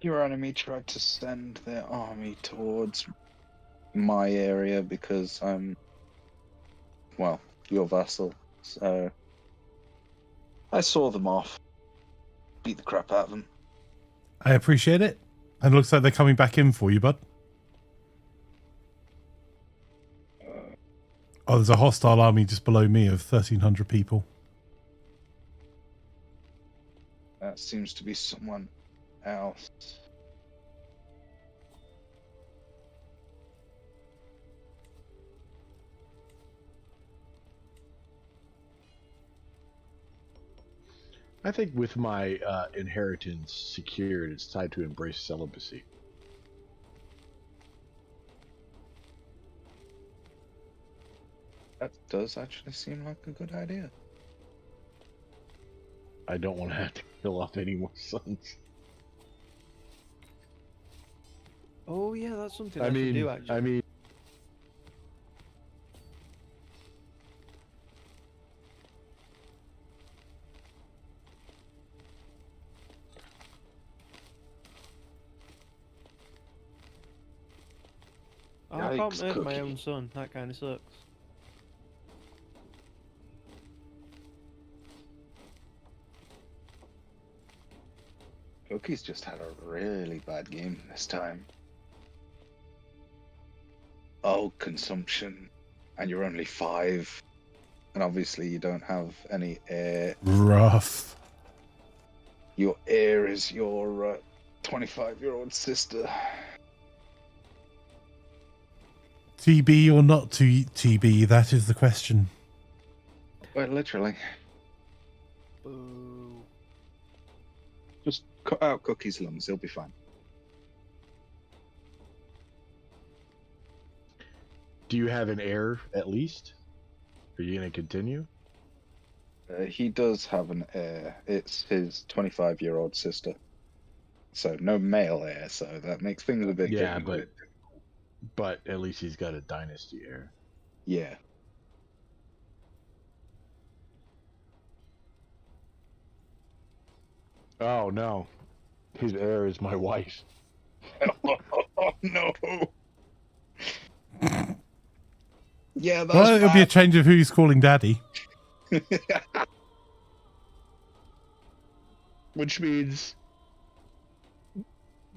Your enemy tried to send their army towards my area because I'm, well, your vassal. So I saw them off. Beat the crap out of them. I appreciate it. And it looks like they're coming back in for you, bud. Oh, there's a hostile army just below me of 1,300 people. That seems to be someone else. I think with my inheritance secured, it's time to embrace celibacy. That does actually seem like a good idea. I don't want to have to kill off any more sons. Oh yeah, that's something I should do actually. I mean, Oh, I can't Yikes, murder my Cookie. own son. That kind of sucks. Cookie's just had a really bad game this time. Oh, consumption. And you're only 5. And obviously you don't have any heir. Rough. Your heir is your 25-year-old sister. TB or not to TB, that is the question. Well, literally. Boo. Just cut out Cookie's lungs, he'll be fine. do you have an heir at least? Are you going to continue? He does have an heir. It's his 25-year-old sister. So no male heir, so that makes things a bit Yeah, difficult. but at least he's got a dynasty heir. Yeah. Oh no, his heir is my wife. Oh no. Yeah, that's Well, it'll be a change of who he's calling daddy. Which means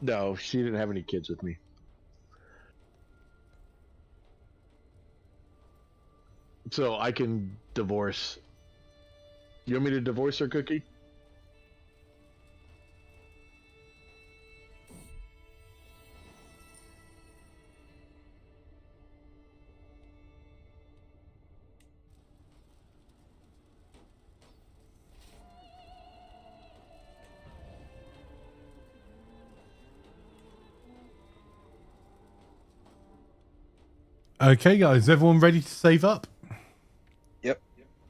no, she didn't have any kids with me. So I can divorce. You want me to divorce her, Cookie? Okay, guys, everyone ready to save up? Yep.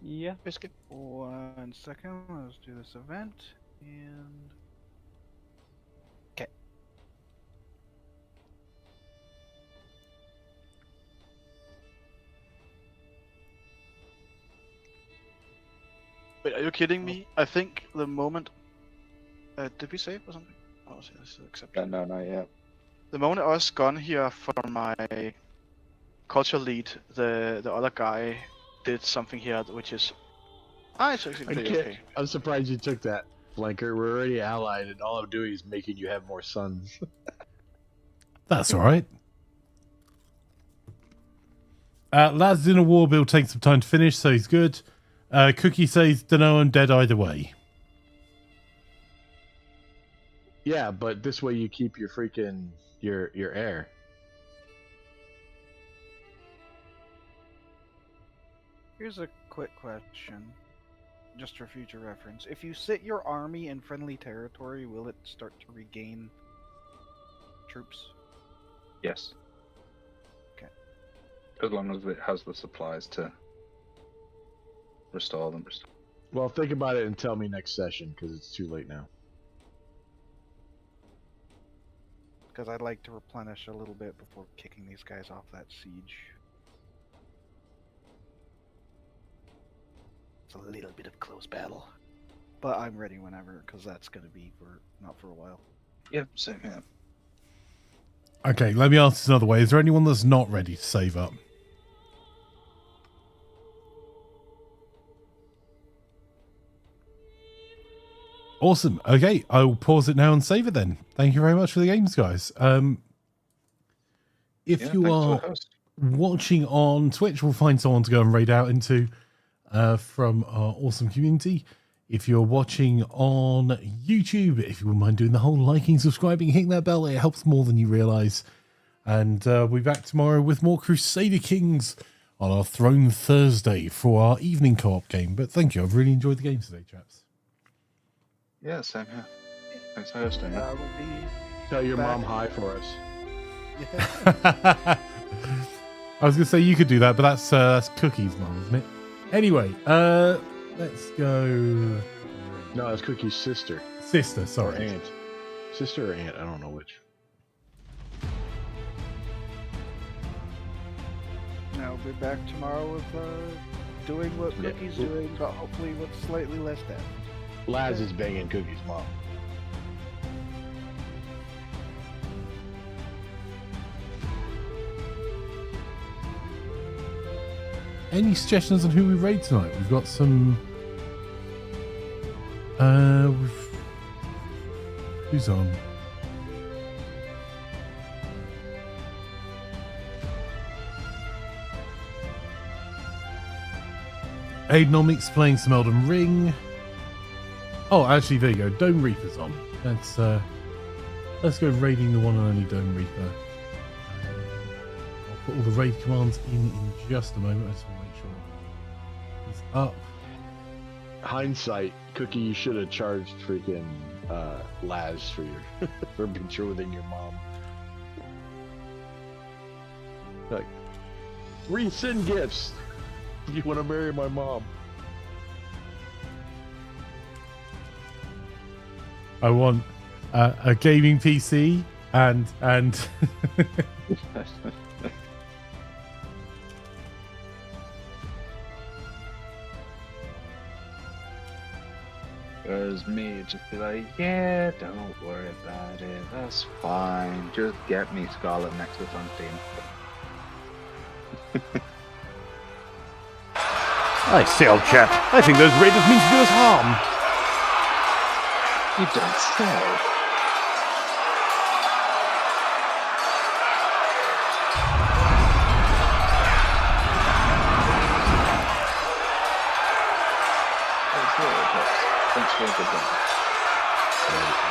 Yeah. Biscuit. 1 second, let's do this event, and... Okay. Wait, are you kidding me? I think the moment... did we save or something? Oh, let's accept. No, not yet. The moment I was gone here for my culture lead, the other guy did something here which is It's actually pretty okay. I'm surprised you took that, Flanker. We're already allied, and all I'm doing is making you have more sons. That's all right. Lad's in a war build takes some time to finish, so he's good. Cookie says, "Dunno, I'm dead either way." Yeah, but this way you keep your freaking your heir. Here's a quick question, just for future reference. If you sit your army in friendly territory, will it start to regain troops? Yes. Okay. As long as it has the supplies to restore them. Well, think about it and tell me next session, because it's too late now. Because I'd like to replenish a little bit before kicking these guys off that siege. It's a little bit of close battle. But I'm ready whenever, because that's going to be not for a while. Yep, same here. Okay, let me ask this another way. Is there anyone that's not ready to save up? Awesome. Okay, I will pause it now and save it then. Thank you very much for the games, guys. If you are watching on Twitch, we'll find someone to go and raid out into from our awesome community. If you're watching on YouTube, if you wouldn't mind doing the whole liking, subscribing, hitting that bell, it helps more than you realize. And we'll be back tomorrow with more Crusader Kings on our Throne Thursday for our evening co-op game. But thank you. I've really enjoyed the games today, chaps. Yeah, same here. Thanks for hosting. Tell your mom hi for us. I was going to say you could do that, but that's Cookie's mom, isn't it? Anyway, let's go. No, it's Cookie's sister. Sister, sorry. Or aunt. Sister or aunt, I don't know which. I'll be back tomorrow with doing what Cookie's doing, but hopefully with slightly less damage. Laz is banging Cookie's mom. Any suggestions on who we raid tonight? We've got some. Who's on? Aidonomics playing some Elden Ring. Oh, actually, there you go. Dome Reaper's on. Let's go raiding the one and only Dome Reaper. I'll put all the raid commands in just a moment. I just want to make sure he's up. Hindsight, Cookie, you should have charged freaking Laz for your for betrothing your mom. Like, resend gifts. You want to marry my mom? I want a gaming PC and Whereas me, just be like, yeah, don't worry about it, that's fine, just get me Scarlet Nexus on Steam. I say, old chap, I think those raiders mean to do us harm. You don't say. Thanks for a good one.